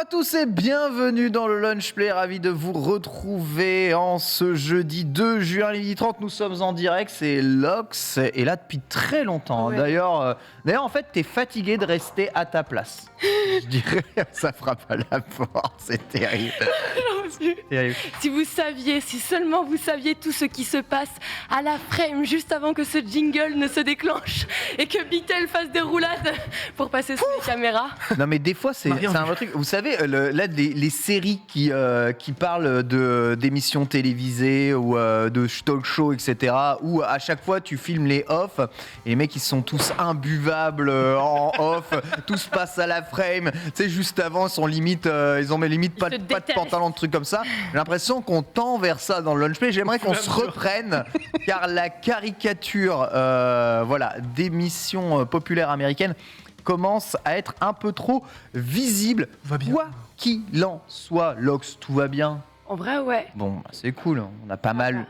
tous et bienvenue dans le Lunch Play, ravi de vous retrouver en ce jeudi 2 juin 2030. Nous sommes en direct, c'est Lox, et là depuis très longtemps. Ouais. D'ailleurs, en fait, t'es fatigué de rester à ta place. Je dirais, ça frappe à la porte, c'est terrible. Terrible. Si vous saviez, si seulement vous saviez tout ce qui se passe à la frame juste avant que ce jingle ne se déclenche et que Bitel fasse des roulades pour passer sous les caméras. Non mais des fois c'est un vrai truc. Vous savez, là les séries qui parlent d'émissions télévisées ou de talk show, etc. Où à chaque fois tu filmes les off et les mecs ils sont tous imbuvables en off, tout se passe à la frame. Tu sais, juste avant ils sont limite, ils ont limite pas de pantalon, de trucs comme ça. J'ai l'impression qu'on tend vers ça dans le Lunch Play. J'aimerais qu'on se reprenne car la caricature d'émissions populaires américaines commence à être un peu trop visible. Quoi qu'il en soit, Lox, tout va bien? En vrai, ouais. Bon, bah, c'est cool. On a pas mal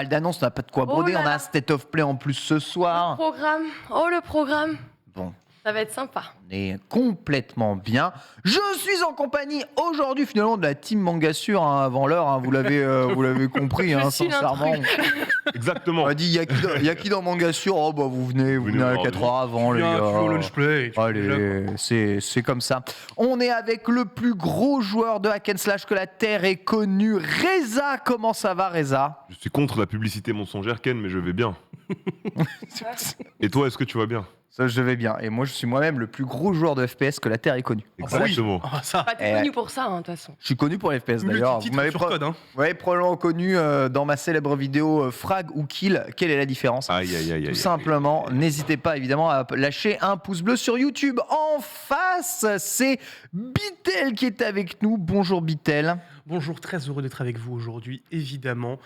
d'annonces, on n'a pas de quoi broder. On a un State of Play en plus ce soir. Le programme. Bon. Ça va être sympa. On est complètement bien. Je suis en compagnie aujourd'hui finalement de la team Mangassure avant l'heure. Hein, vous l'avez compris, hein, sincèrement. Exactement. On a dit, il y a qui dans Mangassure? Oh bah vous venez à 4 heures avant les gars. au Lunch Play. Allez, c'est comme ça. On est avec le plus gros joueur de hack and slash que la Terre ait connu, Reza. Comment ça va, Reza? Je suis contre la publicité mensongère, Ken, mais je vais bien. Et toi, est-ce que tu vas bien? Ça, je vais bien. Et moi, je suis moi-même le plus gros joueur de FPS que la Terre ait connu. Exactement. Pas connu pour ça, de toute façon. Je suis connu pour les FPS d'ailleurs. Vous m'avez probablement connu dans ma célèbre vidéo Frag ou Kill. Quelle est la différence? Aïe. Tout simplement, n'hésitez pas évidemment à lâcher un pouce bleu sur YouTube. En face, c'est Bitel qui est avec nous. Bonjour Bitel. Bonjour, très heureux d'être avec vous aujourd'hui, évidemment.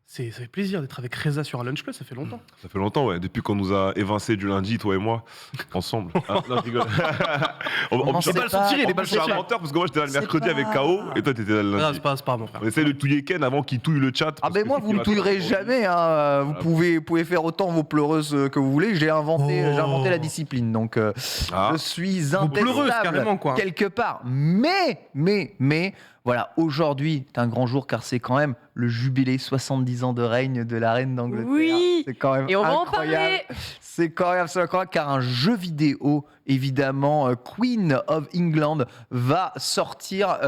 Ça fait plaisir d'être avec Reza sur un Lunch Play, ça fait longtemps. Ça fait longtemps, ouais. Depuis qu'on nous a évincés du lundi, toi et moi, ensemble. Ah, non, je rigole. Les balles sont tirées, Je suis un menteur parce que moi j'étais là le mercredi avec KO et toi t'étais là le lundi. Non, c'est pas mon frère. On essaie de touiller Ken avant qu'il touille le chat. Ah ben moi vous me touillerez jamais. Hein. Vous pouvez faire autant vos pleureuses que vous voulez. J'ai inventé la discipline, donc je suis intestable quelque part. Mais voilà, aujourd'hui, c'est un grand jour car c'est quand même le jubilé 70 ans de règne de la reine d'Angleterre. Oui. C'est quand même Et on va en incroyable. parler. C'est quand même absolument incroyable car un jeu vidéo, évidemment, Queen of England, va sortir.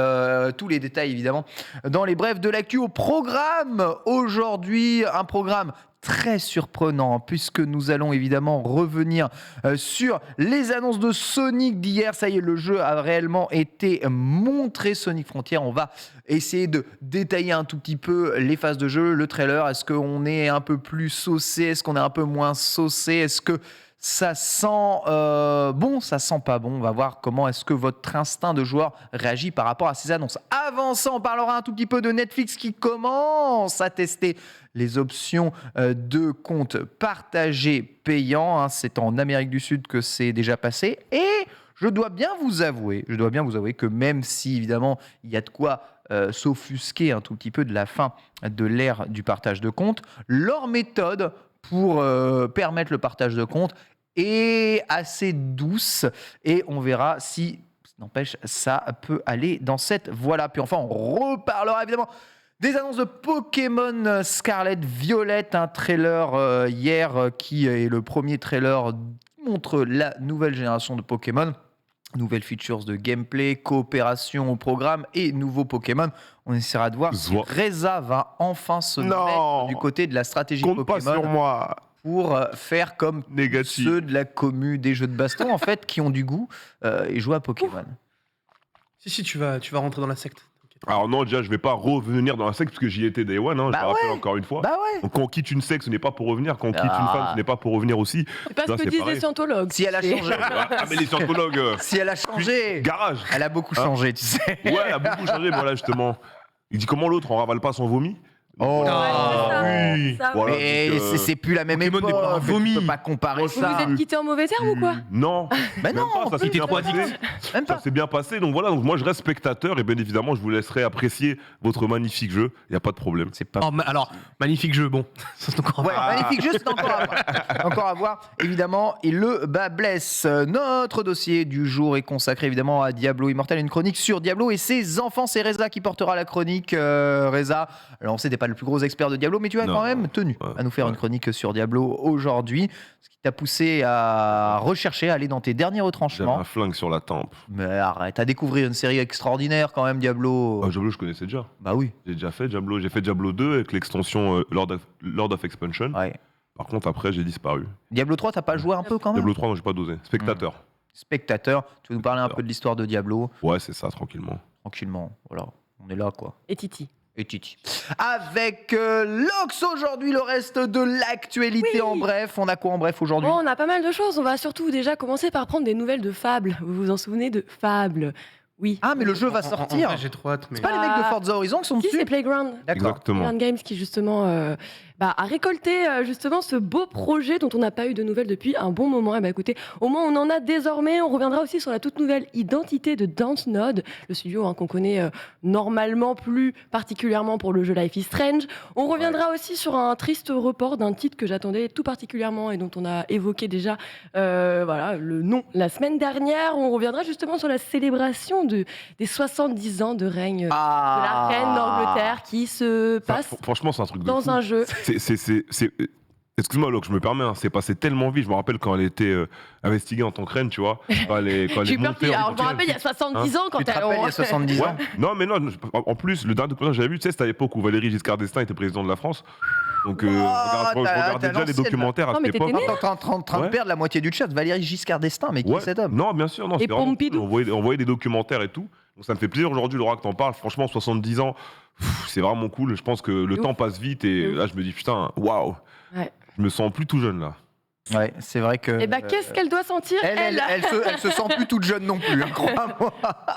Tous les détails, évidemment, dans les brefs de l'actu. Au programme aujourd'hui, un programme très surprenant puisque nous allons évidemment revenir sur les annonces de Sonic d'hier. Ça y est, le jeu a réellement été montré, Sonic Frontier. On va essayer de détailler un tout petit peu les phases de jeu, le trailer. Est-ce qu'on est un peu plus saucé? Est-ce qu'on est un peu moins saucé? Est-ce que ça sent bon, ça sent pas bon? On va voir comment est-ce que votre instinct de joueur réagit par rapport à ces annonces. Avant ça, on parlera un tout petit peu de Netflix qui commence à tester les options de compte partagé payant. Hein. C'est en Amérique du Sud que c'est déjà passé. Et je dois bien vous avouer que même si, évidemment, il y a de quoi s'offusquer un tout petit peu de la fin de l'ère du partage de compte, leur méthode pour permettre le partage de compte est assez douce. Et on verra si, n'empêche, ça peut aller dans cette voie-là. Puis enfin, on reparlera évidemment des annonces de Pokémon Scarlet Violet, un trailer hier qui est le premier trailer qui montre la nouvelle génération de Pokémon. Nouvelles features de gameplay, coopération au programme et nouveaux Pokémon. On essaiera de voir si Reza va enfin se mettre du côté de la stratégie Compte Pokémon. pas sur moi. Pour faire comme ceux de la commu des jeux de baston, en fait, qui ont du goût et jouent à Pokémon. Si, tu vas rentrer dans la secte. Alors non, déjà, je vais pas revenir dans la secte parce que j'y étais Day One, hein, je le rappelle encore une fois. Bah ouais. Donc quand on quitte une secte, ce n'est pas pour revenir. Quand on quitte une femme, ce n'est pas pour revenir aussi. C'est pas ce que disent les scientologues. Si elle a changé. Ah mais les scientologues... Si elle a changé. Garage. Elle a beaucoup changé, tu sais. Ouais, elle a beaucoup changé, voilà, justement. Il dit comment l'autre, on ravale pas son vomi? Oh, oui. Oui. Ça, Voilà, Mais donc, c'est plus la même Pokémon époque. des bras vomis. Tu peux pas comparer Vous Vous ça. vous êtes quitté en mauvais terme ou quoi Non. Mais non, Même pas, ça s'est t'es bien trop passé. même Ça pas. s'est bien passé, donc voilà, donc moi je reste spectateur et bien évidemment je vous laisserai apprécier votre magnifique jeu, il n'y a pas de problème. C'est pas. Oh, alors, magnifique jeu, bon. Ça, c'est encore Ouais, magnifique jeu, c'est encore à voir. Encore à voir, évidemment. Et le bas blesse. Notre dossier du jour est consacré évidemment à Diablo Immortal, une chronique sur Diablo et ses enfants. C'est Reza qui portera la chronique. Reza, alors on sait, t'es pas le plus gros expert de Diablo, mais tu as Non. quand même tenu Ouais, à nous faire ouais. une chronique sur Diablo aujourd'hui. Ce qui t'a poussé à rechercher, à aller dans tes derniers J'avais retranchements. un flingue sur la tempe. Mais arrête, à découvrir une série extraordinaire quand même, Diablo. Ah, Diablo je connaissais déjà. Bah oui. J'ai déjà fait Diablo, j'ai fait Diablo 2 avec l'extension Lord of Expansion. Ouais. Par contre après j'ai disparu. Diablo 3, t'as pas joué un peu quand même Diablo 3 non j'ai pas dosé. Spectateur. Spectateur, tu veux nous parler un peu de l'histoire de Diablo Ouais c'est ça tranquillement. tranquillement. Voilà, on est là quoi. Et Titi. Et Titi. Avec Lox aujourd'hui, le reste de l'actualité Oui. en bref. On a quoi en bref aujourd'hui Bon, on a pas mal de choses. On va surtout déjà commencer par prendre des nouvelles de Fable. Vous vous en souvenez de Fable? Oui. Ah, mais le jeu va sortir. J'ai trop hâte, mais. C'est pas les mecs de Forza Horizon qui sont Si, dessus c'est Playground. D'accord. Exactement. Playground Games qui justement a récolté justement ce beau projet dont on n'a pas eu de nouvelles depuis un bon moment. Et bah écoutez, au moins on en a désormais. On reviendra aussi sur la toute nouvelle identité de Dontnod, le studio qu'on connaît normalement plus particulièrement pour le jeu Life is Strange. On reviendra aussi sur un triste report d'un titre que j'attendais tout particulièrement et dont on a évoqué déjà voilà, le nom la semaine dernière. On reviendra justement sur la célébration des 70 ans de règne de la reine d'Angleterre qui se Enfin, passe franchement c'est un truc de dans fou. un jeu. Excuse-moi, Locke, je me permets, hein, c'est passé tellement vite. Je me rappelle quand elle était investiguée en tant que reine, tu vois. Quand elle est J'ai eu peur montée qu'il. en Alors, je me tant que- rappelle, il y a 70 ans, quand Tu te elle. rappelles, il y a 70 Ouais. ans Non, mais non, en plus, le dernier documentaire que j'avais vu, tu sais, c'était à l'époque où Valéry Giscard d'Estaing était président de la France. Donc, je regardais t'as déjà les l'ancienne, documentaires à là. cette Non, mais t'étais époque. né. T'es en train de Ouais. perdre la moitié du chat. Valéry Giscard d'Estaing, mais qui Ouais. est cet homme Non, bien sûr, non, Et c'était vraiment Pompidou. cool. On voyait des documentaires et tout. Donc, ça me fait plaisir aujourd'hui, Laura, que t'en parles. Franchement, 70 ans, c'est vraiment cool. Je pense que le C'est temps ouf. passe vite C'est et ouf. là, je me dis, putain, waouh. Ouais. Je me sens plus tout jeune, là. Ouais, c'est vrai que. Et bah, qu'est-ce qu'elle doit sentir, Elle se sent plus toute jeune non plus, hein, crois-moi.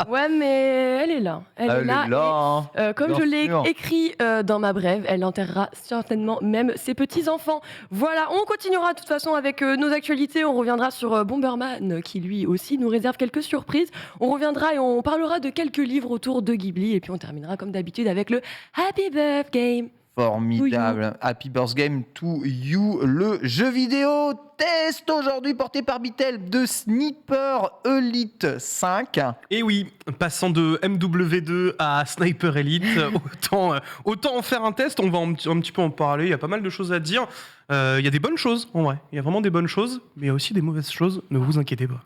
Ouais, mais elle est là. Elle est là. hein. Et, comme Bien je l'ai sûr. écrit dans ma brève, elle enterrera certainement même ses petits-enfants. Voilà, on continuera de toute façon avec nos actualités. On reviendra sur Bomberman, qui lui aussi nous réserve quelques surprises. On reviendra et on parlera de quelques livres autour de Ghibli. Et puis on terminera comme d'habitude avec le Happy Birthday. Formidable. Happy Birthday to you, le jeu vidéo test aujourd'hui porté par Bitel de Sniper Elite 5. Et oui, passant de MW2 à Sniper Elite, autant en faire un test, on va un petit peu en parler, il y a pas mal de choses à dire. Il y a des bonnes choses, en vrai, il y a vraiment des bonnes choses, mais il y a aussi des mauvaises choses, ne vous inquiétez pas.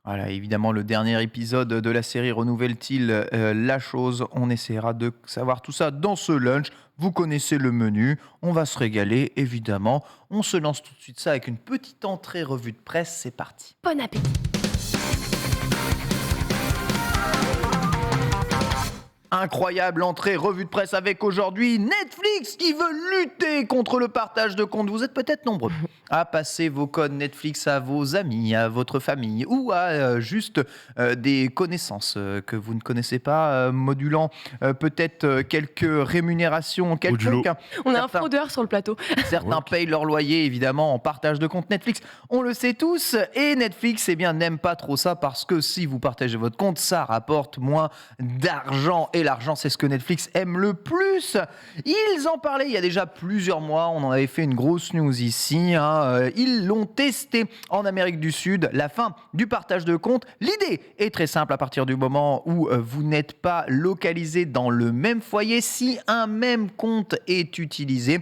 Voilà, évidemment, le dernier épisode de la série renouvelle-t-il la chose? On essaiera de savoir tout ça dans ce lunch. Vous connaissez le menu, on va se régaler, évidemment. On se lance tout de suite ça avec une petite entrée revue de presse. C'est parti. Bon appétit. Incroyable entrée revue de presse avec aujourd'hui Netflix qui veut lutter contre le partage de comptes. Vous êtes peut-être nombreux à passer vos codes Netflix à vos amis, à votre famille ou à juste des connaissances que vous ne connaissez pas, modulant peut-être quelques rémunérations Modulo. quelconques. On a un Certains- fraudeur sur le plateau. Certains payent leur loyer évidemment en partage de compte Netflix. On le sait tous et Netflix n'aime pas trop ça parce que si vous partagez votre compte, ça rapporte moins d'argent. Et l'argent, c'est ce que Netflix aime le plus. Ils en parlaient il y a déjà plusieurs mois. On en avait fait une grosse news ici. Ils l'ont testé en Amérique du Sud. La fin du partage de compte. L'idée est très simple à partir du moment où vous n'êtes pas localisé dans le même foyer. Si un même compte est utilisé,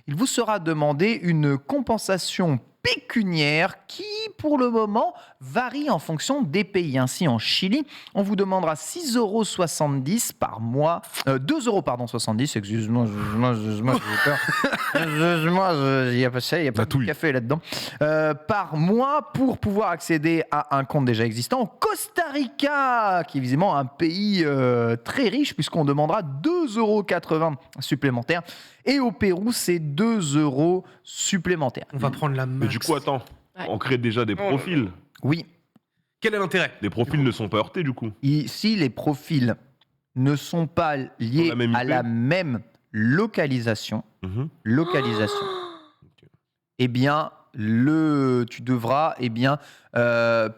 il vous sera demandé une compensation pécuniaire qui, pour le moment, varie en fonction des pays. Ainsi, en Chili, on vous demandera 6,70 € par mois. 2,70 €, excuse-moi, j'ai peur. Excuse-moi, il n'y a pas de Tatouille. café là-dedans. Par mois pour pouvoir accéder à un compte déjà existant. Au Costa Rica, qui est visiblement un pays très riche, puisqu'on demandera 2,80 € supplémentaires. Et au Pérou, c'est 2 € supplémentaires. On va prendre la main. Mais du coup, attends, Ouais. on crée déjà des profils. Oui, Quel est l'intérêt? Les profils ne sont pas heurtés, du coup. si les profils ne sont pas liés la même à IP. la même localisation, Mhm. localisation, Ok. eh bien, tu devras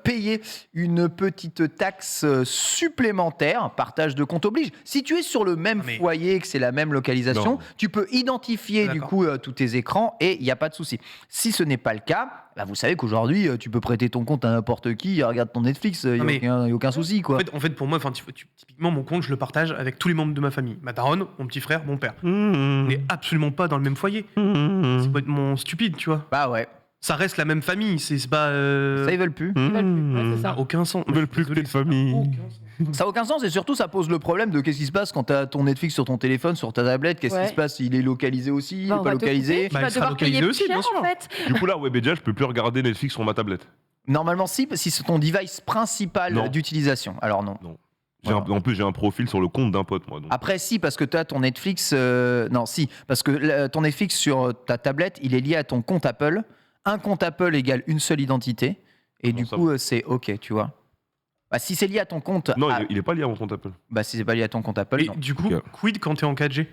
payer une petite taxe supplémentaire. Partage de compte oblige. Si tu es sur le même Ah, mais- foyer et que c'est la même localisation, Non. tu peux identifier du D'accord. coup tous tes écrans et il n'y a pas de souci. Si ce n'est pas le cas, bah, vous savez qu'aujourd'hui, tu peux prêter ton compte à n'importe qui, regarde ton Netflix, il Non, mais- n'y a aucun souci. Quoi. En fait, pour moi, typiquement, mon compte, je le partage avec tous les membres de ma famille. Ma daronne, mon petit frère, mon père. On n'est absolument pas dans le même foyer. C'est complètement stupide, tu vois. Bah ouais, Ça reste la même famille, c'est pas... ça ils veulent plus. Ils veulent plus. Ouais, c'est Ça ça. n'a aucun sens. Ils veulent plus que t'aies de famille. Ça n'a aucun sens et surtout ça pose le problème de qu'est-ce qui se passe quand tu as ton Netflix sur ton téléphone, sur ta tablette, qu'est-ce Ouais. qui se passe, il est localisé aussi, il Bah, n'est on pas va te localisé. couper, tu Bah, vas il sera devoir payer localisé plus aussi, cher, bien sûr. en fait. Du coup, là, Webedia, je peux plus regarder Netflix sur ma tablette. Normalement si c'est ton device principal Non. d'utilisation. Alors non. Voilà. En plus, j'ai un profil sur le compte d'un pote, moi. Donc. Après si parce que tu as ton Netflix non si parce que ton Netflix sur ta tablette, il est lié à ton compte Apple. Un compte Apple égale une seule identité et Comment du ça coup c'est OK, tu vois. Bah, si c'est lié à ton compte Non, il est pas lié à mon compte Apple. bah si c'est pas lié à ton compte Apple, Et non. du coup, Ok. quid quand t'es en 4G?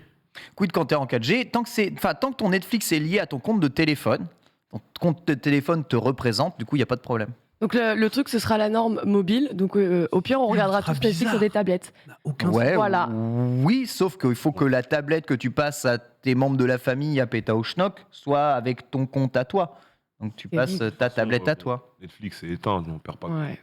Quid quand tu es en 4G, tant que ton Netflix est lié à ton compte de téléphone, ton compte de téléphone te représente, du coup il y a pas de problème. Donc le truc, ce sera la norme mobile. Donc au pire, on regardera Ultra tous Netflix bizarre. sur des tablettes. Ça n'a aucun sens. Ouais, Voilà. oui, sauf qu'il faut que la tablette que tu passes à tes membres de la famille à Péta au Schnock soit avec ton compte à toi. Donc tu Et passes oui. ta tablette à toi. Netflix est éteint, on perd pas. Ouais.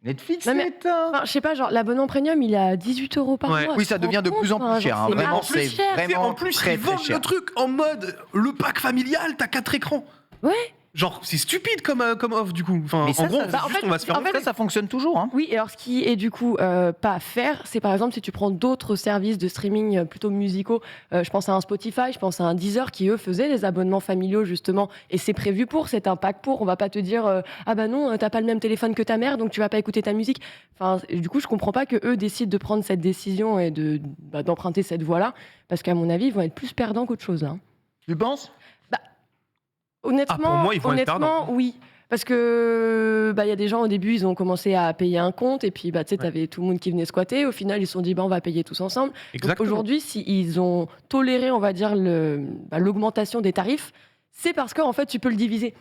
Netflix, Non, mais- c'est éteint. Enfin, je sais pas, genre l'abonnement premium, il est à 18 € par Ouais. mois. Oui, tu ça te devient rends de plus en compte, plus enfin, cher, genre, hein, vraiment, archi c'est cher. vrai. Tu sais, Vraiment en plus, très, ils très vendent cher. le truc en mode le pack familial, t'as 4 écrans. Ouais. Genre, c'est stupide comme offre du coup. Enfin, Mais ça, en gros, ça- on fait bah, en juste, fait- on va se faire en fait- Ça fonctionne toujours. Hein. Oui, et alors ce qui est du coup pas à faire, c'est par exemple si tu prends d'autres services de streaming plutôt musicaux, je pense à un Spotify, je pense à un Deezer qui eux faisaient des abonnements familiaux justement, et c'est prévu pour, c'est un pack pour, on va pas te dire ah bah non, t'as pas le même téléphone que ta mère donc tu vas pas écouter ta musique. Enfin, du coup, je comprends pas que eux décident de prendre cette décision et d'emprunter cette voie-là, parce qu'à mon avis, ils vont être plus perdants qu'autre chose là. Tu penses? Honnêtement, Ah, pour moi, ils vont être perdants. oui. Parce que il y a des gens au début, ils ont commencé à payer un compte et puis tu sais, t'avais tout le monde qui venait squatter. Au final, ils se sont dit on va payer tous ensemble. Donc, Exactement. aujourd'hui, s'ils ont toléré, on va dire, l'augmentation des tarifs, c'est parce qu'en fait, tu peux le diviser.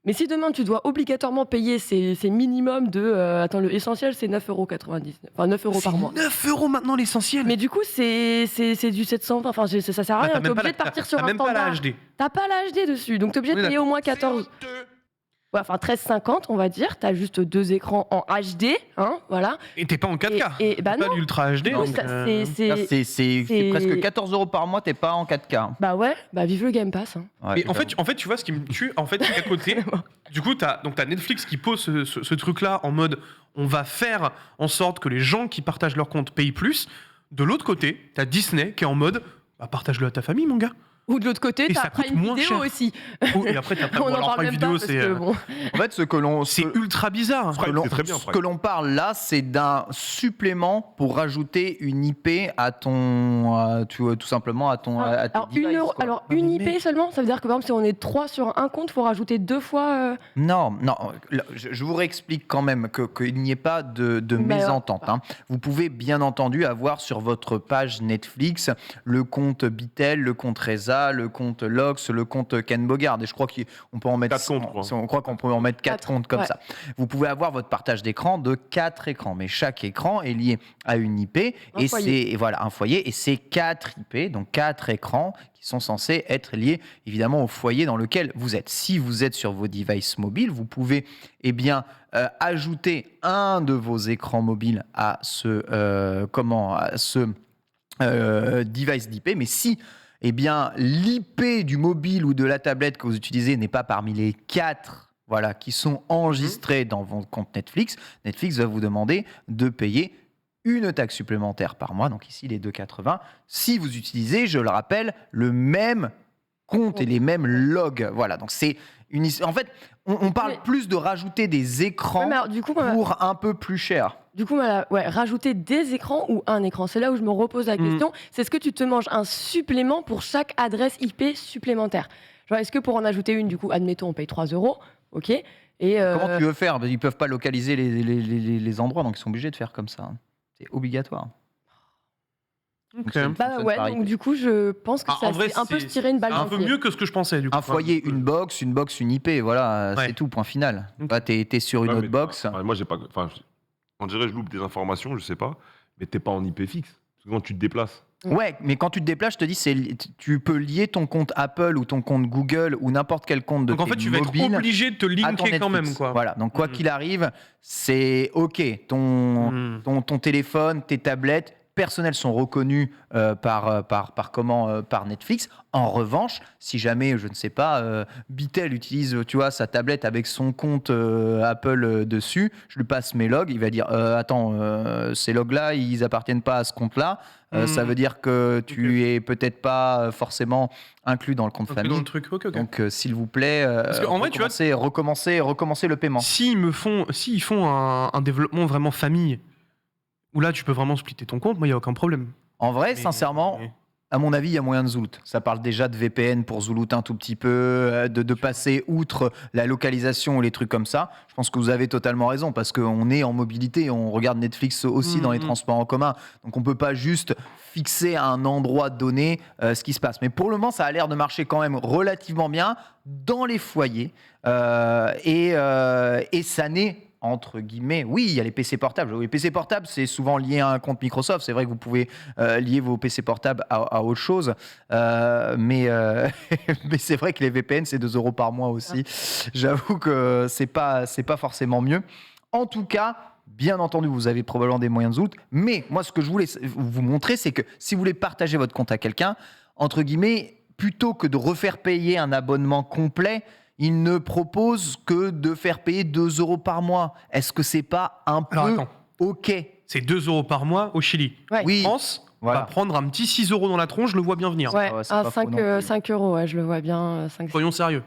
Mais si demain, tu dois obligatoirement payer ces minimums de... attends, le essentiel, c'est 9,99 €. Enfin, 9 € par mois. 9 € maintenant l'essentiel. Mais du coup, c'est du 700. Enfin, ça sert à Bah, rien. t'as T'es même pas obligé de partir sur t'as un même pas la standard. HD. T'as pas la HD dessus. Donc, t'es obligé de Oui, payer au moins 14... Ouais, enfin 13,50 on va dire, t'as juste 2 écrans en HD, hein, voilà. Et t'es pas en 4K. Et bah T'as non. pas l'Ultra HD. Donc, donc, ça, c'est- C'est presque 14 € par mois, t'es pas en 4K. Bah ouais, bah vive le Game Pass. Hein. Ouais, Mais en fait, tu vois, ce qui me tue, en fait, c'est qu'à côté, du coup, t'as Netflix qui pose ce truc-là en mode on va faire en sorte que les gens qui partagent leur compte payent plus. De l'autre côté, t'as Disney qui est en mode bah, partage-le à ta famille, mon gars. Ou de l'autre côté, Et t'as ça coûte Prime moins Vidéo cher. aussi. Oh, et après, t'as pas On en alors, parle Prime même pas Vidéo, parce c'est que bon. En fait, c'est ultra bizarre. Prime, c'est très bien, ce Prime. que l'on parle là, c'est d'un supplément pour rajouter une IP à ton, tout simplement à ton. à tes Alors, devices, quoi. alors Non, une mais IP mec. seulement, ça veut dire que par exemple, si on est 3 sur un compte, faut rajouter 2 fois. Non, non, là, je vous réexplique quand même qu'il n'y ait pas de Mais mésentente. Hein. Vous pouvez bien entendu avoir sur votre page Netflix le compte Bitel, le compte Reza, le compte Lox, le compte Ken Bogard. Et je crois qu'on peut en mettre 4 comptes, quoi. on croit qu'on peut en mettre 4 Quatre, comptes comme ouais. ça. Vous pouvez avoir votre partage d'écran de 4 écrans, mais chaque écran est lié à une IP Un foyer. voilà un foyer et c'est 4 IP, donc 4 écrans qui sont censés être liés évidemment au foyer dans lequel vous êtes. Si vous êtes sur vos devices mobiles, vous pouvez ajouter un de vos écrans mobiles à ce device d'IP, mais si l'IP du mobile ou de la tablette que vous utilisez n'est pas parmi les 4 qui sont enregistrés dans votre compte Netflix, Netflix va vous demander de payer une taxe supplémentaire par mois, donc ici les 2,80, si vous utilisez, je le rappelle, le même compte et les mêmes logs. Voilà, donc c'est en fait, on parle Mais- plus de rajouter des écrans Ouais, mais alors, du coup, moi, pour un peu plus cher. rajouter des écrans ou un écran, c'est là où je me repose la question. C'est est-ce que tu te manges un supplément pour chaque adresse IP supplémentaire? Genre, est-ce que pour en ajouter une, du coup, admettons, on paye 3 €, ok. Et Comment tu veux faire? Ils peuvent pas localiser les endroits, donc ils sont obligés de faire comme ça. C'est obligatoire. Ok. Ça Bah fonctionne ouais, pareil. donc du coup, je pense que Ah, ça en vrai, c'est un peu c'est- se tirer une balle C'est un dans peu le pied. mieux que ce que je pensais, du coup. Un foyer, une box, une IP, voilà, Ouais. c'est tout, point final. Ok. Bah, t'es sur une Ouais, autre mais box. moi, j'ai pas. Enfin, on dirait que je loupe des informations, je sais pas. Mais t'es pas en IP fixe. Parce que quand tu te déplaces. Ouais, mais quand tu te déplaces, je te dis, tu peux lier ton compte Apple ou ton compte Google ou n'importe quel compte de Donc en fait, tu vas être mobile obligé de te à ton linker quand Netflix. même, quoi. Voilà, donc quoi Mhm. qu'il arrive, c'est OK. Mhm. Ton téléphone, tes tablettes personnelles sont reconnues par Netflix. En revanche, si jamais, je ne sais pas, Bitel utilise, tu vois, sa tablette avec son compte Apple dessus, je lui passe mes logs, il va dire attends, ces logs-là, ils appartiennent pas à ce compte-là. Ça veut dire que tu es peut-être pas forcément inclus dans le compte Ok, famille. dans le truc. Ok. Donc, s'il vous plaît, qu'en vrai, tu vois, recommencer le paiement. S'ils font un développement vraiment famille, où là, tu peux vraiment splitter ton compte, moi, il n'y a aucun problème. En vrai, Mais- sincèrement, à mon avis, il y a moyen de Zoulout. Ça parle déjà de VPN pour Zoulout un tout petit peu, de passer outre la localisation ou les trucs comme ça. Je pense que vous avez totalement raison parce qu'on est en mobilité, on regarde Netflix aussi dans les transports en commun. Donc on ne peut pas juste fixer à un endroit donné ce qui se passe. Mais pour le moment, ça a l'air de marcher quand même relativement bien dans les foyers. Et ça n'est entre guillemets, oui, il y a les PC portables. Les PC portables, c'est souvent lié à un compte Microsoft. C'est vrai que vous pouvez lier vos PC portables à autre chose. Mais c'est vrai que les VPN, c'est 2 € par mois aussi. J'avoue que c'est pas forcément mieux. En tout cas, bien entendu, vous avez probablement des moyens de Zoot. Mais moi, ce que je voulais vous montrer, c'est que si vous voulez partager votre compte à quelqu'un, entre guillemets, plutôt que de refaire payer un abonnement complet, il ne propose que de faire payer 2 € par mois. Est-ce que c'est pas un Alors, peu attends. OK? C'est 2 € par mois au Chili. Ouais. Oui, France voilà. va prendre un petit 6 € dans la tronche, je le vois bien venir. Ouais, c'est à pas faux non plus. 5 euros, ouais, je le vois bien. 5, Soyons sérieux.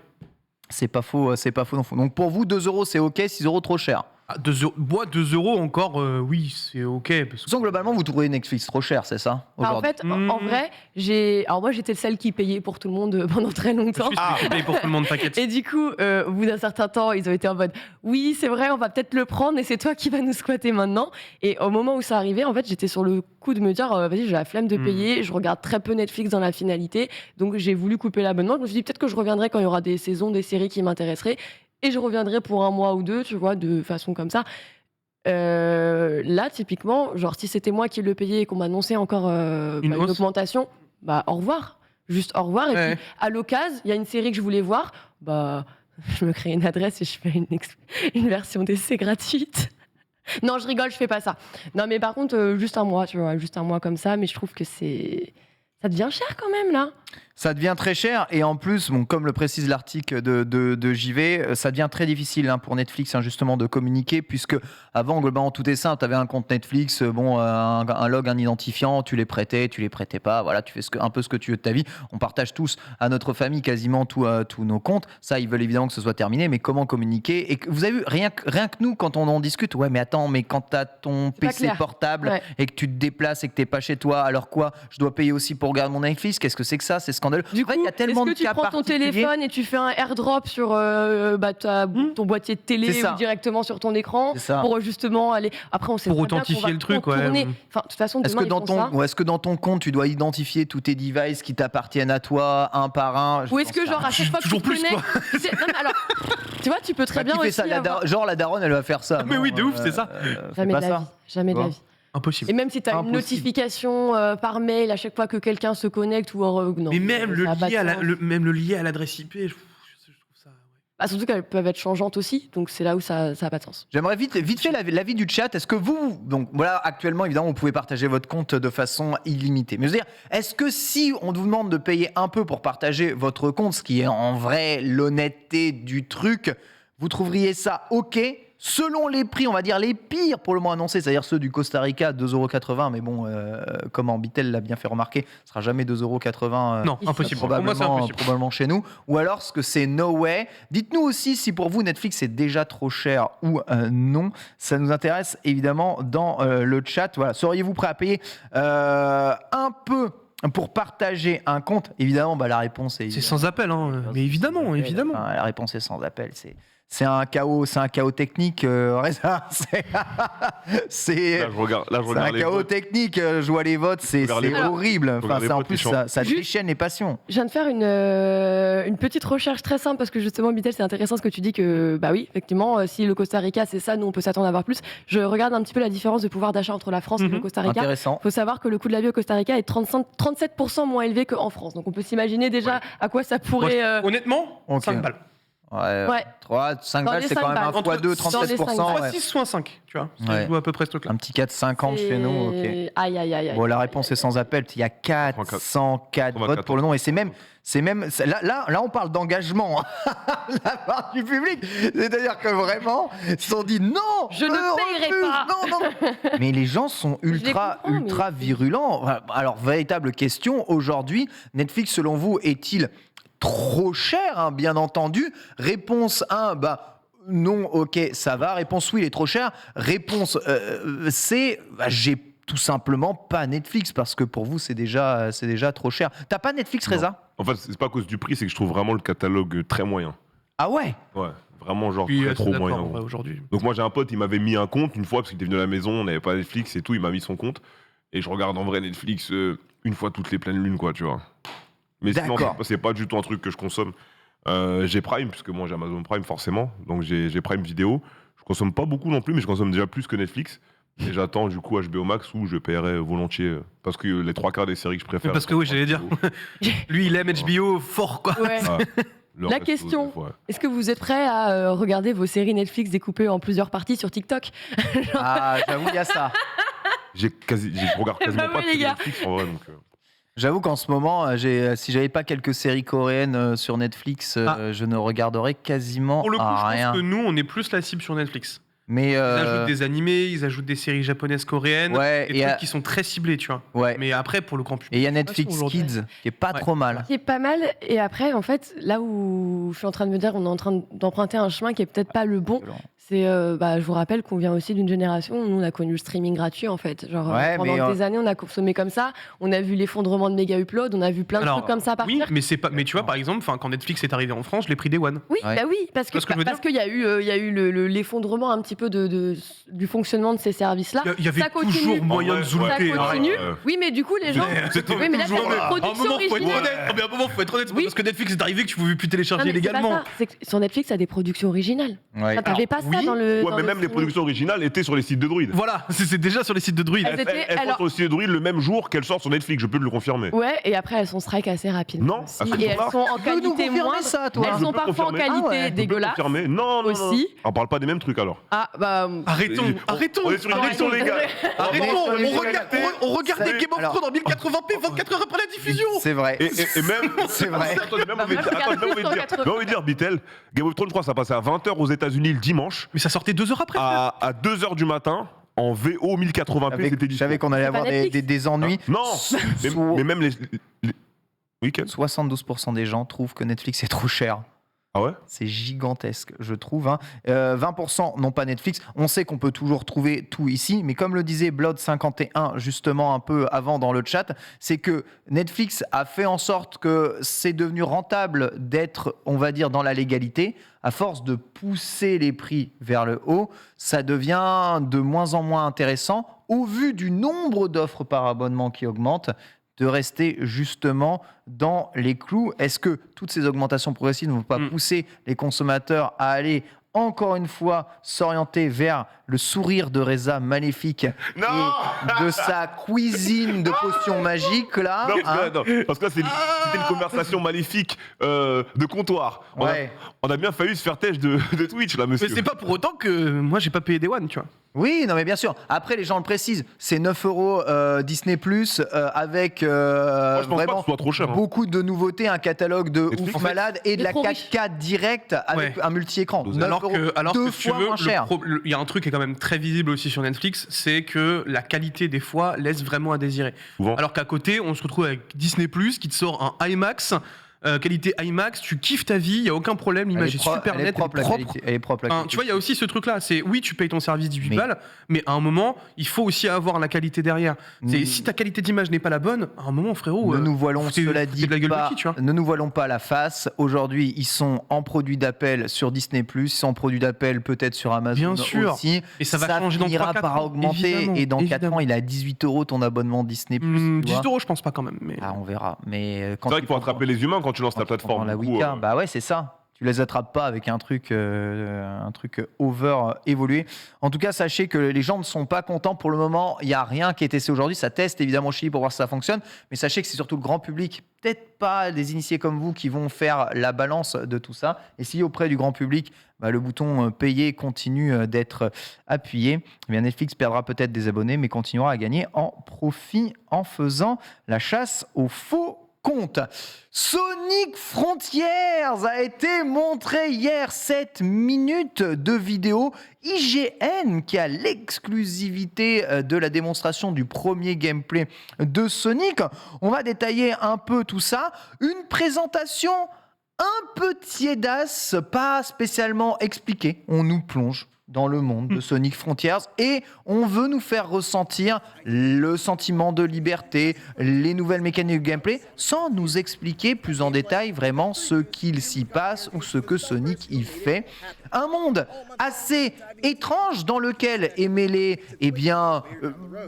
C'est pas faux non plus. Donc pour vous, 2 € c'est OK, 6 € trop cher. Ah, 2 € encore, oui, c'est ok. Parce De toute façon, globalement, vous trouvez Netflix trop cher, c'est ça en aujourd'hui? fait, en vrai, alors moi j'étais celle qui payait pour tout le monde pendant très longtemps. Je paye pour tout le monde, t'inquiète. Et du coup, au bout d'un certain temps, ils ont été en mode oui, c'est vrai, on va peut-être le prendre et c'est toi qui vas nous squatter maintenant. Et au moment où ça arrivait, en fait, j'étais sur le coup de me dire vas-y, j'ai la flemme de payer, je regarde très peu Netflix dans la finalité, donc j'ai voulu couper l'abonnement. Je me suis dit peut-être que je reviendrai quand il y aura des saisons, des séries qui m'intéresseraient et je reviendrai pour 1 mois ou 2, tu vois, de façon comme ça. Là, typiquement, genre si c'était moi qui le payais et qu'on m'annonçait encore une hausse. augmentation, bah au revoir. Juste au revoir. Et Ouais. puis, à l'occasion, il y a une série que je voulais voir, bah je me crée une adresse et je fais une version d'essai gratuite. Non, je rigole, je fais pas ça. Non, mais par contre, juste 1 mois, tu vois, juste 1 mois comme ça, mais je trouve que ça devient cher quand même, là. Ça devient très cher et en plus, bon, comme le précise l'article de JV, ça devient très difficile pour Netflix justement de communiquer puisque avant, globalement, tout est simple. Tu avais un compte Netflix, un log, un identifiant, tu les prêtais pas. Voilà, tu fais un peu ce que tu veux de ta vie. On partage tous à notre famille quasiment tous nos comptes. Ça, ils veulent évidemment que ce soit terminé, mais comment communiquer? Et vous avez vu, rien que nous, quand on en discute, ouais, mais attends, mais quand tu as ton C'est pas PC clair. portable Ouais. et que tu te déplaces et que tu n'es pas chez toi, alors quoi? Je dois payer aussi pour regarder mon Netflix? Qu'est-ce que c'est que ça? C'est scandaleux. Du En fait, coup, il y a tellement est-ce de que tu cas prends ton particuliers. téléphone et tu fais un airdrop sur ton boîtier de télé C'est ça. ou directement sur ton écran C'est ça. pour justement aller. Après, on sait Pour très bien authentifier qu'on va le truc, ouais. contourner. Enfin, de toute façon, Est-ce demain, que, ils font ça. dans ton compte, tu dois identifier tous tes devices qui t'appartiennent à toi, un par un? Ou est-ce que, genre, à chaque fois que tu Toujours te plus, connectes. Non, mais alors, tu vois, tu peux très bien qui fait aussi. ça, genre la daronne, elle va faire ça. Mais non, oui, de ouf, c'est ça. fais Jamais pas de la ça. vie. Jamais de la Tu vie. Impossible. Et même si tu as une Impossible. notification par mail à chaque fois que quelqu'un se connecte ou non. Mais même ça a pas de sens. le lié à l'adresse IP, je trouve ça. Ouais. Bah, surtout qu'elles peuvent être changeantes aussi, donc c'est là où ça n'a pas de sens. J'aimerais vite fait l'avis du chat. Est-ce que vous, donc voilà, actuellement, évidemment, vous pouvez partager votre compte de façon illimitée. Mais je veux dire, est-ce que si on vous demande de payer un peu pour partager votre compte, ce qui est en vrai l'honnêteté du truc, vous trouveriez ça OK? Selon les prix, on va dire les pires pour le moment annoncés, c'est-à-dire ceux du Costa Rica, 2,80 €, mais bon, comme Bitel l'a bien fait remarquer, ce sera jamais 2,80 €. Non, impossible. Pour moi, c'est impossible. Probablement chez nous. Ou alors, ce que c'est no way. Dites-nous aussi si pour vous, Netflix est déjà trop cher ou non. Ça nous intéresse évidemment dans le chat. Voilà. Seriez-vous prêt à payer un peu pour partager un compte? Évidemment, la réponse est... C'est sans appel, hein. Mais évidemment. Enfin, la réponse est sans appel. C'est un chaos technique, Reza. C'est Là, je regarde c'est un les chaos votes. technique. Je vois les votes, c'est regarde les votes. horrible. Je Enfin, regarde les en votes, plus, les gens. ça Juste- déchaîne les passions. Je viens de faire une petite recherche très simple parce que justement, Bitel, c'est intéressant ce que tu dis que, bah oui, effectivement, si le Costa Rica, c'est ça, nous, on peut s'attendre à avoir plus. Je regarde un petit peu la différence de pouvoir d'achat entre la France et le Costa Rica. Intéressant. Il faut savoir que le coût de la vie au Costa Rica est 37% moins élevé qu'en France. Donc on peut s'imaginer déjà à quoi ça pourrait. Honnêtement, Ok. 5 balles. Ouais. 5 Dans balles, les c'est quand 5 même un balles. x2, Dans les 37%. 5 ouais. Soit 6, soit 5, tu vois. Ouais. Je joue à peu près ce truc-là. Un petit 4,50 chez nous, ok. Aïe, aïe, aïe, aïe. Bon, la réponse est sans appel. Il y a 404 votes pour le non. Et c'est même là, on parle d'engagement hein, de la part du public. C'est-à-dire que vraiment, ils se sont dit non, Je ne payerai refuse, pas. Non. Mais les gens sont les ultra comprends, mais- virulents. Alors, véritable question aujourd'hui, Netflix, selon vous, est-il trop cher, hein, bien entendu? Réponse 1, non, ok, ça va. Réponse oui, il est trop cher. Réponse C, j'ai tout simplement pas Netflix parce que pour vous, c'est déjà trop cher. T'as pas Netflix, Non. Reza? En fait, c'est pas à cause du prix, c'est que je trouve vraiment le catalogue très moyen. Ah ouais? Ouais, vraiment genre Puis, trop d'accord, moyen. en gros. vrai, aujourd'hui. Donc moi j'ai un pote, il m'avait mis un compte une fois parce qu'il était venu à la maison, on n'avait pas Netflix et tout, il m'a mis son compte et je regarde en vrai Netflix une fois toutes les pleines lunes quoi, tu vois. Mais sinon D'accord. c'est pas du tout un truc que je consomme. J'ai Prime puisque moi j'ai Amazon Prime forcément, donc j'ai Prime Vidéo. Je consomme pas beaucoup non plus, mais je consomme déjà plus que Netflix. Et j'attends du coup HBO Max où je paierai volontiers parce que les 3 quarts des séries que je préfère. Parce que oui, j'allais dire. Lui, il aime HBO fort, quoi. Ouais. Le La reste, question. ouais. Est-ce que vous êtes prêts à regarder vos séries Netflix découpées en plusieurs parties sur TikTok? Ah, j'avoue, il y a ça. Je regarde quasiment Bah pas ouais, de les gars. Netflix en vrai donc. J'avoue qu'en ce moment, si j'avais pas quelques séries coréennes sur Netflix, je ne regarderais quasiment Pour le coup, je rien. pense que nous, on est plus la cible sur Netflix. Mais Ils ajoutent des animés, ils ajoutent des séries japonaises, coréennes, ouais, des trucs qui sont très ciblés, tu vois. ouais. Mais après, pour le grand public. Et il y a de toute Netflix façon, aujourd'hui- Kids qui est pas Ouais. trop mal. Qui est pas mal. Et après, en fait, là où je suis en train de me dire, on est en train d'emprunter un chemin qui est peut-être pas le bon. C'est, je vous rappelle qu'on vient aussi d'une génération où nous, on a connu le streaming gratuit, en fait. Genre, Ouais, mais, pendant des années, on a consommé comme ça. On a vu l'effondrement de Mega Upload, on a vu plein de Alors, trucs comme ça Oui, partir. mais c'est pas. Mais tu vois, par exemple, quand Netflix est arrivé en France, je l'ai pris Day One. Oui, Ouais. bah oui, parce Tu vois ce que je veux parce qu'il y a eu l'effondrement un petit peu du fonctionnement de ces services-là. Il y avait Ça continue. toujours moyen de Ouais, zoomer. Ça continue. ouais. Oui, mais du coup, les gens. C'était Oui, mais là, toujours t'as une le- À un production moment, faut être originale. honnête. Ah, mais à un moment, faut être honnête. C'est pas Oui. parce que Netflix est arrivé que tu pouvais plus télécharger Non, mais c'est pas légalement. ça. C'est que sur Netflix, t'as des productions originales. Ouais. Ça, t'avais pas ça oui. dans le. Ouais, dans mais le même les streaming. productions originales étaient sur les sites de Druid. Voilà, c'est déjà sur les sites de Druid. Elles étaient- Elles sont alors- sur le site de Druid le même jour qu'elles sortent sur Netflix, je peux te le confirmer. Ouais, et après elles sont strike assez rapidement. Non, aussi. à ce Et elles moment-là. sont en Tu peux nous qualité confirmer moindre. ça, toi? Elles Je sont peux parfois en confirmer. qualité Ah ouais. Je peux dégueulasse. confirmer. Non, non, non. Aussi. On parle pas des mêmes trucs alors. Ah bah. Arrêtons. On est sur une émission légale. Arrêtons, On est sur on regarde, on regarde Ça- des Game of alors- Thrones en 1080p 24 heures après la diffusion. C'est vrai. Et même. C'est vrai. Attends, j'ai même envie de Moi, je regarde plus sur 80. j'ai envie de dire, Bitel, Game of Thrones, je crois, ça passait à 20h aux États-Unis le dimanche, Mais ça sortait 2 heures après. à 2h du matin, en VO 1080p, c'était Je savais dispo. qu'on allait C'est pas avoir Netflix. des ennuis. Non, mais, Sous- mais même les week-ends. 72% des gens trouvent que Netflix est trop cher. Ah ouais? C'est gigantesque, je trouve. Hein. 20% n'ont pas Netflix. On sait qu'on peut toujours trouver tout ici, mais comme le disait Blood51 justement un peu avant dans le chat, c'est que Netflix a fait en sorte que c'est devenu rentable d'être, on va dire, dans la légalité. À force de pousser les prix vers le haut, ça devient de moins en moins intéressant au vu du nombre d'offres par abonnement qui augmente, de rester justement dans les clous. Est-ce que toutes ces augmentations progressives ne vont pas pousser les consommateurs à aller encore une fois s'orienter vers le sourire de Reza maléfique Non et de sa cuisine de potions magiques là, Non, hein. parce que là, c'était une conversation maléfique de comptoir. Ouais. On a bien failli se faire têche de Twitch, là, monsieur. Mais c'est pas pour autant que moi j'ai pas payé Day One, tu vois. Oui, non mais bien sûr. Après, les gens le précisent, c'est 9 € Disney+, avec Moi, je pense pas que vraiment ce soit trop cher. hein. beaucoup de nouveautés, un catalogue de Netflix. ouf En fait, malade et de il est la trop riche. 4K direct avec Ouais. un multi-écran. 9 Alors que deux si tu fois veux, moins cher. il y a un truc qui est quand même très visible aussi sur Netflix, c'est que la qualité des fois laisse vraiment à désirer. Souvent. Alors qu'à côté, on se retrouve avec Disney Plus qui te sort un IMAX qualité IMAX, tu kiffes ta vie, il y a aucun problème, l'image est super nette, propre, elle est propre. Enfin, tu vois, il y a aussi ce truc-là, c'est oui, tu payes ton service 18 Mais- balles, mais à un moment, il faut aussi avoir la qualité derrière. Si ta qualité d'image n'est pas la bonne, à un moment, frérot, Ne nous voilons foutez- cela foutez dit de la gueule de pas, qui, tu vois. ne nous voilons pas la face. Aujourd'hui, ils sont en produit d'appel sur Disney+, ils sont en produit d'appel peut-être sur Amazon Bien sûr. aussi. Et ça va changer dans finira 3-4 par ans, augmenter évidemment, et dans 4 évidemment. ans, il est à 18 € ton abonnement Disney+. tu 10 vois. euros, je pense pas quand même. Mais... Ah, on verra. Mais quand C'est vrai il qu'il faut attraper les humains quand tu lances ta plateforme. la du coup, Wicca, bah ouais, c'est ça. Tu les attrapes pas avec un truc over évolué. En tout cas, sachez que les gens ne sont pas contents pour le moment. Il n'y a rien qui est testé aujourd'hui. Ça teste évidemment au Chili pour voir si ça fonctionne. Mais sachez que c'est surtout le grand public, peut-être pas des initiés comme vous, qui vont faire la balance de tout ça. Et si auprès du grand public, bah, le bouton payer continue d'être appuyé, eh bien Netflix perdra peut-être des abonnés, mais continuera à gagner en profit en faisant la chasse aux faux compte. Sonic Frontiers a été montré hier, 7 minutes de vidéo. IGN qui a l'exclusivité de la démonstration du premier gameplay de Sonic. On va détailler un peu tout ça. Une présentation un peu tiédasse, pas spécialement expliquée. On nous plonge dans le monde de Sonic Frontiers et on veut nous faire ressentir le sentiment de liberté, les nouvelles mécaniques de gameplay, sans nous expliquer plus en détail vraiment ce qu'il s'y passe ou ce que Sonic y fait. Un monde assez étrange dans lequel est mêlée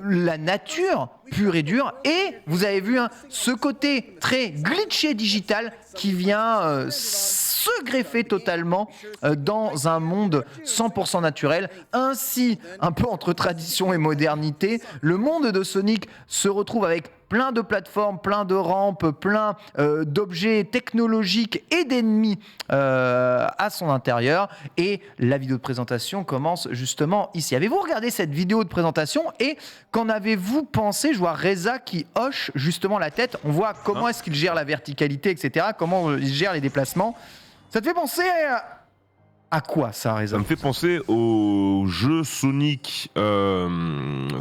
la nature pure et dure, et vous avez vu ce côté très glitché digital qui vient se greffer totalement dans un monde 100% naturel. Ainsi, un peu entre tradition et modernité, le monde de Sonic se retrouve avec plein de plateformes, plein de rampes, plein d'objets technologiques et d'ennemis à son intérieur. Et la vidéo de présentation commence justement ici. Avez-vous regardé cette vidéo de présentation et qu'en avez-vous pensé? Je vois Reza qui hoche justement la tête. On voit comment est-ce qu'il gère la verticalité, etc. Comment il gère les déplacements. Ça te fait penser à quoi ça, Reza? Ça me fait penser au jeu Sonic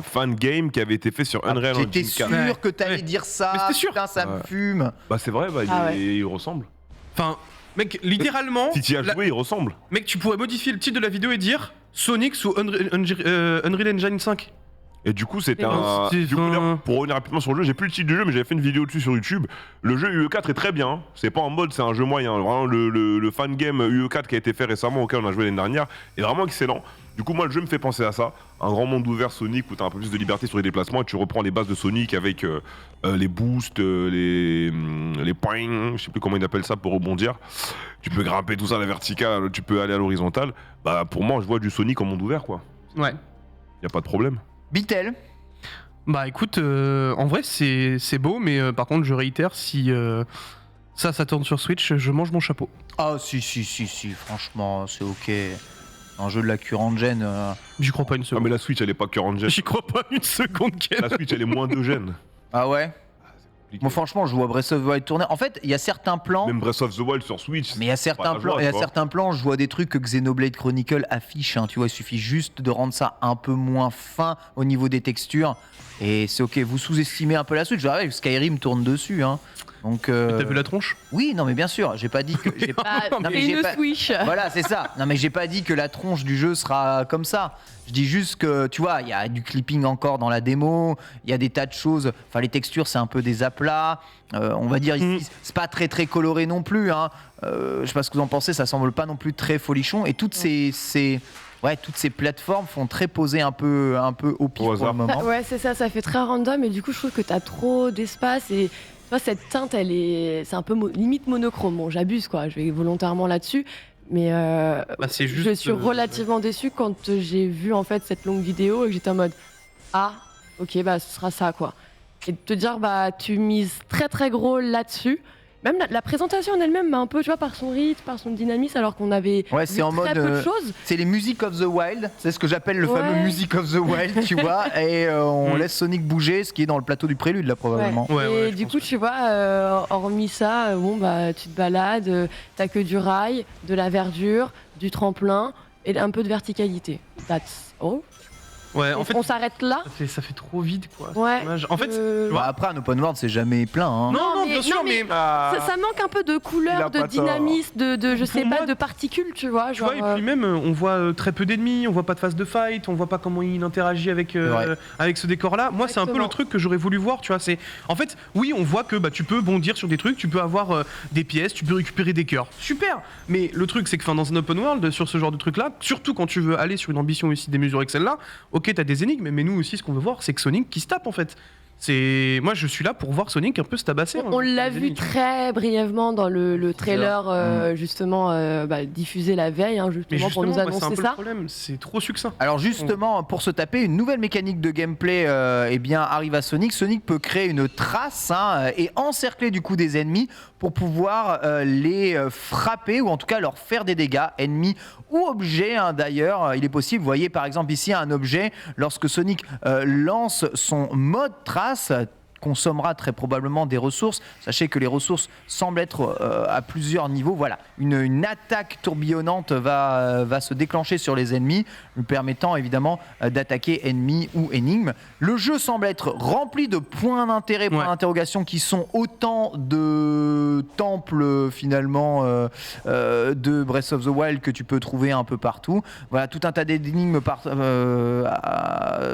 fan game qui avait été fait sur Unreal Engine 4. J'étais sûr que t'allais Ouais. dire ça. Mais c'était sûr. Putain, ça me Ouais. fume. Bah c'est vrai, il ressemble. Enfin, mec, littéralement, Si tu y as joué, il ressemble. mec, tu pourrais modifier le titre de la vidéo et dire Sonic sous Unreal Engine 5. Et du coup, c'était Mais bon, un. c'est Du coup, un- d'ailleurs, pour revenir rapidement sur le jeu, j'ai plus le titre du jeu, mais j'avais fait une vidéo dessus sur YouTube. Le jeu UE4 est très bien. C'est pas en mode, c'est un jeu moyen. Vraiment, le fan game UE4 qui a été fait récemment, auquel on a joué l'année dernière, est vraiment excellent. Du coup, moi, le jeu me fait penser à ça. Un grand monde ouvert Sonic où t'as un peu plus de liberté sur les déplacements et tu reprends les bases de Sonic avec les boosts, les points, je sais plus comment ils appellent ça pour rebondir. Tu peux grimper tout ça à la verticale, tu peux aller à l'horizontale. Bah, pour moi, je vois du Sonic en monde ouvert, quoi. Ouais. Y a pas de problème. Bitel. Bah écoute, en vrai c'est beau, mais par contre je réitère, si ça tourne sur Switch, je mange mon chapeau. Ah si, franchement, c'est ok. Un jeu de la current gen. J'y crois pas une Ah, seconde. mais la Switch, elle est pas current gen. J'y crois pas une seconde, Ken. La Switch, elle est moins de gen. Ah ouais. Moi franchement, je vois Breath of the Wild tourner. En fait, il y a certains plans. Même Breath of the Wild sur Switch. Mais il y a certains pas la plans, joie, il y a tu vois. certains plans, je vois des trucs que Xenoblade Chronicle affiche. Tu vois, il suffit juste de rendre ça un peu moins fin au niveau des textures. Et c'est ok. Vous sous-estimez un peu la Switch. Je rappelle que Skyrim tourne dessus. Donc. T'as vu la tronche? Oui, non, mais bien sûr. J'ai pas dit que. j'ai pas- Bah, Non, mais c'est j'ai une pas- Switch. Voilà, c'est ça. Non, mais j'ai pas dit que la tronche du jeu sera comme ça. Je dis juste que, tu vois, il y a du clipping encore dans la démo, il y a des tas de choses. Enfin, les textures, c'est un peu des aplats. On va dire ici, c'est pas très très coloré non plus. Je sais pas ce que vous en pensez, ça semble pas non plus très folichon. Et toutes ces plateformes font très poser un peu au pif Au pour hasard. le moment. Ouais, c'est ça fait très random et du coup, je trouve que t'as trop d'espace et tu vois, cette teinte, c'est un peu limite monochrome. Bon, j'abuse quoi, je vais volontairement là-dessus. Mais Bah c'est juste. je suis relativement déçue quand j'ai vu en fait cette longue vidéo et que j'étais en mode ah, ok, bah ce sera ça quoi. Et de te dire, bah tu mises très très gros là-dessus. Même la présentation en elle-même m'a un peu, tu vois, par son rythme, par son dynamisme, alors qu'on avait Ouais, vu c'est en très mode, peu de choses. C'est les Music of the Wild, c'est ce que j'appelle le Ouais. fameux Music of the Wild, tu vois. Et on laisse Sonic bouger, ce qui est dans le plateau du prélude là probablement. Ouais, et je du pense coup, que- tu vois, hormis ça, bon, bah, tu te balades, t'as que du rail, de la verdure, du tremplin et un peu de verticalité. That's all. Ouais, en fait, On s'arrête là. ça fait trop vide, quoi. c'est Ouais. dommage. En fait, Euh, tu vois. Bah, après, un open world, c'est jamais plein. Hein. Non, mais- bien sûr, non, mais- mais. Ça manque un peu de Il couleur, a de pas dynamisme, de je sais Pour pas, moi- de particules, tu vois. Tu Genre, vois, et puis même, on voit très peu d'ennemis, on voit pas de phase de fight, on voit pas comment il interagit vrai. avec ce décor-là. Moi, c'est un peu Exactement. le truc que j'aurais voulu voir, tu vois. C'est en fait, oui, on voit que tu peux bondir sur des trucs, tu peux avoir des pièces, tu peux récupérer des cœurs. Super. Mais le truc, c'est que dans un open world, sur ce genre de truc-là, surtout quand tu veux aller sur une ambition aussi démesurée que celle-là, ok, t'as des énigmes, mais nous aussi, ce qu'on veut voir, c'est que Sonic qui se tape en fait. Moi, je suis là pour voir Sonic un peu se tabasser. on l'a vu très brièvement dans le trailer, justement, diffusé la veille, hein, Mais justement, pour justement, nous moi, c'est un annoncer peu le ça. problème, c'est trop succinct. Alors justement, pour se taper, une nouvelle mécanique de gameplay arrive à Sonic. Sonic peut créer une trace et encercler du coup des ennemis pour pouvoir les frapper ou en tout cas leur faire des dégâts, ennemis ou objets d'ailleurs. Il est possible, vous voyez par exemple ici un objet, lorsque Sonic lance son mode trace, consommera très probablement des ressources. Sachez que les ressources semblent être à plusieurs niveaux. Voilà, une attaque tourbillonnante va se déclencher sur les ennemis, lui permettant évidemment d'attaquer ennemis ou énigmes. Le jeu semble être rempli de points d'intérêt, points d'interrogation qui sont autant de temples finalement de Breath of the Wild que tu peux trouver un peu partout. Voilà, tout un tas d'énigmes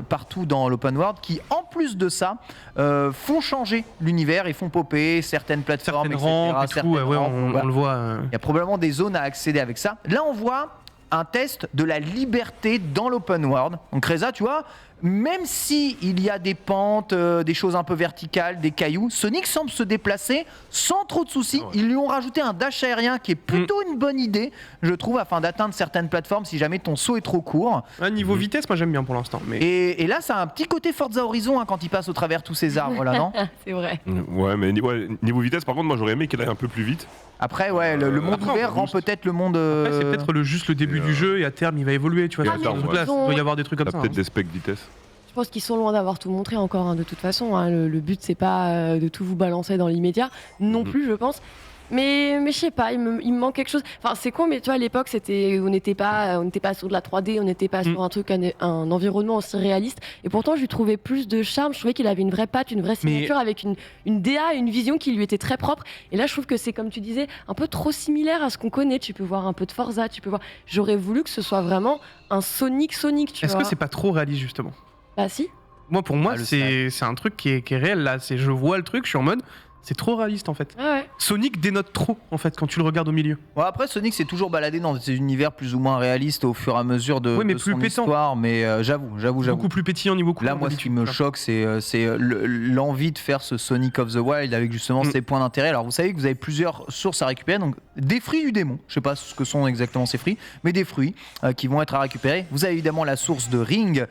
partout dans l'open world qui, en plus de ça, font changer l'univers et font popper certaines plateformes, Certaines etc., rampes et tout, certaines ouais, rampes, on voilà. le voit. Il y a probablement des zones à accéder avec ça. Là, on voit un test de la liberté dans l'open world. Donc Reza, tu vois, même si il y a des pentes, des choses un peu verticales, des cailloux, Sonic semble se déplacer sans trop de soucis. Ah ouais. Ils lui ont rajouté un dash aérien qui est plutôt une bonne idée, je trouve, afin d'atteindre certaines plateformes si jamais ton saut est trop court. Niveau vitesse, moi j'aime bien pour l'instant. Mais... Et là, ça a un petit côté Forza Horizon quand il passe au travers tous ces arbres là, non? C'est vrai. Ouais, mais niveau vitesse, par contre, moi j'aurais aimé qu'il aille un peu plus vite. Après, ouais, le monde Après, ouvert on rend booste. peut-être le monde. Après, c'est peut-être juste le début du jeu et à terme il va évoluer. Tu vois, Et à terme, ouais. il doit y avoir des trucs comme T'as ça. peut-être hein. des specs vitesse. Je pense qu'ils sont loin d'avoir tout montré encore, hein, de toute façon. Hein. Le but, c'est pas de tout vous balancer dans l'immédiat, non plus, je pense. Mais je sais pas, il me manque quelque chose. Enfin, c'est con, mais tu vois, à l'époque, on n'était pas sur de la 3D, on n'était pas sur un truc, un environnement aussi réaliste. Et pourtant, je lui trouvais plus de charme. Je trouvais qu'il avait une vraie patte, une vraie signature, avec une DA, une vision qui lui était très propre. Et là, je trouve que c'est, comme tu disais, un peu trop similaire à ce qu'on connaît. Tu peux voir un peu de Forza, tu peux voir. J'aurais voulu que ce soit vraiment un Sonic, tu Est-ce vois. que c'est pas trop réaliste justement? Bah si. Moi, pour moi, Ah, le c'est un truc qui est réel là. Je vois le truc, je suis en mode, c'est trop réaliste en fait. Ah ouais. Sonic dénote trop en fait quand tu le regardes au milieu. Bon, après, Sonic s'est toujours baladé dans des univers plus ou moins réalistes au fur et à mesure de, Oui, mais de plus son pétant. histoire. Mais j'avoue. Beaucoup plus pétillant niveau couleur. Là, moi, ce qui me d'habitude, choque, c'est l'envie de faire ce Sonic of the Wild avec justement ses points d'intérêt. Alors, vous savez que vous avez plusieurs sources à récupérer. Donc, des fruits du démon. Je sais pas ce que sont exactement ces fruits, mais des fruits qui vont être à récupérer. Vous avez évidemment la source de ring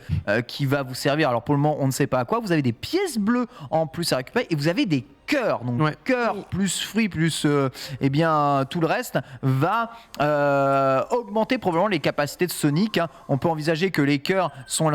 qui va vous servir. Alors, pour le moment, on ne sait pas à quoi. Vous avez des pièces bleues en plus à récupérer et vous avez des cœurs. Donc, Ouais. cœur plus fruits plus eh bien tout le reste va augmenter probablement les capacités de Sonic. Hein. On peut envisager que les cœurs sont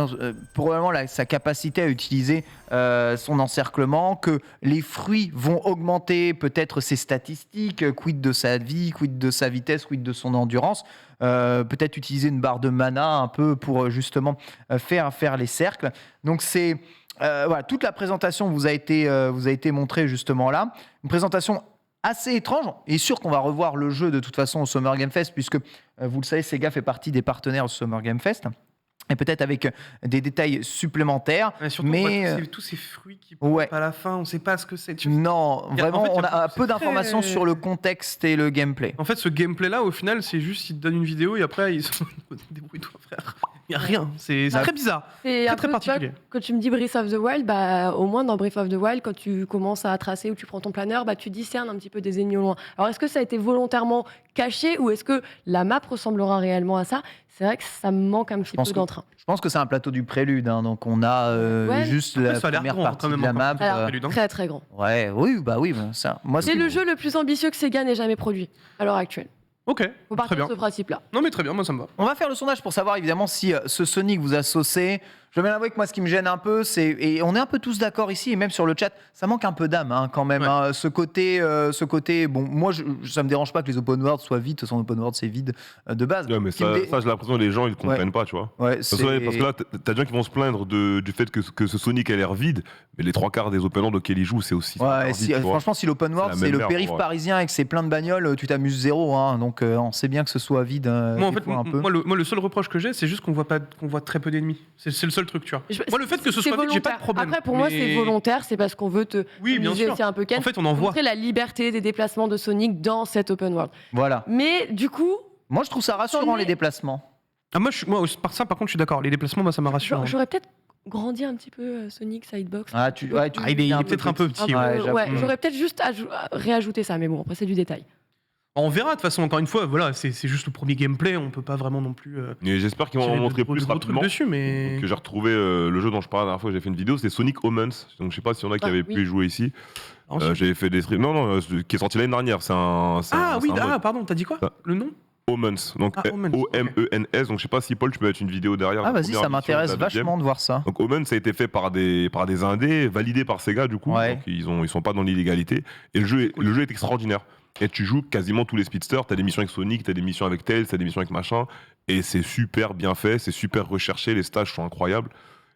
probablement sa capacité à utiliser son encerclement, que les fruits vont augmenter peut-être ses statistiques, quid de sa vie, quid de sa vitesse, quid de son endurance. Peut-être utiliser une barre de mana un peu pour justement faire les cercles. Donc c'est voilà, toute la présentation vous a été montrée justement là. Une présentation assez étrange. Et sûr qu'on va revoir le jeu de toute façon au Summer Game Fest, puisque vous le savez, Sega fait partie des partenaires du Summer Game Fest. Et peut-être avec des détails supplémentaires. Et surtout, mais on voit tous ces fruits qui ouais. à la fin, on sait pas ce que c'est. Non, vraiment, En fait, on a c'est peu d'informations très- sur le contexte et le gameplay. En fait, ce gameplay-là, au final, c'est juste, ils te donnent une vidéo et après, ils sont débrouille-toi, frère. Il y a rien. C'est Ah. très bizarre. C'est Très, un très peu, tu vois, particulier. quand tu me dis Breath of the Wild, bah, au moins dans Breath of the Wild, quand tu commences à tracer ou tu prends ton planeur, bah, tu discernes un petit peu des ennemis au loin. Alors est-ce que ça a été volontairement caché ou est-ce que la map ressemblera réellement à ça? C'est vrai que ça me manque un petit pense peu que- d'entrain. Je pense que c'est un plateau du prélude, hein, donc on a Ouais. juste Après, la ça a l'air première grand, partie quand même, de la encore. map. Alors, Prélude, hein. très très grand. Ouais, oui, bah oui, bon, ça. Moi, C'est le jeu le plus ambitieux que Sega n'ait jamais produit à l'heure actuelle. Ok, Faut très partir bien. de ce principe-là. Non, mais très bien, moi ça me va. On va faire le sondage pour savoir évidemment si ce Sonic vous a saucé. Je vais l'avouer que moi, ce qui me gêne un peu, et on est un peu tous d'accord ici, et même sur le chat, ça manque un peu d'âme quand même. Ouais. Hein. Ce côté, bon, moi, ça me dérange pas que les open world soient vides. De toute façon, open world, c'est vide de base. Ouais, mais Ce qui me ça, j'ai l'impression que les gens, ils comprennent pas, tu vois. Ouais, Parce que là, t'as des gens qui vont se plaindre du fait que ce Sonic a l'air vide, mais les 3/4 des open world auxquels ils jouent, c'est aussi. Ouais, vide, tu vois. franchement, si l'open world, C'est la c'est le même périph' merde, ouais. parisien et que c'est plein de bagnoles, tu t'amuses zéro. Hein. Donc, on sait bien que ce soit vide. Moi, en des fait, fois, un peu. moi, le seul reproche que j'ai, c'est juste qu'on voit très peu d'ennemis. C'est le seul truc, tu vois. Moi, le fait que ce C'est soit vide, j'ai pas de volontaire. problème. Après, pour moi, mais- c'est volontaire, c'est parce qu'on veut te Oui, bien amuser sûr. aussi un peu Ken. En fait, on en voit. Montrer la liberté des déplacements de Sonic dans cet open world. Voilà. Mais du coup, Moi, je trouve ça rassurant, T'en es- les déplacements. Ah, moi, par contre, je suis d'accord. Les déplacements, moi, ça m'a rassuré. j'aurais peut-être grandi un petit peu Sonic Sidebox. Ah, tu il il est peut-être un peu petit. Ouais, j'avoue. Ouais, j'aurais peut-être juste réajouté ça, mais bon, après, c'est du détail. On verra de toute façon. Encore une fois, voilà, c'est juste le premier gameplay. On peut pas vraiment non plus. Et j'espère qu'ils vont en tirer montrer de plus gros rapidement. trucs dessus, mais. Que j'ai retrouvé le jeu dont je parlais la dernière fois que j'ai fait une vidéo, c'est Sonic Omens. Donc je sais pas s'il y en a qui Ah, avaient oui. pu y jouer ici. Ensuite- J'avais fait des streams. Non, qui est sorti l'année dernière. C'est un. Ah oui, c'est un mode. pardon, t'as dit quoi? Ah. Le nom? Omens. Donc Omens, O-M-E-N-S. Donc je sais pas si Paul, tu peux mettre une vidéo derrière. Ah, la vas-y, première ça émission m'intéresse de la deuxième. vachement de voir ça. Donc Omen, ça a été fait par des indés, validé par Sega du coup. Ouais. Donc ils sont pas dans l'illégalité. Et le jeu est extraordinaire. Et tu joues quasiment tous les speedsters. T'as des missions avec Sonic, t'as des missions avec Tails, t'as des missions avec machin. Et c'est super bien fait, c'est super recherché. Les stages sont incroyables.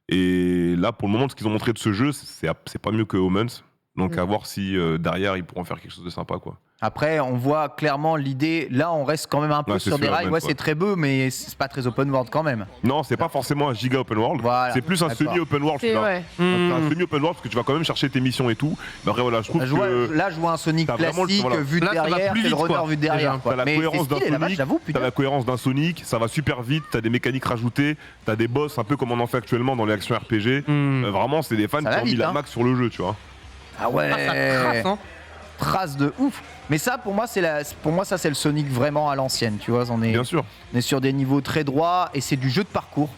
Et là, pour le moment, ce qu'ils ont montré de ce jeu, c'est pas mieux que Omens. Donc à voir si derrière ils pourront faire quelque chose de sympa quoi. Après, on voit clairement l'idée. Là, on reste quand même un peu Ouais, c'est sur des sûr, rails. même, Ouais, quoi. c'est très beau, mais c'est pas très open world quand même. Non, c'est pas forcément un giga open world. Voilà, C'est plus un d'accord. semi-open world. C'est celui-là. ouais. Un semi-open world parce que tu vas quand même chercher tes missions et tout. Mais après voilà, je trouve que Là, je vois un Sonic t'as vraiment le- classique, voilà. vu de Là, ça va derrière, plus c'est le vite, runner quoi. vu de derrière. Déjà, quoi. t'as la Mais cohérence c'est d'un stylé, la vache, Sonic, j'avoue, t'as putain. la cohérence d'un Sonic, ça va super vite, t'as des mécaniques rajoutées, t'as des boss un peu comme on en fait actuellement dans les actions RPG. Vraiment, c'est des fans qui va ont mis vite, la hein. max sur le jeu, tu vois. Ah ouais, Ça trace, hein. trace de ouf. Mais ça, pour moi, ça, c'est le Sonic vraiment à l'ancienne. Tu vois, on Bien sûr. est sur des niveaux très droits et c'est du jeu de parcours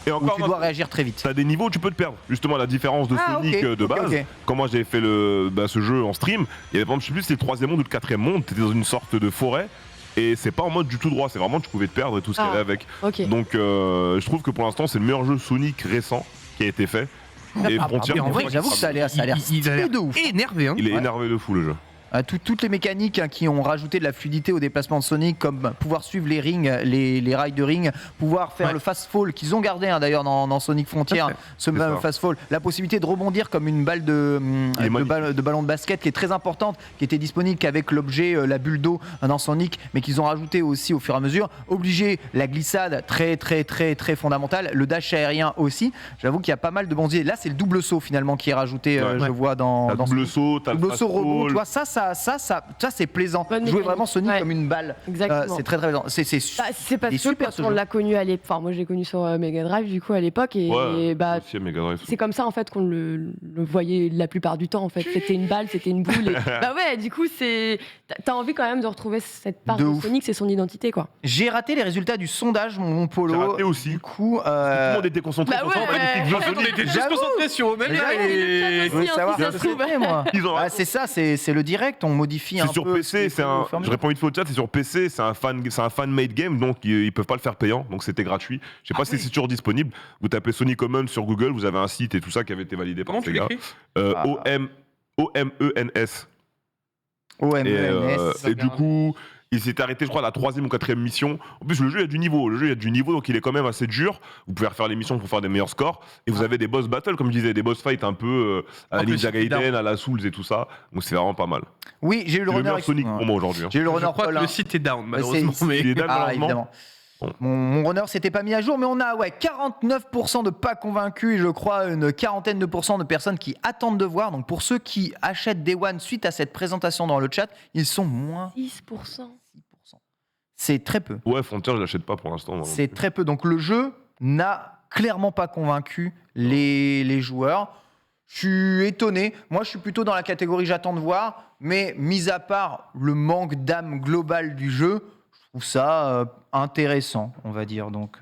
Et où encore, tu dois réagir très vite. t'as des niveaux où tu peux te perdre. Justement, la différence de Ah, Sonic ok, de ok, base. ok. Quand moi j'avais fait ce jeu en stream, il y avait par exemple, je sais plus si c'était le 3e monde ou le 4e monde, t'étais dans une sorte de forêt. Et c'est pas en mode du tout droit, c'est vraiment tu pouvais te perdre et tout ce qu'il y Ah. avait avec. Ok. Donc je trouve que pour l'instant c'est le meilleur jeu Sonic récent qui a été fait. Et Ah, Frontier, en vrai, j'avoue que ça a l'air il a stylé l'air de ouf. énervé, hein. il est Ouais. énervé de fou le jeu. Toutes les mécaniques qui ont rajouté de la fluidité au déplacement de Sonic, comme pouvoir suivre les rings, les rails de ring, pouvoir faire Ouais. le fast fall qu'ils ont gardé d'ailleurs dans Sonic Frontier, Tout à fait. ce C'est même ça. fast fall, la possibilité de rebondir comme une balle de ballon de basket qui est très importante, qui était disponible qu'avec l'objet, la bulle d'eau dans Sonic, mais qu'ils ont rajouté aussi au fur et à mesure. Obliger la glissade très très très très fondamentale, le dash aérien aussi. J'avoue qu'il y a pas mal de bons idées. Là, c'est le double saut finalement qui est rajouté, Ouais. je vois dans T'as le double Sonic. saut, t'as le Double fast saut rebond, fall. tu vois, ça c'est plaisant. Bonne Jouer mécanique. vraiment Sonic Ouais. comme une balle. Exactement. C'est très très plaisant. C'est Bah, c'est parce il est que super, quand ce on jeu. l'a connu à l'époque, enfin moi je l'ai connu sur Mega Drive du coup à l'époque et Ouais, bah aussi à Mega Drive. c'est comme ça en fait qu'on le voyait la plupart du temps en fait. C'était une balle, c'était une boule. Bah ouais, du coup t'as envie quand même de retrouver cette part De de, ouf. Sonic, c'est son identité quoi. J'ai raté les résultats du sondage, mon J'ai Polo. raté aussi. Du coup, Tout le monde était concentré Bah sur ça, ouais, magnifique jeu ouais. Sonic. On était juste J'avoue. concentrés sur Omen Mais là, j'avoue. et- je veux savoir si ça ce se que trouve. c'est, moi. Ils ont Ah, raison. c'est ça, c'est le direct, on modifie un C'est sur peu. PC, je réponds vite fait au chat, c'est sur PC, c'est un fan-made game, donc ils peuvent pas le faire payant, donc c'était gratuit. Je sais pas si c'est toujours disponible. Vous tapez Sonic Omens sur Google, vous avez un site et tout ça qui avait été validé par Comment tu Sega. l'écris? O-M-E-N-S. OMENS. Et du coup, il s'est arrêté, je crois, à la 3e ou 4e mission. En plus, le jeu, il y a du niveau. Le jeu, il y a du niveau, donc il est quand même assez dur. Vous pouvez refaire les missions pour faire des meilleurs scores. Et vous avez des boss battles, comme je disais, des boss fights un peu à la En plus, Ninja c'est Gaiden, à la Souls et tout ça. Donc c'est vraiment pas mal. Oui, j'ai eu le C'est le runner. meilleur Sonic pour moi aujourd'hui. hein. J'ai eu le Je runner crois que Paul, hein. le site est down Ouais, malheureusement. c'est- mais- Il est down, Ah, malheureusement. évidemment. Bon. Mon runner s'était pas mis à jour, mais on a 49% de pas convaincus et je crois une quarantaine de pourcents de personnes qui attendent de voir. Donc pour ceux qui achètent Day One suite à cette présentation dans le chat, ils sont moins 6%. 6%. C'est très peu. Ouais, Frontier, je l'achète pas pour l'instant. moi non C'est plus. très peu. Donc le jeu n'a clairement pas convaincu les joueurs. Je suis étonné. Moi, je suis plutôt dans la catégorie j'attends de voir. Mais mis à part le manque d'âme globale du jeu, Je trouve ça intéressant, on va dire. Donc,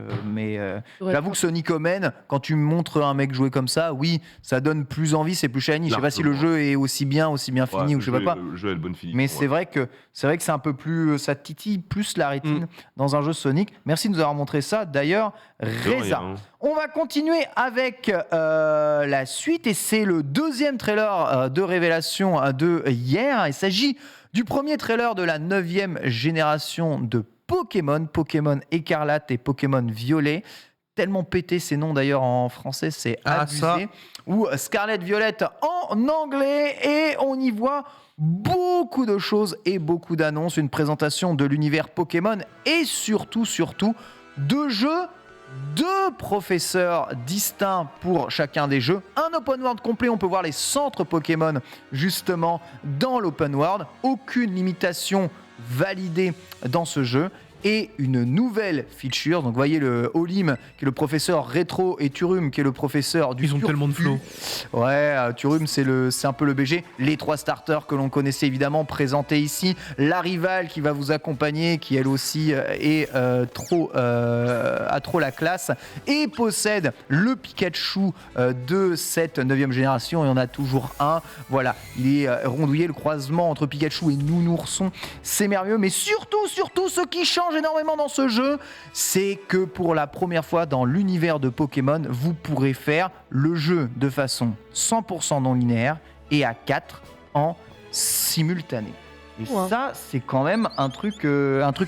j'avoue que Sonic Omen, quand tu me montres un mec jouer comme ça, oui, ça donne plus envie, c'est plus shiny. Je sais pas si le jeu est aussi bien fini ou je sais pas quoi. Le jeu a une bonne finition. Mais c'est vrai que c'est un peu plus, ça titille plus la rétine dans un jeu Sonic. Merci de nous avoir montré ça. D'ailleurs, Reza. On va continuer avec la suite et c'est le deuxième trailer de révélation de hier. Il s'agit du premier trailer de la 9e génération de Pokémon, Pokémon Écarlate et Pokémon Violet. Tellement pété ces noms d'ailleurs en français, c'est abusé. Ou Scarlet Violet en anglais et on y voit beaucoup de choses et beaucoup d'annonces, une présentation de l'univers Pokémon et surtout de jeux, 2 professeurs distincts pour chacun des jeux, un open world complet, on peut voir les centres Pokémon justement dans l'open world, aucune limitation validée dans ce jeu et une nouvelle feature. Donc vous voyez le Olim qui est le professeur rétro et Turum qui est le professeur du Ils ont tellement de flow. Ouais, Turum c'est un peu le BG. Les 3 starters que l'on connaissait évidemment présentés ici. La rivale qui va vous accompagner, qui elle aussi a trop la classe et possède le Pikachu de cette 9e génération. Il y en a toujours un. Voilà, il est rondouillé, le croisement entre Pikachu et Nounourson. C'est merveilleux, mais surtout ce qui change énormément dans ce jeu, c'est que pour la première fois dans l'univers de Pokémon, vous pourrez faire le jeu de façon 100% non linéaire et à 4 en simultané. Et ça, c'est quand même un truc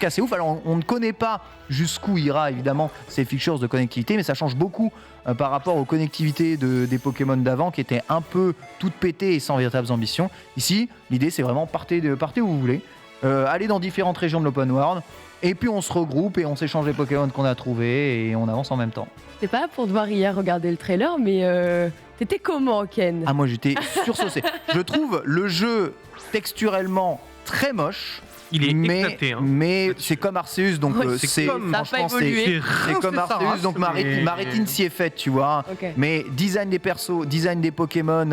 assez ouf. Alors, on ne connaît pas jusqu'où ira évidemment ces features de connectivité, mais ça change beaucoup par rapport aux connectivités des Pokémon d'avant qui étaient un peu toutes pétées et sans véritables ambitions. Ici, l'idée, c'est vraiment partez où vous voulez, allez dans différentes régions de l'open world. Et puis on se regroupe et on s'échange les Pokémon qu'on a trouvés et on avance en même temps. C'est pas pour te voir hier regarder le trailer, mais t'étais comment, Ken? Ah, moi j'étais sursaucé. Je trouve le jeu texturellement très moche. Il est éclaté. Mais c'est comme Arceus, donc c'est franchement c'est comme Arceus, donc ma rétine s'y est faite, tu vois. Okay. Mais design des persos, design des Pokémon,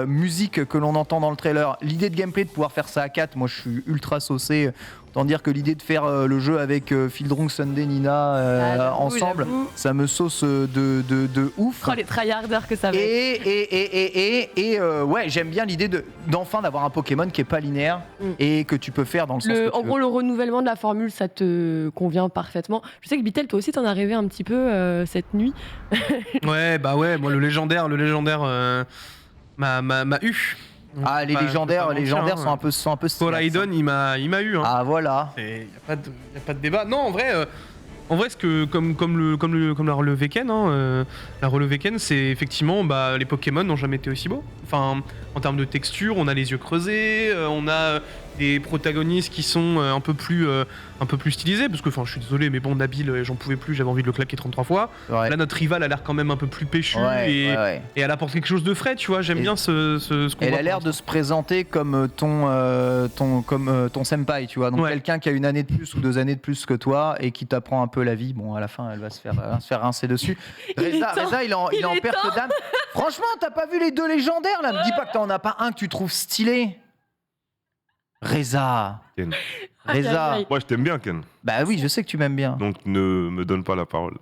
musique que l'on entend dans le trailer, l'idée de gameplay de pouvoir faire ça à 4, moi je suis ultra saucé. Autant dire que l'idée de faire le jeu avec Fildrunk, Sunday, Nina ensemble, ça me sauce de ouf. Oh, les tryharders que ça va être. Et ouais, j'aime bien l'idée d'enfin d'avoir un Pokémon qui est pas linéaire et que tu peux faire dans le sens que en gros, le renouvellement de la formule, ça te convient parfaitement. Je sais que Bitel, toi aussi, t'en as rêvé un petit peu cette nuit. Ouais, moi le légendaire m'a eu. Ah, les légendaires sont un peu stylés. Poraidon, il m'a eu. Hein. Ah, voilà. Il n'y a pas de débat. Non, en vrai, ce que, comme l'a relevé Ken, c'est effectivement, les Pokémon n'ont jamais été aussi beaux. Enfin, en termes de texture, on a les yeux creusés, on a des protagonistes qui sont un peu plus stylisés, parce que, je suis désolé, mais bon, Nabil, j'en pouvais plus, j'avais envie de le claquer 33 fois. Ouais. Là, notre rival a l'air quand même un peu plus péchu et elle apporte quelque chose de frais, tu vois. J'aime bien ce qu'on Elle voit a l'air de se présenter comme ton senpai, tu vois. Donc quelqu'un qui a 1 année de plus ou 2 années de plus que toi et qui t'apprend un peu la vie. Bon, à la fin, elle va se faire rincer dessus. Reza, il est en perte d'âme. Franchement, t'as pas vu les 2 légendaires là? Me dis pas que t'en as pas un que tu trouves stylé. Reza. Ken. Reza. Moi, je t'aime bien, Ken. Bah oui, je sais que tu m'aimes bien. Donc, ne me donne pas la parole.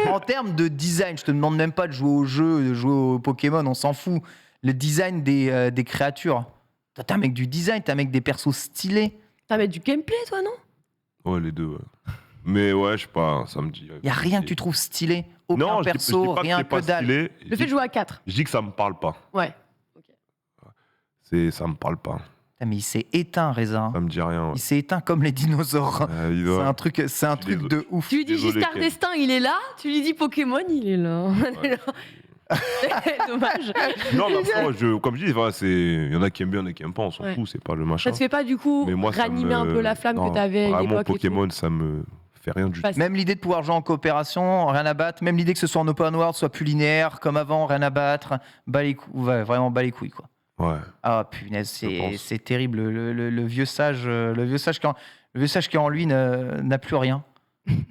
En termes de design, je te demande même pas de jouer au jeu, de jouer au Pokémon, on s'en fout. Le design des créatures. T'es un mec du design, t'es un mec des persos stylés. T'as un mec du gameplay, toi, non? Ouais, les 2, ouais. Mais ouais, je sais pas, ça me dit. Y a rien que tu trouves stylé. Aucun non, perso, je dis pas rien que, que dalle. Stylé, Le fait de jouer à 4. Je dis que ça me parle pas. Ouais. Ça me parle pas. Mais il s'est éteint, Reza. Ça me dit rien. Ouais. Il s'est éteint comme les dinosaures. C'est un truc de ouf. Tu lui dis Giscard d'Estaing, il est là. Tu lui dis Pokémon, il est là. Ouais. Dommage. Non, mais après, moi, comme je dis, il y en a qui aiment bien, il y en a qui aiment pas, on s'en fout, c'est pas le machin. Ça te fait pas du coup ranimer un peu la flamme que t'avais à l'époque? Pokémon, ça me fait rien du tout. Même l'idée de pouvoir jouer en coopération, rien à battre. Même l'idée que ce soit en open world, soit plus linéaire, comme avant, rien à battre. Vraiment bas les couilles, quoi. Ouais. Ah punaise, c'est terrible. Le vieux sage qui est en lui n'a plus rien.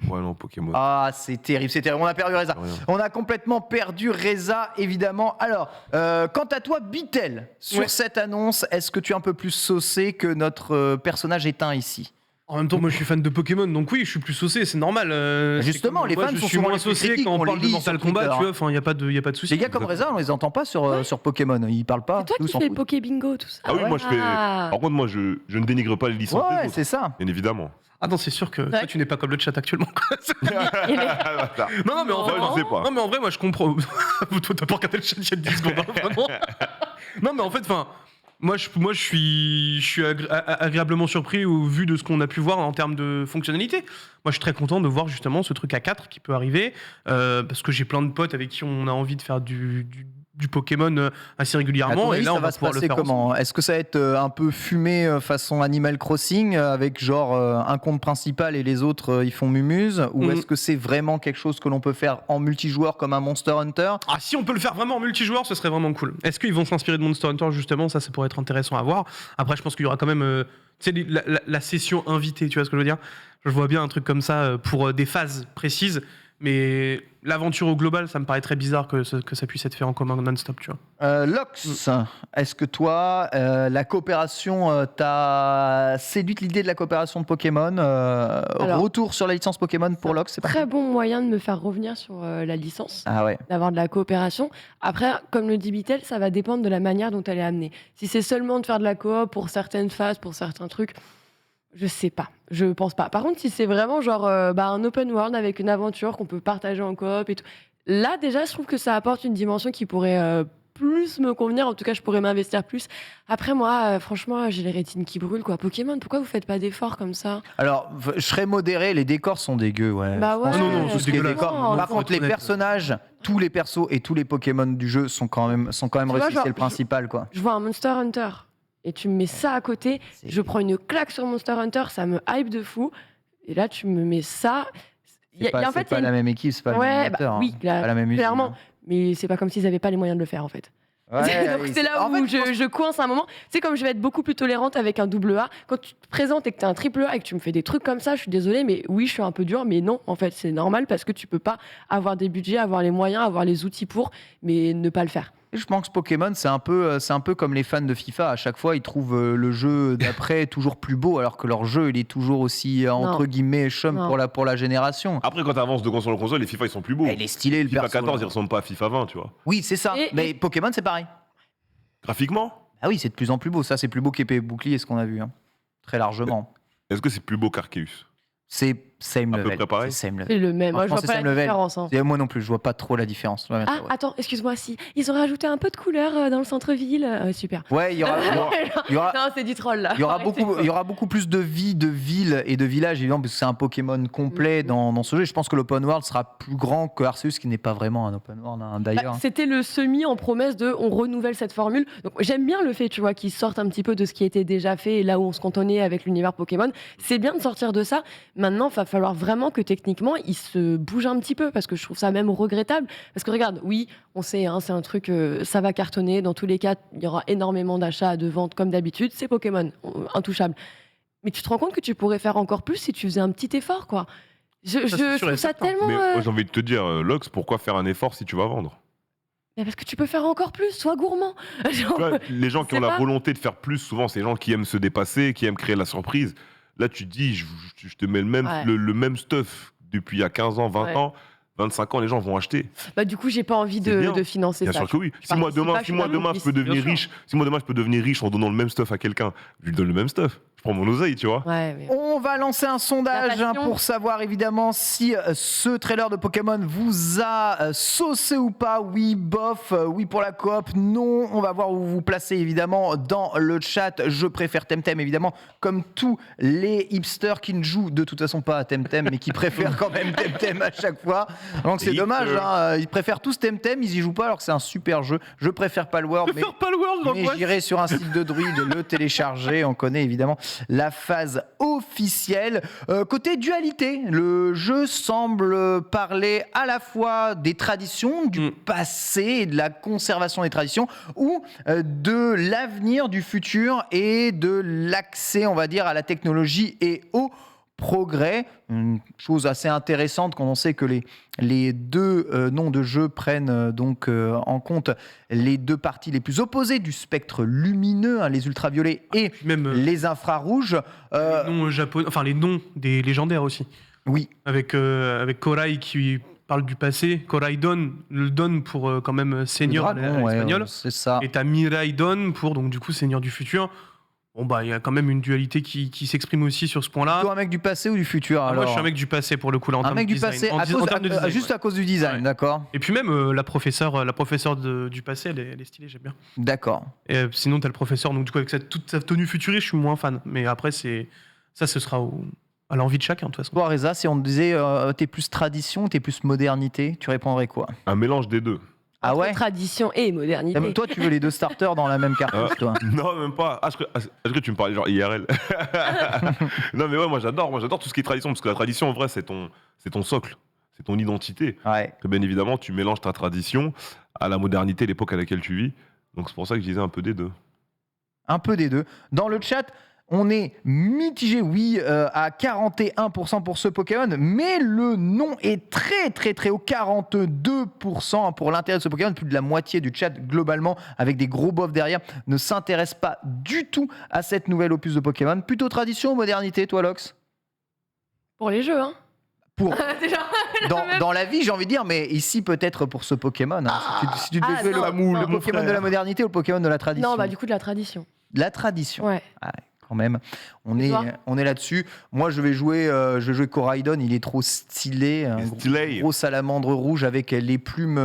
Ouais, non, Pokémon. Ah, c'est terrible. On a perdu Reza. On a complètement perdu Reza, évidemment. Alors, quant à toi, Bitel, sur cette annonce, est-ce que tu es un peu plus saucé que notre personnage éteint ici? En même temps, moi je suis fan de Pokémon, donc oui, je suis plus saucé, c'est normal. Justement, comme- les moi, fans je sont suis souvent moins les plus saucé critiques, quand on on les parle de lit Mortal sur Kombat, Twitter, tu vois, enfin, il n'y a pas de souci. Les gars comme Reza, on les entend pas sur Pokémon. Ils parlent pas. C'est toi Nous, qui s'en fais le foutent. Poké Bingo, tout ça. Ah oui, moi je fais. Par contre, moi je ne dénigre pas les licences des Ouais, autres, c'est ça. bien évidemment. Ah non, c'est sûr que Ouais. toi, tu n'es pas comme le chat actuellement. quoi. Bâtard. non, mais en vrai, Moi, je sais pas. non, mais en vrai, moi je comprends. Toi, t'as pas regardé le chat il y a 10 secondes, hein, vraiment. Non, mais en fait, enfin. Moi, je suis agréablement surpris au vu de ce qu'on a pu voir en termes de fonctionnalité. Moi, je suis très content de voir justement ce truc à 4 qui peut arriver, parce que j'ai plein de potes avec qui on a envie de faire du Pokémon assez À régulièrement. ton Et avis, là, ça on va va se pouvoir le passer faire comment? Est-ce que ça va être un peu fumé façon Animal Crossing avec genre un compte principal et les autres ils font mumuse? Ou Mhm. est-ce que c'est vraiment quelque chose que l'on peut faire en multijoueur comme un Monster Hunter? Ah, si on peut le faire vraiment en multijoueur, ce serait vraiment cool. Est-ce qu'ils vont s'inspirer de Monster Hunter justement? Ça pourrait être intéressant à voir. Après, je pense qu'il y aura quand même tu sais, la session invitée, tu vois ce que je veux dire? Je vois bien un truc comme ça pour des phases précises, mais l'aventure au global, ça me paraît très bizarre que ça puisse être fait en commun non-stop, tu vois. Lox, est-ce que toi, la coopération t'a séduite l'idée de la coopération de Pokémon? Alors, Retour sur la licence Pokémon pour Lox, c'est parti. Très bon moyen de me faire revenir sur la licence. Ah ouais. D'avoir de la coopération. Après, comme le dit Bitel, ça va dépendre de la manière dont elle est amenée. Si c'est seulement de faire de la coop pour certaines phases, pour certains trucs, je sais pas. Je pense pas. Par contre, si c'est vraiment genre un open world avec une aventure qu'on peut partager en coop et tout, là déjà, je trouve que ça apporte une dimension qui pourrait plus me convenir. En tout cas, je pourrais m'investir plus. Après, moi, franchement, j'ai les rétines qui brûlent, quoi. Pokémon, pourquoi vous faites pas d'efforts comme ça? Alors, je serais modéré, les décors sont dégueux, ouais. Bah Je pense ouais. que Non, non, tout c'est ce qui est dégueulasse. décor. Non, Par faut contre, les honnête. personnages, tous les persos et tous les Pokémon du jeu sont quand même Tu vois, réussis, genre, c'est le principal, quoi. Je vois un Monster Hunter et tu me mets ça à côté, C'est- je prends une claque sur Monster Hunter, ça me hype de fou. Et là, tu me mets ça. C'est pas, en c'est fait, pas il y a la même équipe, c'est pas le Ouais, même bah, animateur, oui, hein. là, Pas la même usine, clairement. hein. Mais c'est pas comme s'ils n'avaient pas les moyens de le faire en fait. Ouais, Donc oui, c'est là en où fait, je coince un moment. C'est comme je vais être beaucoup plus tolérante avec un double A. Quand tu te présentes et que tu as un triple A et que tu me fais des trucs comme ça, je suis désolée, mais oui, je suis un peu dure, mais non, en fait, c'est normal parce que tu peux pas avoir des budgets, avoir les moyens, avoir les outils pour, mais ne pas le faire. Et je pense que Pokémon, c'est un peu comme les fans de FIFA. À chaque fois, ils trouvent le jeu d'après toujours plus beau, alors que leur jeu, il est toujours aussi, entre guillemets, chum Non. pour la génération. Après, quand t'avances de console en console, les FIFA ils sont plus beaux. Il est stylé, le FIFA perso. 14, il là. ressemble pas à FIFA 20, tu vois. Oui, c'est ça. Et- Mais Pokémon, c'est pareil. Graphiquement, Ah oui, c'est de plus en plus beau. Ça, c'est plus beau qu'épée et bouclier, ce qu'on a vu. Hein. Très largement. est-ce que c'est plus beau qu'Arceus? C'est same À peu level. près pareil. C'est same level. C'est le même. Moi, je Franchement, vois c'est pas same la level. différence. Hein. Et moi non plus, je vois pas trop la différence. Ouais, Ah, attends, excuse-moi, si. Ils ont rajouté un peu de couleur dans le centre-ville. Super. ouais, il y aura, il y aura- Non, c'est du troll là. il y aura Arrêtez, beaucoup, quoi. il y aura beaucoup plus de vie, de villes et de villages, évidemment, parce que c'est un Pokémon complet dans ce jeu. Je pense que l'open world sera plus grand que Arceus, qui n'est pas vraiment un open world, hein, Bah, d'ailleurs. c'était le semi en promesse de on renouvelle cette formule. Donc j'aime bien le fait, tu vois, qu'ils sortent un petit peu de ce qui était déjà fait et là où on se cantonnait avec l'univers Pokémon. C'est bien de sortir de ça. Maintenant, il va falloir vraiment que techniquement, ils se bougent un petit peu parce que je trouve ça même regrettable. Parce que regarde, oui, on sait, hein, c'est un truc, ça va cartonner. Dans tous les cas, il y aura énormément d'achats, de ventes comme d'habitude. C'est Pokémon, intouchable. Mais tu te rends compte que tu pourrais faire encore plus si tu faisais un petit effort, quoi. Je c'est sûr et trouve ça certain. tellement. Mais moi, j'ai envie de te dire, Lox, pourquoi faire un effort si tu vas vendre? Mais parce que tu peux faire encore plus, sois gourmand. Genre, Tu vois, les gens qui sais ont la pas. volonté de faire plus, souvent, c'est les gens qui aiment se dépasser, qui aiment créer la surprise. Là, tu te dis, je te mets Ouais. le même stuff depuis il y a 15 ans, 20 Ouais. ans, 25 ans, les gens vont acheter. Bah, du coup, j'ai pas envie C'est bien. de financer Bien ça. sûr que oui. Je Si moi participe pas, demain, je si suis moi pas demain je complice, peux devenir bien riche, si moi demain je peux devenir riche en donnant le même stuff à quelqu'un, je lui donne le même stuff. Je prends mon oseille, tu vois. Ouais, mais... On va lancer un sondage La passion. pour savoir évidemment si ce trailer de Pokémon vous a saucé ou pas. Oui, bof, oui pour la coop, non. On va voir où vous vous placez évidemment dans le chat. Je préfère Temtem évidemment, comme tous les hipsters qui ne jouent de toute façon pas à Temtem, mais qui préfèrent quand même Temtem à chaque fois. Donc c'est Les dommage, hipsters. hein. Ils préfèrent tous Temtem, ils y jouent pas alors que c'est un super jeu. Je préfère pas le World, mais Faire pas le world, mais l'angoisse. j'irai sur un site de druide le télécharger. On connaît évidemment la phase officielle. Côté dualité, le jeu semble parler à la fois des traditions, du passé et de la conservation des traditions, ou de l'avenir, du futur et de l'accès, on va dire, à la technologie et au progrès. Une chose assez intéressante quand on sait que les deux noms de jeu prennent donc en compte les deux parties les plus opposées du spectre lumineux, hein, les ultraviolets et Même les infrarouges. les noms japonais, enfin les noms des légendaires aussi. Oui, Avec Korai qui parle du passé, Koraidon, le don pour quand même seigneur à dragon, ouais, l'espagnol. c'est ça. Et t'as Miraidon pour donc du coup seigneur du futur. Bon bah il y a quand même une dualité qui s'exprime aussi sur ce point-là. Plutôt un mec du passé ou du futur Ah, alors moi je suis un mec du passé pour le coup là en Un termes mec de du design. passé, En termes de design, juste ouais. à cause du design, Ouais. d'accord. Et puis même la professeure du passé, elle est stylée, j'aime bien. D'accord. Et sinon t'as le professeur donc du coup avec toute sa tenue futuriste, je suis moins fan. Mais après ce sera à l'envie de chacun de toute façon. Toi, Reza, si on te disait t'es plus tradition, t'es plus modernité, tu répondrais quoi? Un mélange des deux. Ah Entre ouais? Tradition et modernité. Même toi, tu veux les deux starters dans la même cartouche, toi? Non, même pas. Est-ce que tu me parlais genre IRL? Non, mais ouais, moi j'adore tout ce qui est tradition, parce que la tradition, en vrai, c'est ton socle, c'est ton identité. Ouais. Et bien évidemment, tu mélanges ta tradition à la modernité, l'époque à laquelle tu vis. Donc c'est pour ça que je disais un peu des deux. Un peu des deux. Dans le chat, on est mitigé, oui, à 41% pour ce Pokémon, mais le nom est très très très haut, 42% pour l'intérêt de ce Pokémon. Plus de la moitié du chat globalement, avec des gros bofs derrière, ne s'intéresse pas du tout à cette nouvelle opus de Pokémon. Plutôt tradition ou modernité, toi, Lox? Pour les jeux, hein. Pour Déjà. dans la vie, j'ai envie de dire, mais ici peut-être pour ce Pokémon. Hein. Si tu devais Ah, jouer non, le non. Pokémon de la modernité ou le Pokémon de la tradition? Non, bah du coup de la tradition. La tradition. Ouais. Ah ouais, quand même. On Et est, toi on est là-dessus. Moi, je vais jouer Koraidon. Il est trop stylé. Un Stylé. gros salamandre rouge avec les plumes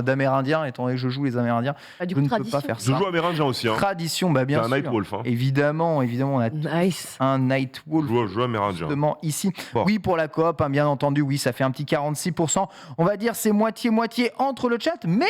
d'Amérindiens. Étant donné que je joue les Amérindiens, Bah, du je coup ne peux tradition. pas faire Je ça. joue amérindien aussi. Hein. Tradition, bah bien C'est un sûr. Nightwolf. Hein. Évidemment, on a Nice. un Nightwolf. Je joue amérindien. Justement ici. Fort. Oui, pour la coop, hein, bien entendu, oui, ça fait un petit 46%. On va dire c'est moitié-moitié entre le chat, mais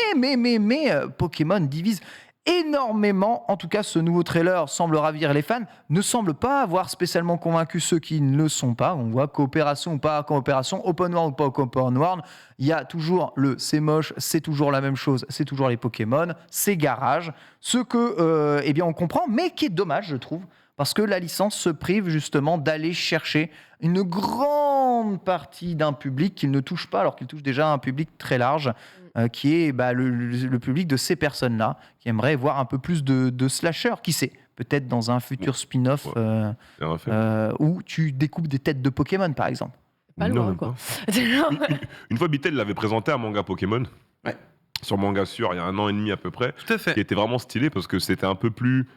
Pokémon divise énormément. En tout cas, ce nouveau trailer semble ravir les fans, ne semble pas avoir spécialement convaincu ceux qui ne le sont pas. On voit coopération ou pas coopération, open world ou pas open world. Il y a toujours le c'est moche, c'est toujours la même chose, c'est toujours les Pokémon, c'est garage. Ce que, eh bien, on comprend, mais qui est dommage, je trouve. Parce que la licence se prive justement d'aller chercher une grande partie d'un public qu'il ne touche pas, alors qu'il touche déjà un public très large, qui est le public de ces personnes-là, qui aimeraient voir un peu plus de slasher, qui sait, peut-être dans un futur spin-off C'est un fait. où tu découpes des têtes de Pokémon, par exemple. Pas Non, loin, même quoi. Une fois, Bitel l'avait présenté un manga Pokémon. Ouais. Sur Manga Sûr, il y a 1 an et demi à peu près. Tout à Qui fait. était vraiment stylé parce que c'était un peu plus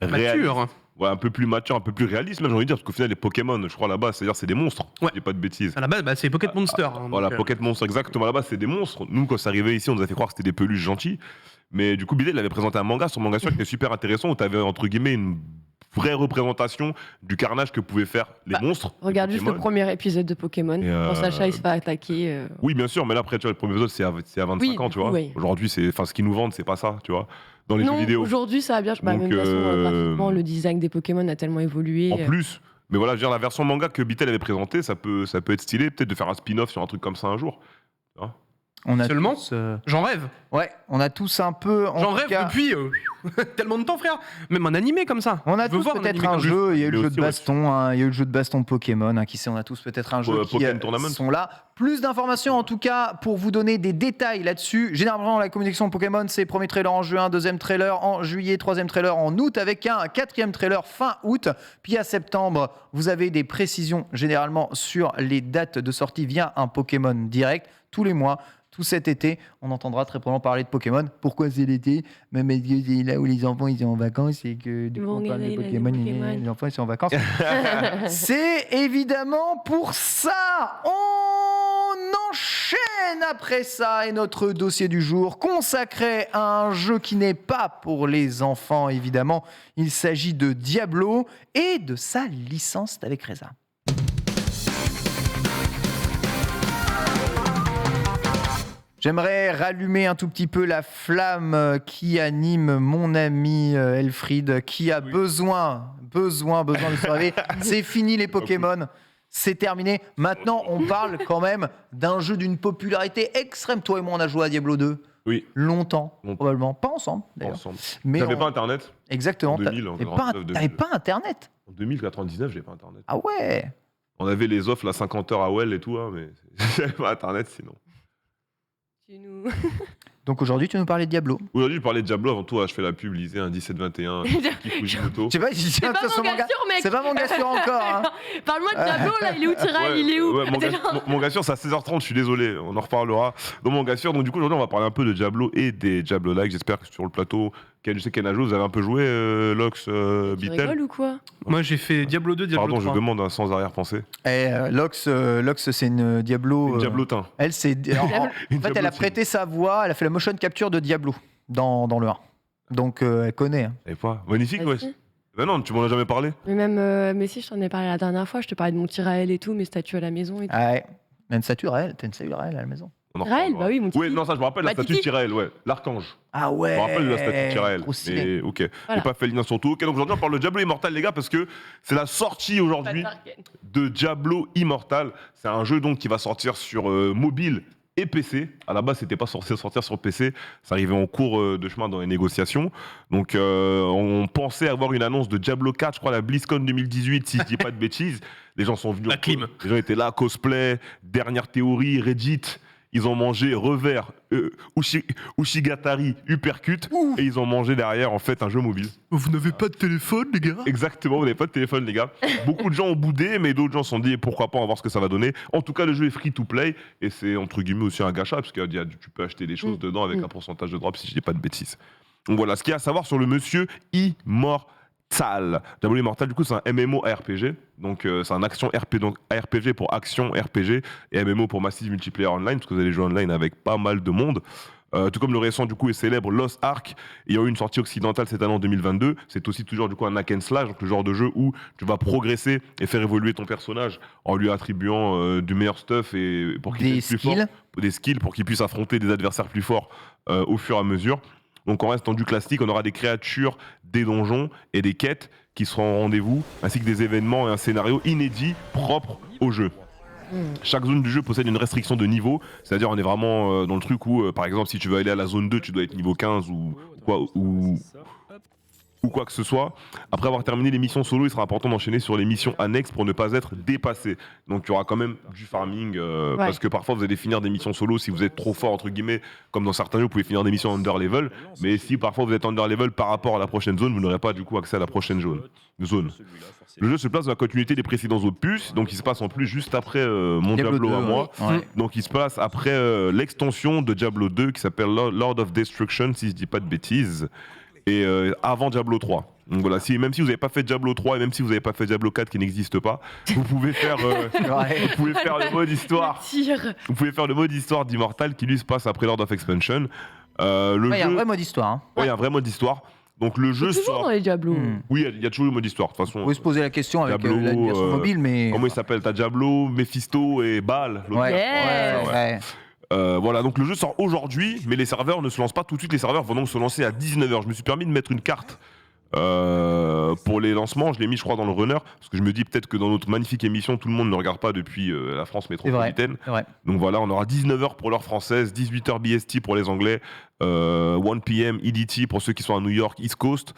réaliste. Mature. Ouais, un peu plus mature, un peu plus réaliste, même j'ai envie de dire, parce qu'au final, les Pokémon, je crois là-bas, c'est-à-dire c'est des monstres. Ouais. Je dis pas de bêtises. À la base, bah, c'est Pocket Monster. hein, Voilà, donc, Pocket Monster, exactement. Là-bas, c'est des monstres. Nous, quand c'est arrivé ici, on nous a fait croire que c'était des peluches gentils. Mais du coup, Bidet, il avait présenté un manga sur Manga Sûr qui était super intéressant, où tu avais, entre guillemets, une vraie représentation du carnage que pouvaient faire les monstres. les Regarde juste le Pokémon. premier épisode de Pokémon. Et, Quand Sacha il se fait attaquer. Oui, bien sûr, mais là, après, tu vois, le premier épisode, c'est à 25 Oui, ans, du tu coup, vois. oui. Aujourd'hui, ce qu'ils nous vendent, c'est pas ça, tu vois. Dans les jeux Non, vidéo. aujourd'hui ça va bien. Bah, Donc, même de toute façon, graphiquement, le design des Pokémon a tellement évolué. En plus. Mais voilà, je veux dire, la version manga que Bitel avait présentée, ça peut être stylé, peut-être de faire un spin-off sur un truc comme ça un jour. On a Seulement tous, J'en rêve. ouais, on a tous un peu. en J'en tout rêve cas, depuis tellement de temps, frère. Même un animé comme ça. On a Je veux tous voir peut-être animé un comme ça. jeu, il y a eu Mais le jeu aussi, de baston, hein, il y a eu le jeu de baston Pokémon, hein, qui sait, on a tous peut-être un jeu qui Pokémon Tournament. sont là. Plus d'informations en tout cas pour vous donner des détails là-dessus. Généralement la communication Pokémon, c'est premier trailer en juin, deuxième trailer en juillet, troisième trailer en août, avec un quatrième trailer fin août. Puis à septembre, vous avez des précisions généralement sur les dates de sortie via un Pokémon direct tous les mois. Tout cet été, on entendra très probablement parler de Pokémon. Pourquoi c'est l'été? Même c'est là où les enfants ils sont en vacances et que du Ils coup vont on parle de regarder les Pokémon, Pokémon. les enfants ils sont en vacances. C'est évidemment pour ça. On enchaîne après ça et notre dossier du jour consacré à un jeu qui n'est pas pour les enfants évidemment. Il s'agit de Diablo et de sa licence. C'est avec Reza. J'aimerais rallumer un tout petit peu la flamme qui anime mon ami Elfried, qui a besoin de se réveiller. C'est fini les Pokémon, c'est terminé. Maintenant, on parle quand même d'un jeu d'une popularité extrême. Toi et moi, on a joué à Diablo 2 Oui, longtemps, Longtemps. probablement. Pas ensemble, d'ailleurs. ensemble. Mais J'avais on- pas Internet. Exactement. En 2000, en T'avais 99, pas Internet. En 2099, j'avais pas Internet. Ah ouais. On avait les offres, la 50 heures à Well et tout, hein, mais j'avais pas Internet sinon. Tu nous... Donc aujourd'hui, tu nous parlais de Diablo. Aujourd'hui, je parlais de Diablo, avant tout, je fais la pub, lisez un 17-21, Kiki Fujimoto. Je sais pas, C'est pas mon gars sûr, mec. C'est pas mon gars sûr encore. Hein. Parle-moi de Diablo, là, il est où Tyrell, il est où Ouais, mon gars sûr, c'est à 16h30, je suis désolé, on en reparlera. Donc mon gars sûr, donc du coup aujourd'hui on va parler un peu de Diablo et des Diablo-like. J'espère que sur le plateau, je sais qu'En a joué, vous avez un peu joué Lox, Tu Bitel. rigoles ou quoi? Moi, j'ai fait Diablo 2, Diablo Pardon, 3. je demande hein, sans arrière-pensée. Lox, c'est une Diablo. Une Diablotin. Elle, c'est. En fait, elle a Diablotine. prêté sa voix, elle a fait la motion capture de Diablo dans le 1. Donc elle connaît. Hein. Et pas magnifique, Vas-y. ouais. Ben non, tu m'en as jamais parlé. Mais même, mais si, je t'en ai parlé la dernière fois, je te parlais de mon Tyrael et tout, mes statues à la maison et tout. Ah ouais. T'as une statue réelle, à la maison. On en Tyrael, reparlera. bah oui, mon Oui, Titi. non, ça je me rappelle, la Bah, statue de Titi. Tyrael, ouais. L'archange. Ah Je ouais. me rappelle de la statue de Tyrael. Trop stylé. Mais ok. Voilà. Et pas Félina surtout. Ok, donc aujourd'hui on parle de Diablo Immortal, les gars, parce que c'est la sortie aujourd'hui de Diablo Immortal. C'est un jeu donc qui va sortir sur mobile et PC. À la base, c'était pas censé sortir sur PC. Ça arrivait en cours de chemin dans les négociations. Donc, on pensait avoir une annonce de Diablo 4, je crois, à la BlizzCon 2018, si je dis pas de bêtises. Les gens sont venus. La clim. Les gens étaient là, cosplay, dernière théorie, Reddit. Ils ont mangé revers, Ushigatari, uppercut, et ils ont mangé derrière en fait un jeu mobile. Vous n'avez pas de téléphone, les gars? Exactement, vous n'avez pas de téléphone, les gars. Beaucoup de gens ont boudé, mais d'autres gens se sont dit pourquoi pas, on va voir ce que ça va donner. En tout cas, le jeu est free to play et c'est entre guillemets aussi un gacha, parce que tu peux acheter des choses dedans avec un pourcentage de drop, si je dis pas de bêtises. Donc voilà, ce qu'il y a à savoir sur le monsieur Immortal. Diablo Immortal, du coup, c'est un MMO ARPG. Donc, c'est un action RPG, donc ARPG pour action RPG et MMO pour Massive Multiplayer Online, parce que vous allez jouer online avec pas mal de monde. Tout comme le récent du coup est célèbre Lost Ark, il y a eu une sortie occidentale cette année en 2022. C'est aussi toujours du coup un hack and slash, donc le genre de jeu où tu vas progresser et faire évoluer ton personnage en lui attribuant du meilleur stuff et pour qu'il Des devienne plus fort, skills. des skills pour qu'il puisse affronter des adversaires plus forts au fur et à mesure. Donc en restant du classique, on aura des créatures, des donjons et des quêtes qui seront au rendez-vous, ainsi que des événements et un scénario inédit propre au jeu. Chaque zone du jeu possède une restriction de niveau, c'est-à-dire on est vraiment dans le truc où, par exemple, si tu veux aller à la zone 2, tu dois être niveau 15 ou quoi que ce soit. Après avoir terminé les missions solo, il sera important d'enchaîner sur les missions annexes pour ne pas être dépassé. Donc il y aura quand même du farming, parce que parfois vous allez finir des missions solo si vous êtes trop fort, entre guillemets, comme dans certains jeux, vous pouvez finir des missions under level, mais si parfois vous êtes under level par rapport à la prochaine zone, vous n'aurez pas du coup accès à la prochaine zone. Le jeu se place dans la continuité des précédents opus, donc il se passe en plus juste après mon Diablo 2, à moi. ouais. Donc il se passe après l'extension de Diablo 2 qui s'appelle Lord of Destruction, si je dis pas de bêtises, et avant Diablo 3. Donc voilà, même si vous n'avez pas fait Diablo 3 et même si vous n'avez pas fait Diablo 4 qui n'existe pas, vous pouvez faire, Ouais. vous pouvez faire le mode histoire. Tire. Vous pouvez faire le mode histoire d'Immortal qui lui se passe après Lord of Expansion. Il y a un jeu, vrai mode histoire. Hein. ouais, il y a un vrai mode histoire. Donc le jeu Toujours sort. dans les Diablos. Oui, il y a toujours le mode histoire. De toute façon, On peut se poser la question avec Diablo, l'animation mobile, mais. comment il s'appelle? T'as Diablo, Mephisto et Baal. l'autre Ouais. gars. Yes. Ouais. Voilà, donc le jeu sort aujourd'hui, mais les serveurs ne se lancent pas tout de suite. Les serveurs vont donc se lancer à 19h. Je me suis permis de mettre une carte pour les lancements. Je l'ai mis, je crois, dans le runner, parce que je me dis peut-être que dans notre magnifique émission, tout le monde ne regarde pas depuis la France métropolitaine. C'est vrai. Donc voilà, on aura 19h pour l'heure française, 18h BST pour les Anglais, 1 PM EDT pour ceux qui sont à New York, East Coast.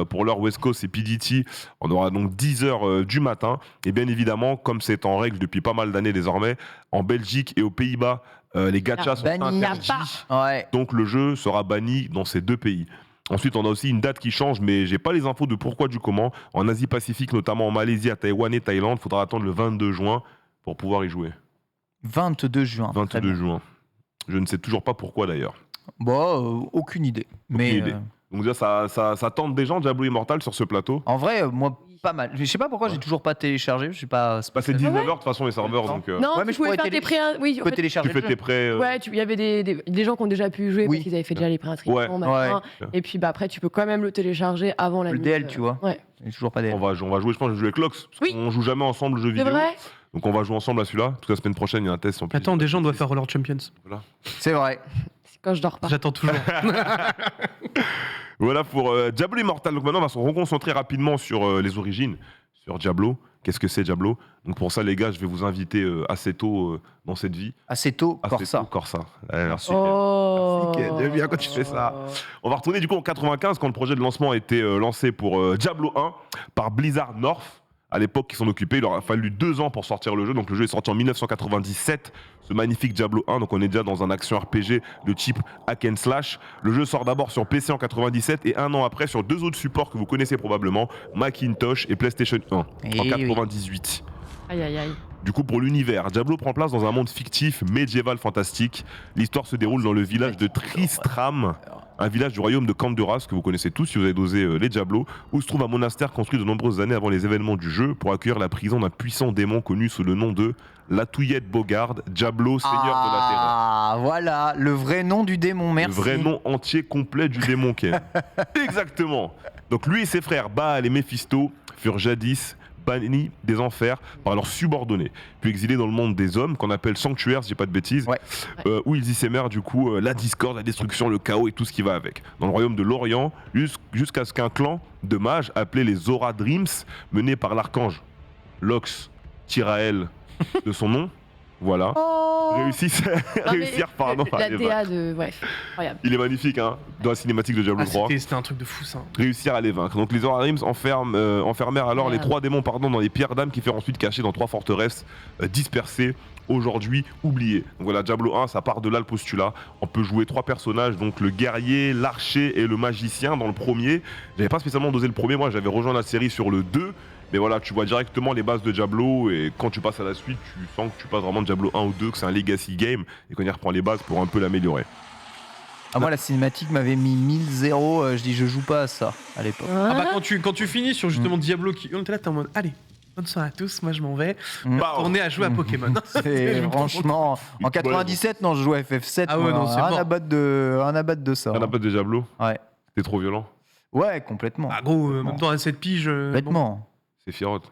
Pour l'heure West Coast, c'est PDT. On aura donc 10h du matin. Et bien évidemment, comme c'est en règle depuis pas mal d'années désormais, en Belgique et aux Pays-Bas, les gachas sont Banni. interdits. Ouais. Donc le jeu sera banni dans ces deux pays. Ensuite, on a aussi une date qui change, mais j'ai pas les infos de pourquoi du comment. En Asie-Pacifique, notamment en Malaisie, à Taïwan et Thaïlande, il faudra attendre le 22 juin pour pouvoir y jouer. 22 juin. Très 22 bien. juin. Je ne sais toujours pas pourquoi d'ailleurs. Bon, aucune idée. Mais idée. Donc déjà, ça tente des gens, Diablo Immortal, sur ce plateau. en vrai, moi, pas mal. Je sais pas pourquoi j'ai toujours pas téléchargé. Je sais pas. Bah, c'est 19h de toute façon les serveurs, donc Non, Ouais, mais tu je pouvais pourrais faire tes pré... Oui, Tu en peux fait, télécharger. tu fais le tes jeu. prêts. ouais, il y avait des gens qui ont déjà pu jouer Oui. parce qu'ils avaient fait déjà les préinscriptions, Ouais. machin. Ouais. Et puis bah, après, tu peux quand même le télécharger avant la Le nuit. DL, tu vois. Ouais. J'ai toujours pas DL. On va jouer, je pense que je vais jouer avec Lox. Parce Oui. qu'on joue jamais ensemble aux jeux C'est vidéo. vrai. Donc on va jouer ensemble à celui-là. Toute la semaine prochaine, il y a un test en plus. Attends, déjà, on doit faire Roller Champions. C'est vrai. C'est quand je dors pas. J'attends toujours. Voilà pour Diablo Immortal. Donc maintenant, on va se reconcentrer rapidement sur les origines, sur Diablo. Qu'est-ce que c'est Diablo? Donc pour ça, les gars, je vais vous inviter assez tôt dans cette vie. Assez tôt, Assez Corsa. tôt, Corsa. Ouais, merci. Oh. Merci, Ken. J'aime bien quand tu fais ça. On va retourner du coup en 95 quand le projet de lancement a été lancé pour Diablo 1 par Blizzard North à l'époque qui s'en occupaient. Il leur a fallu 2 ans pour sortir le jeu. Donc le jeu est sorti en 1997, ce magnifique Diablo 1. Donc on est déjà dans un action RPG de type hack and slash. Le jeu sort d'abord sur PC en 97 et 1 an après sur 2 autres supports que vous connaissez probablement, Macintosh et PlayStation 1 en 98. Aïe, aïe, aïe. Du coup, pour l'univers, Diablo prend place dans un monde fictif, médiéval, fantastique. L'histoire se déroule dans le village de Tristram, un village du royaume de Canduras que vous connaissez tous si vous avez dosé les Diablos, où se trouve un monastère construit de nombreuses années avant les événements du jeu pour accueillir la prison d'un puissant démon connu sous le nom de Latouillette Bogard, Diablo, seigneur de la terreur. Ah, voilà, le vrai nom du démon, merci. Le vrai nom entier complet du démon Ken. Exactement. Donc lui et ses frères Baal et Méphisto furent jadis bannis des enfers par leurs subordonnés, puis exilés dans le monde des hommes, qu'on appelle sanctuaire, si j'ai pas de bêtises, Ouais. où ils y s'émèrent du coup la discorde, la destruction, le chaos et tout ce qui va avec. Dans le royaume de l'Orient, jusqu'à ce qu'un clan de mages appelé les Zora Dreams, mené par l'archange Lox Tyrael de son nom, voilà, réussir à La les DA vaincre. de. Bref, incroyable. Il est magnifique, hein, dans la cinématique de Diablo 3. C'était un truc de fou ça. Réussir à les vaincre. Donc les Zora Dreams enfermèrent alors les 3 démons dans les pierres d'âme qui furent ensuite cachées dans 3 forteresses dispersées, aujourd'hui oubliées. Donc voilà, Diablo 1, ça part de là le postulat. On peut jouer 3 personnages, donc le guerrier, l'archer et le magicien dans le premier. J'avais pas spécialement dosé le premier, moi j'avais rejoint la série sur le 2. Mais voilà, tu vois directement les bases de Diablo et quand tu passes à la suite, tu sens que tu passes vraiment de Diablo 1 ou 2, que c'est un legacy game et qu'on y reprend les bases pour un peu l'améliorer. Ah, moi, la cinématique m'avait mis 1000-0. Je dis, je joue pas à ça à l'époque. Ah bah quand tu finis sur justement Diablo, on était là, t'es en mode allez, bonne soirée à tous, moi je m'en vais. On est à jouer à Pokémon. C'est franchement, en 97, non, je jouais à FF7. Ah ouais, moi, non, c'est rien mort. à battre de ça. T'en as pas de Diablo? Ouais. C'était trop violent. Ouais, complètement. Ah gros, même temps à cette pige. Complètement. C'est Firotte.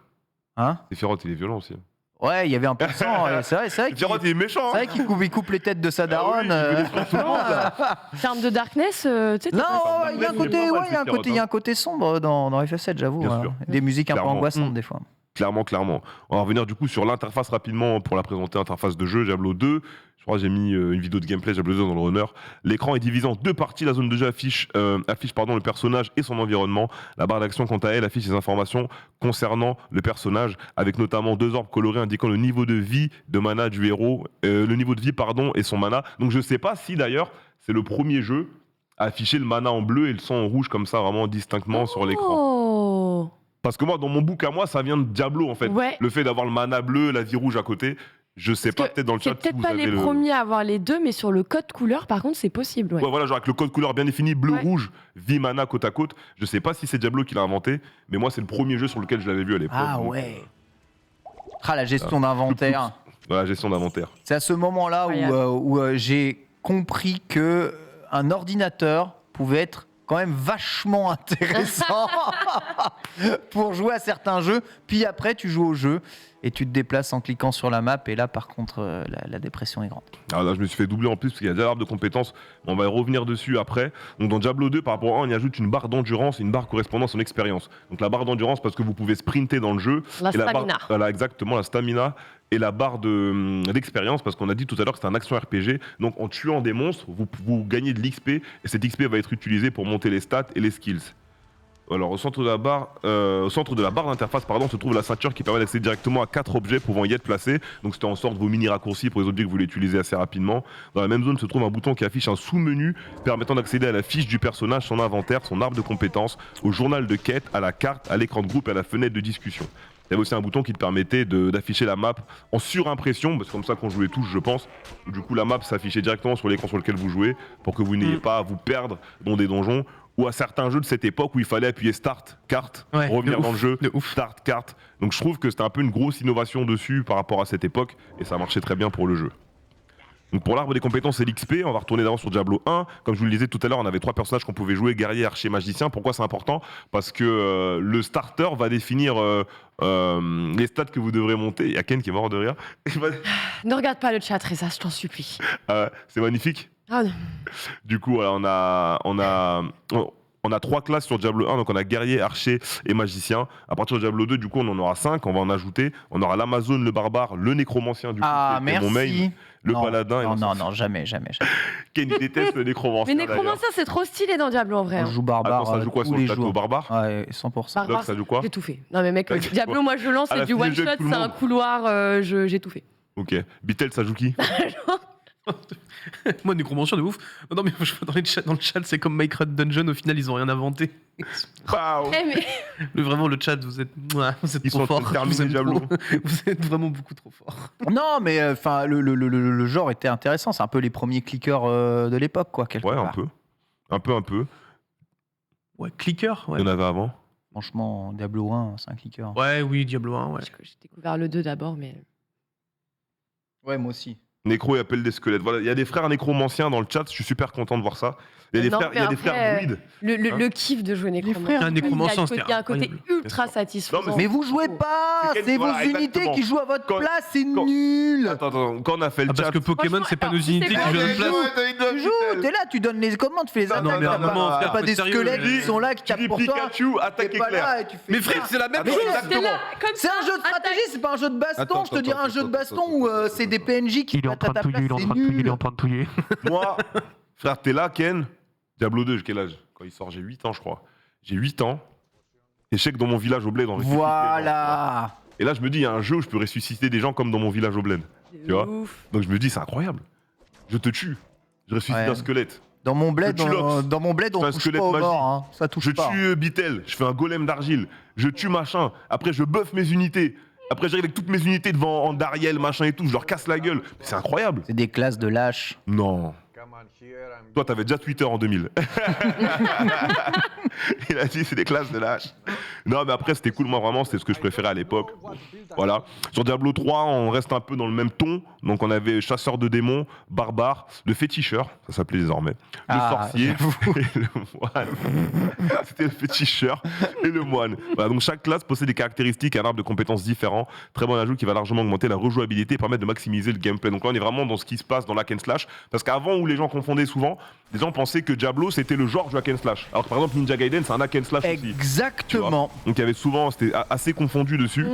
Hein? Sephiroth, il est violent aussi. Ouais, il y avait un peu de sang. C'est vrai Sephiroth, il est méchant. c'est vrai qu'il coupe les têtes de sa daronne. Terme de Darkness, tu sais, Non, t'as il y a un il est côté, pas mal, ouais, il y a un côté sombre dans FF7, j'avoue. Bien sûr. Des musiques un peu Clairement. angoissantes des fois. Clairement. On va revenir du coup sur l'interface rapidement pour la présenter, interface de jeu Diablo 2. Je crois que j'ai mis une vidéo de gameplay Diablo 2 dans le runner. L'écran est divisé en 2 parties. La zone de jeu affiche le personnage et son environnement. La barre d'action, quant à elle, affiche les informations concernant le personnage, avec notamment 2 orbes colorés indiquant le niveau de vie de mana du héros, le niveau de vie et son mana. Donc je sais pas si d'ailleurs c'est le premier jeu à afficher le mana en bleu et le sang en rouge comme ça vraiment distinctement sur l'écran. Oh Parce que moi, dans mon book à moi, ça vient de Diablo en fait. Ouais. Le fait d'avoir le mana bleu, la vie rouge à côté. Je sais pas, peut-être dans le C'est chat si peut-être vous pas avez les le. premiers à avoir les deux, mais sur le code couleur, par contre, c'est possible. Ouais. Ouais, voilà, genre avec le code couleur bien défini, bleu, Ouais. rouge, vie, mana côte à côte. Je sais pas si c'est Diablo qui l'a inventé, mais moi, c'est le premier jeu sur lequel je l'avais vu à l'époque. Ah donc, ouais. Ah, la gestion d'inventaire. Voilà, gestion d'inventaire. C'est à ce moment-là où j'ai compris que un ordinateur pouvait être quand même vachement intéressant pour jouer à certains jeux. Puis après, tu joues au jeu et tu te déplaces en cliquant sur la map. Et là, par contre, la dépression est grande. Alors là, je me suis fait doubler en plus parce qu'il y a déjà l'arbre de compétences. On va y revenir dessus après. Donc dans Diablo 2, par rapport à 1, on y ajoute une barre d'endurance et une barre correspondant à son expérience. Donc la barre d'endurance parce que vous pouvez sprinter dans le jeu. La Et la barre- stamina. voilà, exactement, la stamina. Et la barre d'expérience, parce qu'on a dit tout à l'heure que c'est un action RPG. Donc en tuant des monstres, vous gagnez de l'XP. Et cet XP va être utilisé pour monter les stats et les skills. Alors au centre de la barre d'interface se trouve la ceinture qui permet d'accéder directement à 4 objets pouvant y être placés. Donc c'était en sorte vos mini raccourcis pour les objets que vous voulez utiliser assez rapidement. Dans la même zone se trouve un bouton qui affiche un sous-menu permettant d'accéder à la fiche du personnage, son inventaire, son arbre de compétences, au journal de quête, à la carte, à l'écran de groupe et à la fenêtre de discussion. Il y avait aussi un bouton qui te permettait d'afficher la map en surimpression, parce que c'est comme ça qu'on jouait tous, je pense. Du coup, la map s'affichait directement sur l'écran sur lequel vous jouez, pour que vous n'ayez pas à vous perdre dans des donjons, ou à certains jeux de cette époque où il fallait appuyer Start, carte, Ouais, revenir de dans le ouf, jeu, de ouf. Start, carte. Donc je trouve que c'était un peu une grosse innovation dessus par rapport à cette époque, et ça marchait très bien pour le jeu. Donc pour l'arbre des compétences et l'XP, on va retourner d'abord sur Diablo 1. Comme je vous le disais tout à l'heure, on avait 3 personnages qu'on pouvait jouer, guerrier, archer, magicien. Pourquoi c'est important? Parce que le starter va définir les stats que vous devrez monter. Il y a Ken qui est mort de rire. Ne regarde pas le chat, Reza, je t'en supplie. C'est magnifique. Ah, non. Du coup, voilà, on a 3 classes sur Diablo 1, donc on a guerrier, archer et magicien. À partir de Diablo 2, du coup, on en aura 5, on va en ajouter. On aura l'Amazon, le barbare, le nécromancien, du coup, Ah, qui est mon main, merci. le Non, paladin. Non, jamais. Ken, il déteste le nécromancien. Mais Nécromancer, c'est trop stylé dans Diablo en vrai. On hein. joue barbare Attends, ça joue quoi tous sur les le plateau jours. barbare Ouais, 100%. Barbare, Doc, ça joue quoi J'ai tout fait. Non mais mec, T'inquiète Diablo, pas. moi je lance, À la c'est du fin du one jeu, shot, tout le c'est un monde. couloir, j'ai tout fait. Ok. Bitel, ça joue qui? Moi, nécromancien de ouf. Non, mais je vois dans le chat, c'est comme Minecraft Dungeon, au final, ils ont rien inventé. Pow. Eh, mais Vraiment, le chat, vous êtes Ils trop sont en train de fort. terminer Vous êtes Diablo. vous êtes vraiment beaucoup trop fort. Non, mais enfin, le genre était intéressant. C'est un peu les premiers clickers de l'époque, quoi. quelque Ouais, un part. peu. Un peu. Ouais, clicker, ouais. Il y en avait avant. Franchement, Diablo 1, c'est un clicker. Ouais, oui, Diablo 1, ouais. j'ai découvert le 2 d'abord, mais. Ouais, moi aussi. Nécro et appelle des squelettes. Voilà, il y a des frères nécromanciens dans le chat, je suis super content de voir ça. Il y a des Non, frères, mais il y a des après, frères druides. Le kiff de jouer Nécromancer. frères, Nécromancer, il y a un côté c'était ultra Bien sûr. satisfaisant. Non, Mais vous jouez pas. C'est C'est vos voilà, unités exactement. qui jouent à votre Quand- place. C'est quand- nul. Attends, quand on a fait le Ah, parce chat. que Pokémon, c'est pas nos alors, unités c'est qui pas- jouent à notre place. Tu joues, t'es là, tu donnes les commandes, tu fais les Non, attaques. non, mais t'as à un moment, pas, frère, t'as pas faut des être sérieux, squelettes mais- qui sont là, qui Tu tapent dis pour toi. Pikachu, T'es attaque pas éclair. là et tu fais. Mais frère, c'est la même Mais chose. oui, T'es là, comme C'est ça, un jeu de stratégie, c'est pas un jeu de baston. Attends, Je te dirais un jeu de attends, baston où c'est des PNJ qui battent à ta place. C'est nul. train de touiller. Moi, frère, t'es là, Ken. Diablo 2, j'ai quel âge? Quand il sort, j'ai 8 ans, je crois. J'ai 8 ans. Et je sais que dans mon village au bled, on ressuscite les gens. Voilà. Et là, je me dis, il y a un jeu où je peux ressusciter des gens comme dans mon village au bled. Tu vois Ouf. Donc je me dis, c'est incroyable. Je te tue. Je ressuscite Ouais. un squelette. Dans mon bled, Je tue l'Ox. dans mon bled, Je fais on un touche squelette pas au magique. mort. Hein. Ça touche Je pas. tue Bitel. Je fais un golem d'argile. Je tue machin. Après, je buff mes unités. Après, j'arrive avec toutes mes unités devant en Dariel, machin et tout. Je leur casse la gueule. Mais c'est incroyable. C'est des classes de lâches. Non. Toi, t'avais déjà Twitter en 2000. Il a dit, c'est des classes de lâche. Non, mais après, c'était cool. Moi, vraiment, c'était ce que je préférais à l'époque. Voilà. Sur Diablo 3, on reste un peu dans le même ton. Donc, on avait chasseur de démons, barbare, le féticheur, ça s'appelait désormais, le sorcier et le moine. C'était le féticheur et le moine. Voilà, donc, chaque classe possède des caractéristiques et un arbre de compétences différents. Très bon ajout qui va largement augmenter la rejouabilité et permettre de maximiser le gameplay. Donc là, on est vraiment dans ce qui se passe dans l'hack and slash. Parce qu'avant, où les gens confondaient souvent, les gens pensaient que Diablo, c'était le genre du hack and slash. Alors que, par exemple, Ninja Gaiden, c'est un hack and slash aussi. Exactement. Donc il y avait souvent, c'était assez confondu dessus.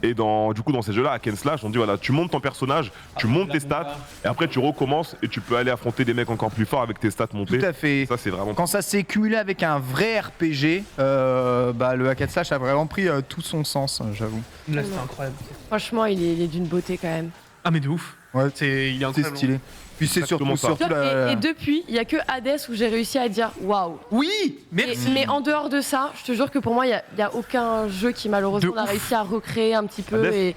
Et du coup, dans ces jeux-là, hack and slash, on dit voilà, tu montes ton personnage, tu montes tes stats, et après tu recommences et tu peux aller affronter des mecs encore plus forts avec tes stats montées. Tout à fait. Ça, c'est vraiment. Quand ça s'est cumulé avec un vrai RPG, le hack and slash a vraiment pris tout son sens, j'avoue. Là, c'était incroyable. Franchement, il est d'une beauté quand même. Ah, mais de ouf. Ouais. Il est C'est incroyable. stylé. Puis c'est Exactement surtout, ça. surtout la... Et depuis, il y a que Hades où j'ai réussi à dire waouh. Oui, merci. Mais en dehors de ça, je te jure que pour moi, il y a aucun jeu qui malheureusement De a ouf. réussi à recréer un petit peu Hades et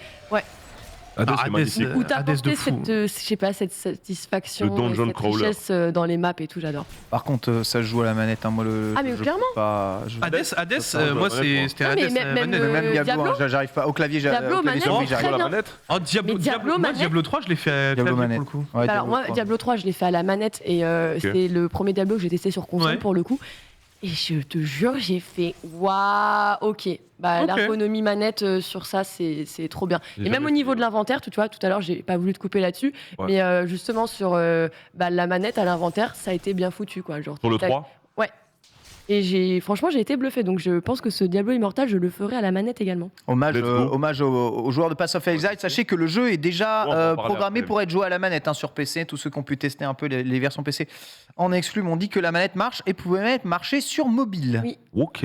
Hades, Ah, c'est Hades, magnifique. où t'as Hades de apporté fou. cette, je sais pas, cette satisfaction, Le dungeon cette crawler. richesse dans les maps et tout, j'adore. Par contre, ça se joue à la manette. Hein. Moi, Ah, mais je clairement. peux pas, je- Hades, Ça, moi, honnêtement. c'était Non, Hades. mais même- manette. même, Même Diablo, Diablo hein, j'arrive pas. Au clavier, Diablo, manette, sur c'est j'arrive très la bien. manette. Oh, Diablo, Mais Diablo, moi, manette. Diablo 3, je l'ai fait à Diablo clavier, manette. pour le coup. Ouais, Bah alors moi, 3. Diablo 3, je l'ai fait à la manette et c'est le premier Diablo que j'ai testé sur console Ouais. pour le coup. Et je te jure, j'ai fait waouh, ok. Bah, Ok. l'ergonomie manette sur ça, c'est trop bien. J'ai Et même jamais au niveau fait, de l'inventaire, tu vois, tout à l'heure, j'ai pas voulu te couper là-dessus, Ouais. mais justement sur la manette à l'inventaire, ça a été bien foutu, quoi. Genre, Sur le tac, 3. Et franchement, j'ai été bluffé. Donc je pense que ce Diablo Immortal, je le ferai à la manette également. Hommage, Let's go. hommage aux joueurs de Pass of Exile. Sachez que le jeu est déjà On va en parler programmé après. pour être joué à la manette sur PC. Tous ceux qui ont pu tester un peu les versions PC en exclu m'ont dit que la manette marche et pouvait même marcher sur mobile. Oui. Ok.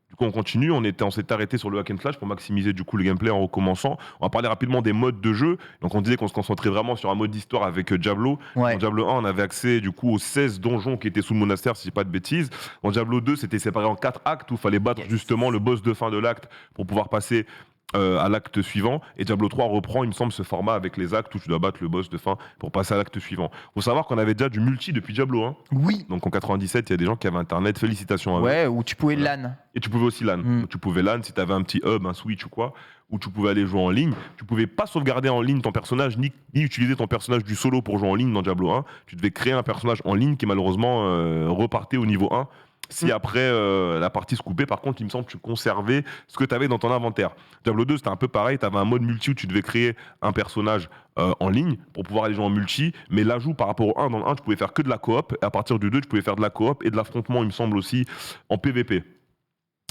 Du coup, on continue. On s'est arrêté sur le hack and slash pour maximiser du coup le gameplay en recommençant. On va parler rapidement des modes de jeu. Donc, on disait qu'on se concentrait vraiment sur un mode d'histoire avec Diablo. Ouais. Dans Diablo 1, on avait accès du coup aux 16 donjons qui étaient sous le monastère, si je dis pas de bêtises. Dans Diablo 2, c'était séparé en 4 actes où il fallait battre justement le boss de fin de l'acte pour pouvoir passer à l'acte suivant. Et Diablo 3 reprend, il me semble, ce format avec les actes où tu dois battre le boss de fin pour passer à l'acte suivant. Faut savoir qu'on avait déjà du multi depuis Diablo 1. Oui. Donc en 97, il y a des gens qui avaient Internet. Félicitations à eux. Ouais, où tu pouvais Voilà. LAN. Et tu pouvais aussi LAN. Mm. Donc, tu pouvais LAN si tu avais un petit hub, un switch ou quoi, où tu pouvais aller jouer en ligne. Tu pouvais pas sauvegarder en ligne ton personnage, ni utiliser ton personnage du solo pour jouer en ligne dans Diablo 1. Tu devais créer un personnage en ligne qui malheureusement repartait au niveau 1. Si après la partie se coupait, par contre, il me semble que tu conservais ce que tu avais dans ton inventaire. Diablo 2, c'était un peu pareil. Tu avais un mode multi où tu devais créer un personnage en ligne pour pouvoir aller jouer en multi. Mais l'ajout par rapport au 1, dans le 1, tu pouvais faire que de la coop. Et à partir du 2, tu pouvais faire de la coop et de l'affrontement, il me semble aussi, en PvP.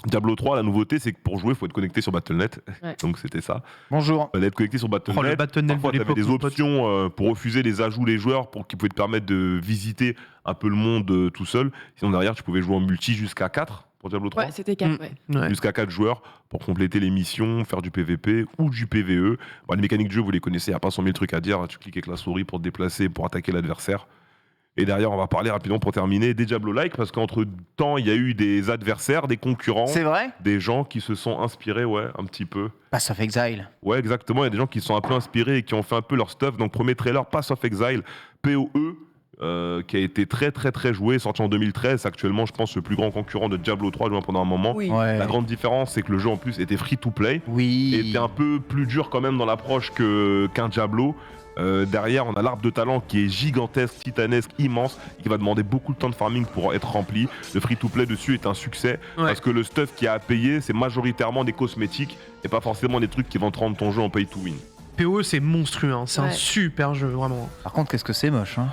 Diablo 3, la nouveauté, c'est que pour jouer, il faut être connecté sur Battle.net. Ouais. Donc c'était ça. Bonjour. Il fallait être connecté sur Oh, le Battle.net. Battle.net Parfois, de tu avais l'époque, des mon pote. options pour refuser les ajouts des joueurs pour qu'ils pouvaient te permettre de visiter un peu le monde tout seul. Sinon, derrière, tu pouvais jouer en multi jusqu'à 4 pour Diablo 3. Ouais, c'était 4, ouais. Ouais. Jusqu'à 4 joueurs pour compléter les missions, faire du PVP ou du PVE. Bon, les mécaniques de jeu, vous les connaissez, il n'y a pas 100 000 trucs à dire. Tu cliques avec la souris pour te déplacer, pour attaquer l'adversaire. Et derrière, on va parler rapidement pour terminer des Diablo-like, parce qu'entre temps, il y a eu des adversaires, des concurrents, C'est vrai? des gens qui se sont inspirés, ouais, un petit peu. Pass of Exile. Ouais, exactement. Il y a des gens qui se sont un peu inspirés et qui ont fait un peu leur stuff. Donc, premier trailer, Pass of Exile, PoE, qui a été très, très, très joué, sorti en 2013. Actuellement, je pense, le plus grand concurrent de Diablo 3, joué pendant un moment. Oui. Ouais. La grande différence, c'est que le jeu, en plus, était free-to-play. Oui. Et était un peu plus dur quand même dans l'approche qu'un Diablo. Derrière, on a l'arbre de talent qui est gigantesque, titanesque, immense, et qui va demander beaucoup de temps de farming pour être rempli. Le free-to-play dessus est un succès, Ouais. parce que le stuff qui a à payer, c'est majoritairement des cosmétiques, et pas forcément des trucs qui vont te rendre ton jeu en pay-to-win. PoE, c'est monstrueux, hein. C'est un Ouais. super jeu, vraiment. Par contre, qu'est-ce que c'est moche, hein?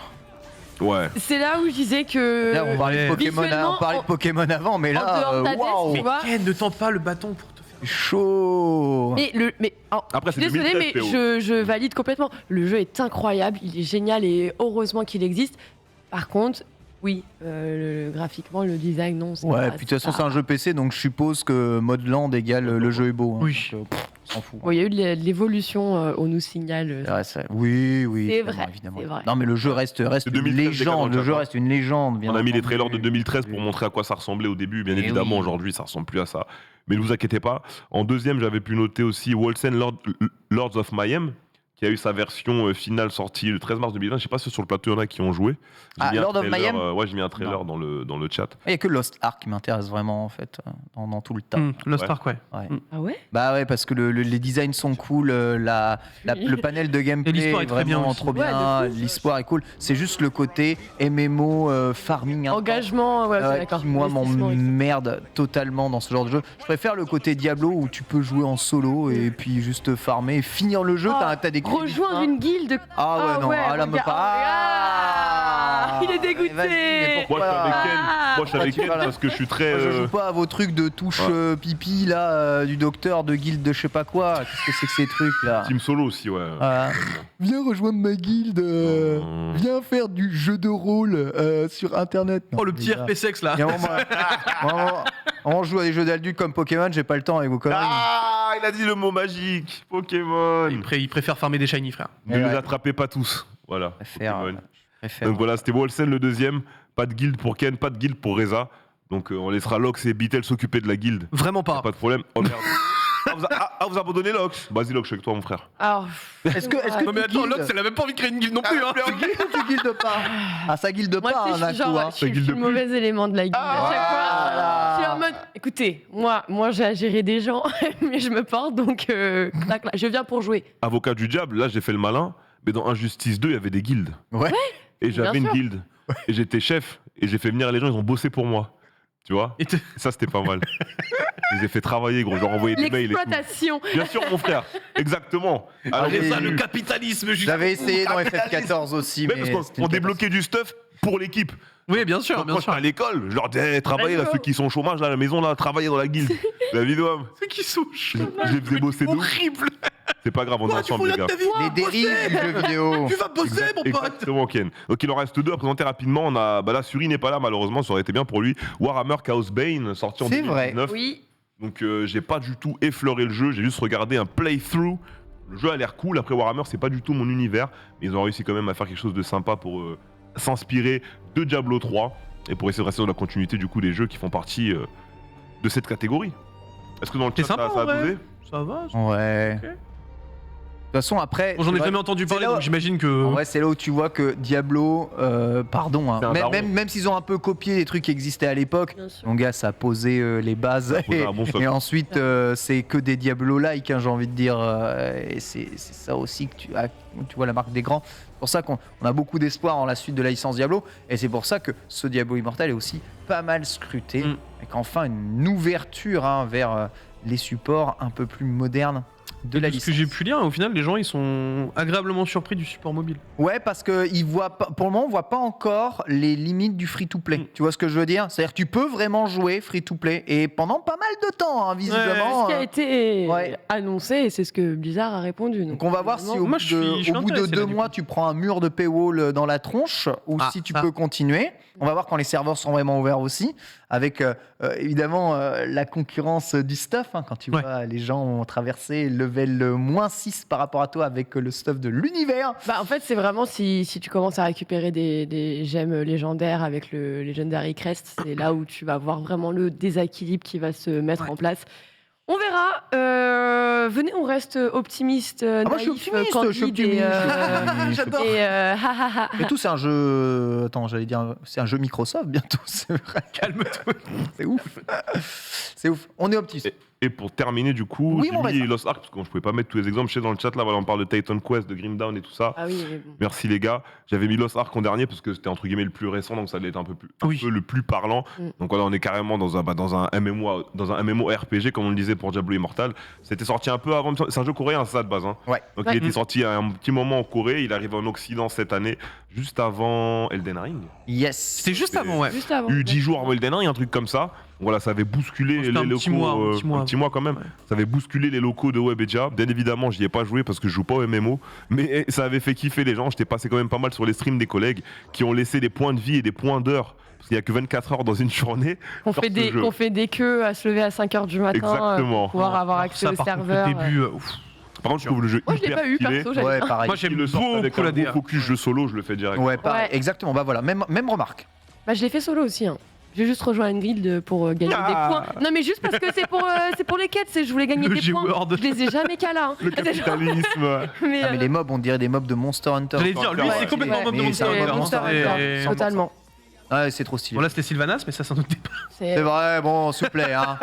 Ouais. C'est là où je disais que. Là, on parlait de ouais. Pokémon, Visuellement, on parlait de Pokémon avant, mais en là, dehors de ta tête, waouh, tu vois. Ken, ne tente pas le bâton pour te faire. chaud. Après, Je suis désolée, mais 2013, je valide complètement. Le jeu est incroyable, il est génial et heureusement qu'il existe. Par contre, oui, graphiquement, le design, non. c'est Ouais, pas- puis de toute façon, pas- c'est un jeu PC, donc je suppose que mode land égale le jeu est beau. Hein, Oui. donc, on s'en fout. Bon, il y a eu de l'évolution, on nous signale. Ouais, oui, oui. C'est évidemment, vrai, évidemment. c'est vrai. Non, mais le jeu reste une 2013, légende. Le jeu Decadence, reste une légende. bien On a mis les entendu. trailers de 2013 pour montrer à quoi ça ressemblait au début. Bien Eh évidemment, oui. aujourd'hui, ça ressemble plus à ça. Mais ne vous inquiétez pas. En deuxième, j'avais pu noter aussi Wolfen Lords of Mayhem, qui a eu sa version finale sortie le 13 mars 2020. Je sais pas si sur le plateau, il y en a qui ont joué. J'ai Ah, mis un Lord of trailer, Mayhem ouais, j'ai mis un trailer Non. dans le chat. Il n'y a que Lost Ark qui m'intéresse vraiment, en fait, dans tout le tas. Lost Ouais. Ark, ouais. Ah ouais Bah ouais, parce que les designs sont cool, le panel de gameplay l'histoire est est très bien vraiment aussi. trop Ouais, bien, de fou. l'histoire est cool. C'est juste le côté MMO farming intense, Engagement, ouais, ok, d'accord. qui moi Investissement, etc. m'emmerde totalement dans ce genre de jeu. Je préfère le côté Diablo où tu peux jouer en solo et puis juste farmer et finir le jeu. Oh, T'as des crédits de Rejoindre fin. une guilde. Ah ouais, non, ah là me regarde, pas. il est dégoûté. Vas-y, mais Moi, je suis avec Ken. Ah. Moi, je suis avec tu Ken vas là parce que je suis très. Moi, je joue pas à vos trucs de touche Ouais. pipi là, du docteur de guilde de je sais pas quoi. Qu'est-ce que c'est que ces trucs là? Team solo aussi, ouais. Ah. Viens rejoindre ma guilde. Viens faire du jeu de rôle sur internet. Non, Oh, le les petit gars. RP sexe là. Il y a un moment, on joue à des jeux d'adultes comme Pokémon, j'ai pas le temps avec vos conneries. Ah, il a dit le mot magique. Pokémon. Il préfère farmer des shiny, frère. Ne Ouais. les attrapez pas tous. Voilà. Je préfère, Pokémon. je préfère. Donc voilà, c'était Wolsen le deuxième. Pas de guilde pour Ken, pas de guilde pour Reza. Donc on laissera Lox et Beatle s'occuper de la guilde. Vraiment pas. Pas de problème. Oh merde. Vous abandonnez Lox. Vas-y Lox, je suis avec toi mon frère. Alors, Est-ce que Non mais tu attends, guildes Lox, elle a même pas envie de créer une guilde non plus. Hein. Tu guildes ou tu guildes pas? Ah, ça guilde moi, pas, tu sais, d'un je suis coup, genre, hein. je suis guilde le plus. mauvais élément de la guilde. À chaque fois, voilà. je suis en mode, écoutez, moi j'ai à gérer des gens, mais je me porte, donc clac, clac, je viens pour jouer. Avocat du diable, là j'ai fait le malin. Mais dans Injustice 2, il y avait des guildes. Ouais. Et j'avais Bien une sûr. guilde. Et j'étais chef. Et j'ai fait venir les gens, ils ont bossé pour moi. Tu vois. Et Ça c'était pas mal. Je les ai fait travailler gros. Je leur envoyais des mails et tout. L'exploitation. Bien sûr mon frère. Exactement. Alors, Allez, j'ai ça, le eu- capitalisme. J'avais essayé dans FF14 aussi, Ouais, mais parce c'était qu'on une débloquait du stuff pour l'équipe. Oui, bien sûr, Quand bien j'étais sûr. à l'école, je leur disais, travaillez là, Let's go. ceux qui sont au chômage, là, à la maison, là, travaillez dans la guilde. La vidéo, C'est qui souche. je les faisais bosser de ouf. Horrible. C'est pas grave, on est Quoi, tu ensemble, les fous gars. ta vie. les dérives du jeu vidéo. Tu vas bosser, mon pote. Exactement, Ken. Donc il en reste deux à présenter rapidement. On a, bah là, Suri n'est pas là, malheureusement, ça aurait été bien pour lui. Warhammer Chaos Bane, sorti en C'est vrai. 2019. Oui. Donc j'ai pas du tout effleuré le jeu, j'ai juste regardé un playthrough. Le jeu a l'air cool. Après Warhammer, c'est pas du tout mon univers, mais ils ont réussi quand même à faire quelque chose de sympa pour s'inspirer de Diablo 3 et pour essayer de rester dans la continuité du coup des jeux qui font partie de cette catégorie. Est-ce que dans le C'est chat sympa, ça a en vrai. bougé? Ça va. Ouais. façon, après. Bon, j'en ai c'est jamais vrai- entendu c'est parler, là où- donc j'imagine que. En vrai, c'est là où tu vois que Diablo, pardon, hein, C'est un daron. même s'ils ont un peu copié les trucs qui existaient à l'époque, Bien sûr. mon gars, ça a posé les bases. a posé un bon socle. Et ensuite, c'est que des Diablo-like, hein, j'ai envie de dire. Et c'est ça aussi que tu vois la marque des grands. C'est pour ça qu'on a beaucoup d'espoir en la suite de la licence Diablo. Et c'est pour ça que ce Diablo Immortal est aussi pas mal scruté. Et qu'enfin, une ouverture vers les supports un peu plus modernes de la Ce licence. que j'ai pu lire, au final, les gens ils sont agréablement surpris du support mobile. Ouais, parce que pour le moment, on voit pas encore les limites du free-to-play. Tu vois ce que je veux dire? C'est-à-dire que tu peux vraiment jouer free-to-play et pendant pas mal de temps, hein, C'est visiblement. ce qui a été ouais. annoncé et c'est ce que Blizzard a répondu. Donc on va voir si au Moi, bout je suis de intéressé, 2 là, du mois coup. tu prends un mur de paywall dans la tronche ou Ah, si tu ça. peux continuer. On va voir quand les serveurs seront vraiment ouverts aussi, avec évidemment la concurrence du stuff. Hein, quand tu Ouais. vois les gens ont traversé level moins 6 par rapport à toi avec le stuff de l'univers. Bah, en fait, c'est vraiment si tu commences à récupérer des gemmes légendaires avec le Legendary Crest, c'est là où tu vas voir vraiment le déséquilibre qui va se mettre en place. On verra. Venez, on reste optimiste, moi, je suis naïf, optimiste, candide je suis optimiste, J'adore. et ha, ha, ha. Et tout, c'est un jeu. Attends, j'allais dire, c'est un jeu Microsoft bientôt. C'est vrai. Calme-toi. C'est ouf. C'est ouf. On est optimiste. Et pour terminer, du coup, Oui, j'ai mon mis Reza. Lost Ark, parce que je pouvais pas mettre tous les exemples. Je sais, dans le chat, là, voilà, on parle de Titan Quest, de Grim Dawn et tout ça. Ah oui, mais bon. Merci les gars. J'avais mis Lost Ark en dernier parce que c'était entre guillemets le plus récent, donc ça allait être un peu le plus parlant. Donc voilà, on est carrément dans un MMO, dans un MMORPG comme on le disait pour Diablo Immortal. C'était sorti un peu avant. C'est un jeu coréen, c'est ça de base. Hein. Ouais. Donc Ouais. il était sorti à un petit moment en Corée. Il arrive en Occident cette année, juste avant Elden Ring. Yes. C'était juste avant, ouais. Juste avant. Eu 10 jours avant Elden Ring, un truc comme ça. Voilà, ça avait bousculé C'était les un locaux. petit mois, un petit mois quand même. Ouais. Ça avait bousculé les locaux de Webedia. Bien évidemment, j'y ai pas joué parce que je joue pas au MMO, mais ça avait fait kiffer les gens. J'étais passé quand même pas mal sur les streams des collègues qui ont laissé des points de vie et des points d'heure. Parce qu'il y a que 24 heures dans une journée. On sur fait, ce jeu. qu'on fait des queues à se lever à 5h du matin Exactement. pour pouvoir avoir accès Ça, au par contre, serveur. le début, ouf. Par contre, je trouve le jeu Moi, je l'ai hyper pas eu, stylé. perso, j'avais Ouais, pas. pareil. Moi, j'aime Il le sort avec beaucoup un la gros DA. focus jeu solo, je le fais direct. Ouais, pareil. Ouais. Exactement. Bah voilà, même remarque. Bah, je l'ai fait solo aussi. Hein. J'ai juste rejoint une guilde pour gagner Ah. des points. Non, mais juste parce que c'est pour les quêtes. Je voulais gagner Le des points. G-Word. Je les ai jamais qu'à là. Hein. Le capitalisme. Mais, Ah, mais les mobs, on dirait des mobs de Monster Hunter. J'allais dire, lui, Ouais, c'est complètement ouais. mob de Mais Monster c'est Hunter. Monster hein. Hunter. C'est- totalement. Ouais, c'est trop stylé. Bon, là, c'était Sylvanas, mais ça, c'est un autre débat. C'est vrai, bon, s'il vous plaît, hein.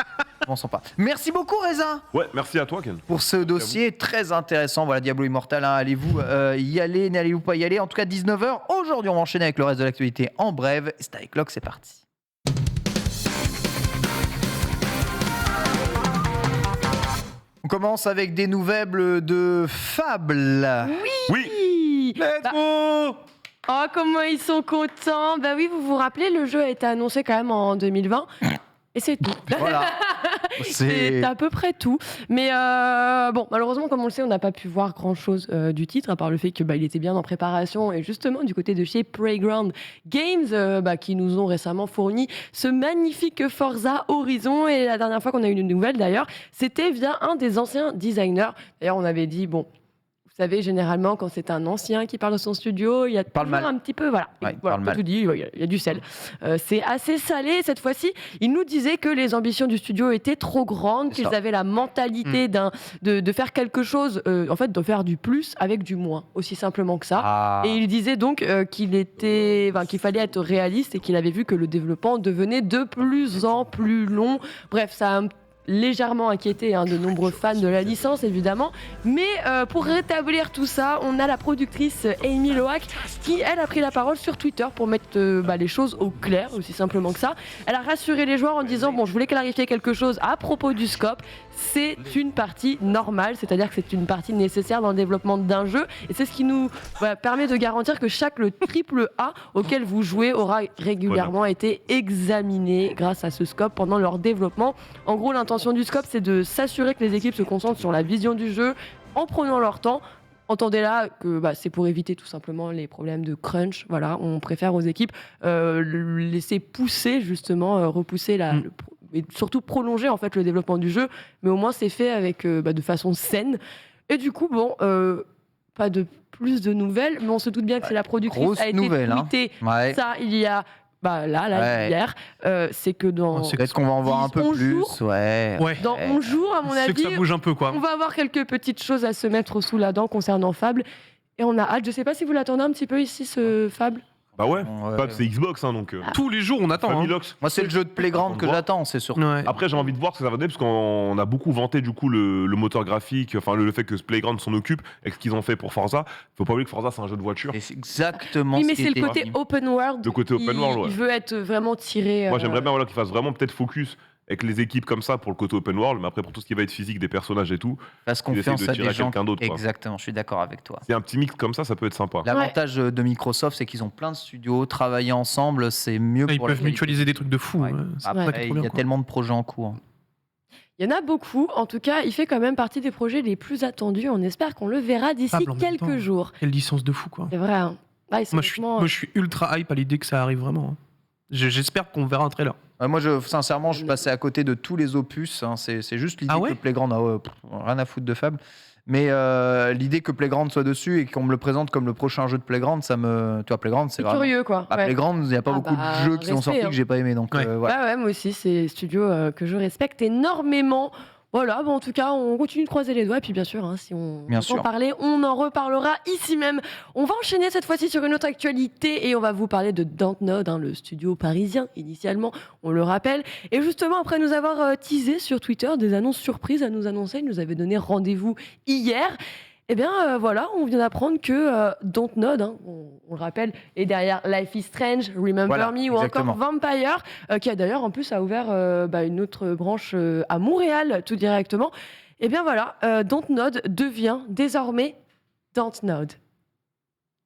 On s'en pas. Merci beaucoup, Reza, Ouais, merci à toi, Ken. pour ce dossier très intéressant. Voilà, Diablo Immortal, hein. Allez-vous y aller, n'allez-vous pas y aller? En tout cas, 19h. Aujourd'hui, on va enchaîner avec le reste de l'actualité en bref. C'est avec Locke, c'est parti. On commence avec des nouvelles de Fable. Oui. Bah, oh, comment ils sont contents. Bah oui, vous vous rappelez, le jeu a été annoncé quand même en 2020. Et c'est tout. Voilà. C'est à peu près tout. Mais bon, malheureusement, comme on le sait, on n'a pas pu voir grand-chose du titre, à part le fait que il était bien en préparation. Et justement, du côté de chez Playground Games, qui nous ont récemment fourni ce magnifique Forza Horizon. Et la dernière fois qu'on a eu une nouvelle, d'ailleurs, c'était via un des anciens designers. D'ailleurs, on avait dit, bon... Vous savez, généralement, quand c'est un ancien qui parle de son studio, il y a Parle toujours mal. un petit peu, voilà, Ouais, il voilà parle t'as mal. tout dit, il y a du sel. C'est assez salé cette fois-ci. Il nous disait que les ambitions du studio étaient trop grandes, C'est qu'ils ça. avaient la mentalité de faire quelque chose, en fait, de faire du plus avec du moins, aussi simplement que ça. Ah. Et il disait donc qu'il fallait être réaliste et qu'il avait vu que le développement devenait de plus en plus long. Bref, ça a légèrement inquiété de nombreux fans de la licence, évidemment. Mais pour rétablir tout ça, on a la productrice Amy Loack qui, elle, a pris la parole sur Twitter pour mettre les choses au clair, aussi simplement que ça. Elle a rassuré les joueurs en disant, bon, je voulais clarifier quelque chose à propos du scope. C'est une partie normale, c'est-à-dire que c'est une partie nécessaire dans le développement d'un jeu. Et c'est ce qui nous permet de garantir que chaque triple A auquel vous jouez aura régulièrement été examiné grâce à ce scope pendant leur développement. En gros, l'intention du scope, c'est de s'assurer que les équipes se concentrent sur la vision du jeu en prenant leur temps. Entendez là que c'est pour éviter tout simplement les problèmes de crunch. Voilà, on préfère aux équipes laisser pousser justement, repousser et surtout prolonger en fait le développement du jeu. Mais au moins c'est fait avec de façon saine. Et du coup, bon, pas de plus de nouvelles, mais on se doute bien que c'est la productrice Grosse a été nouvelle, hein. tweetée Ouais. ça il y a Ouais. hier, c'est que dans, C'est Peut-être qu'on va en voir un peu 11 plus. jours. Ouais. Ouais. dans 11 jours, à mon C'est que avis, ça bouge un peu, quoi. on va avoir quelques petites choses à se mettre sous la dent concernant Fable. Et on a hâte. Je sais pas si vous l'attendez un petit peu ici, ce Fable. Bah ouais, Ouais. Fab, c'est Xbox, hein, donc. Tous les jours, on attend. Family Hein. Locks. Moi, c'est le jeu de Playground On que voit. j'attends, c'est sûr. Ouais. Après, j'ai envie de voir ce que ça va donner, parce qu'on a beaucoup vanté du coup le moteur graphique, enfin le fait que ce Playground s'en occupe, et ce qu'ils ont fait pour Forza. Faut pas oublier que Forza, c'est un jeu de voiture. Et c'est exactement Oui, ce mais qui c'est le était côté dit. open world. Le côté open world, ouais. Il veut être vraiment tiré. Moi, j'aimerais bien voilà, qu'ils fassent vraiment peut-être focus avec les équipes comme ça pour le côté open world, mais après, pour tout ce qui va être physique des personnages et tout, Fasse il essaie confiance de à tirer des à gens. quelqu'un d'autre, quoi. Exactement, je suis d'accord avec toi. c'est un petit mix comme ça peut être sympa. L'avantage de Microsoft, c'est qu'ils ont plein de studios, travailler ensemble, c'est mieux Ils pour la peuvent qualité. mutualiser des trucs de fou. Ouais. C'est ça qui est Après, trop il bien, y a quoi. tellement de projets en cours. Il y en a beaucoup. En tout cas, il fait quand même partie des projets les plus attendus. On espère qu'on le verra d'ici Fable en même quelques temps. jours. Quelle licence de fou, quoi. C'est vrai. Hein. Là, ils sont Moi, je suis, vraiment- moi, je suis ultra hype à l'idée que ça arrive vraiment. Hein. J'espère qu'on verra un trailer. Moi, sincèrement, je passais à côté de tous les opus. Hein. C'est juste l'idée Ah ouais que Playground, rien à foutre de Fable. Mais l'idée que Playground soit dessus et qu'on me le présente comme le prochain jeu de Playground, ça me. Tu vois, Playground, c'est C'est vraiment. curieux, quoi. Bah, Ouais. Playground, il n'y a pas Ah beaucoup bah, de jeux qui sont respect, sortis hein. que j'ai pas aimé. Donc, Ouais. voilà. Ouais, moi aussi, c'est un studio que je respecte énormément. Voilà, bon, en tout cas, on continue de croiser les doigts. Et puis, bien sûr, hein, si on Bien veut sûr. en parler, on en reparlera ici même. On va enchaîner cette fois-ci sur une autre actualité et on va vous parler de Dontnod, hein, le studio parisien, initialement, on le rappelle. Et justement, après nous avoir teasé sur Twitter des annonces surprises à nous annoncer, il nous avait donné rendez-vous hier. Eh bien, voilà, on vient d'apprendre que Dontnod, hein, on le rappelle, est derrière Life is Strange, Remember Voilà, Me ou exactement. encore Vampire, qui a d'ailleurs en plus a ouvert une autre branche à Montréal tout directement. Eh bien voilà, Dontnod devient désormais Dontnod.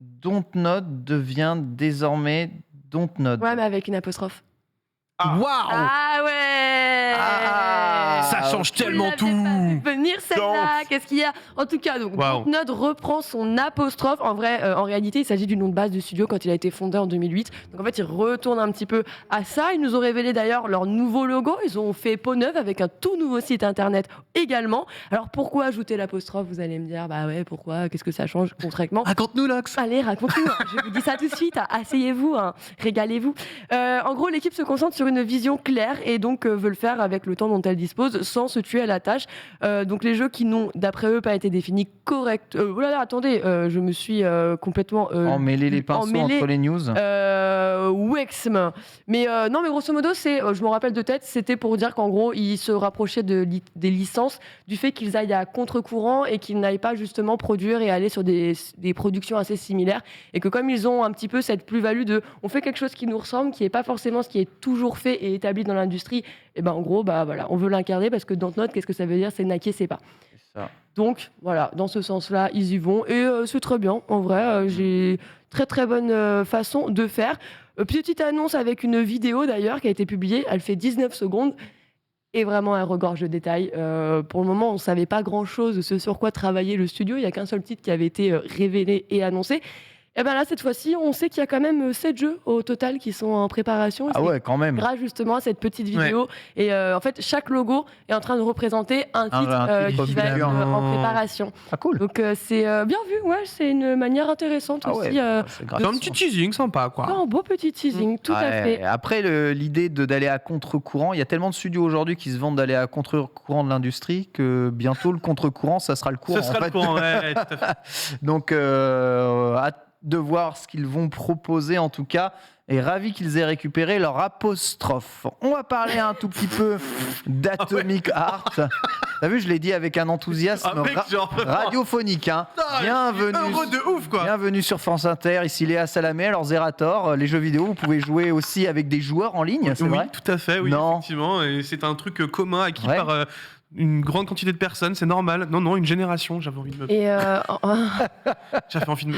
Dontnod devient désormais Dontnod. Ouais, mais avec une apostrophe. Waouh Ah ouais Ah, Ça change Vous tellement l'avez tout. pas vu venir celle-là. Don't. Qu'est-ce qu'il y a? En tout cas, donc Waouh. Dontnod reprend son apostrophe. En vrai, en réalité, il s'agit du nom de base du studio quand il a été fondé en 2008. Donc en fait, ils retournent un petit peu à ça. Ils nous ont révélé d'ailleurs leur nouveau logo. Ils ont fait peau neuve avec un tout nouveau site internet également. Alors pourquoi ajouter l'apostrophe? Vous allez me dire, bah ouais, pourquoi? Qu'est-ce que ça change concrètement? Raconte-nous, Lox. Allez, raconte-nous. Hein. Je vous dis ça tout de suite. Hein. Asseyez-vous, hein. Régalez-vous. En gros, l'équipe se concentre sur une vision claire et donc veut le faire avec le temps dont elle dispose sans se tuer à la tâche. Donc les jeux qui n'ont, d'après eux, pas été définis correct. Oh là là, attendez, je me suis complètement Emmêler les pinceaux emmêlé. entre les news. Wexm. Mais non, mais grosso modo, je me rappelle de tête, c'était pour dire qu'en gros, ils se rapprochaient des licences, du fait qu'ils aillent à contre-courant et qu'ils n'aillent pas justement produire et aller sur des productions assez similaires. Et que comme ils ont un petit peu cette plus-value de on fait quelque chose qui nous ressemble, qui n'est pas forcément ce qui est toujours fait et établi dans l'industrie, et ben en gros, bah voilà, on veut l'incarner parce que Dontnod, qu'est-ce que ça veut dire? C'est naquer, c'est pas. C'est ça. Donc voilà, dans ce sens-là, ils y vont et c'est très bien. En vrai, j'ai très très bonne façon de faire. Petite annonce avec une vidéo d'ailleurs qui a été publiée. Elle fait 19 secondes et vraiment elle regorge de détails. Pour le moment, on ne savait pas grand-chose de ce sur quoi travaillait le studio. Il n'y a qu'un seul titre qui avait été révélé et annoncé. Et bien là, cette fois-ci, on sait qu'il y a quand même 7 jeux au total qui sont en préparation. Ah ouais, quand même. Grâce justement à cette petite vidéo. Et en fait, chaque logo est en train de représenter un titre titre qui va être évidemment. en préparation. Ah cool. Donc c'est bien vu, ouais, c'est une manière intéressante Ah aussi. ouais, c'est C'est grave. un petit teasing sympa, quoi. Un beau petit teasing, tout à Ouais, fait. Après, l'idée d'aller à contre-courant, il y a tellement de studios aujourd'hui qui se vendent d'aller à contre-courant de l'industrie que bientôt le contre-courant, ça sera le courant. Ce sera en le fait. courant, ouais, tout à fait. Donc, hâte de voir ce qu'ils vont proposer en tout cas. Et ravi qu'ils aient récupéré leur apostrophe. On va parler un tout petit peu d'Atomic Heart. T'as vu, je l'ai dit avec un enthousiasme Ah, mec, genre, radiophonique. Hein. Bienvenue. Heureux de ouf, quoi. Bienvenue sur France Inter, ici Léa Salamé. Alors Zerator, les jeux vidéo, vous pouvez jouer aussi avec des joueurs en ligne, c'est Oui, vrai? tout à fait, oui, Non. effectivement. Et c'est un truc commun acquis Ouais. par une grande quantité de personnes, c'est normal. Non, une génération, j'avais envie de me. Et J'avais envie de me.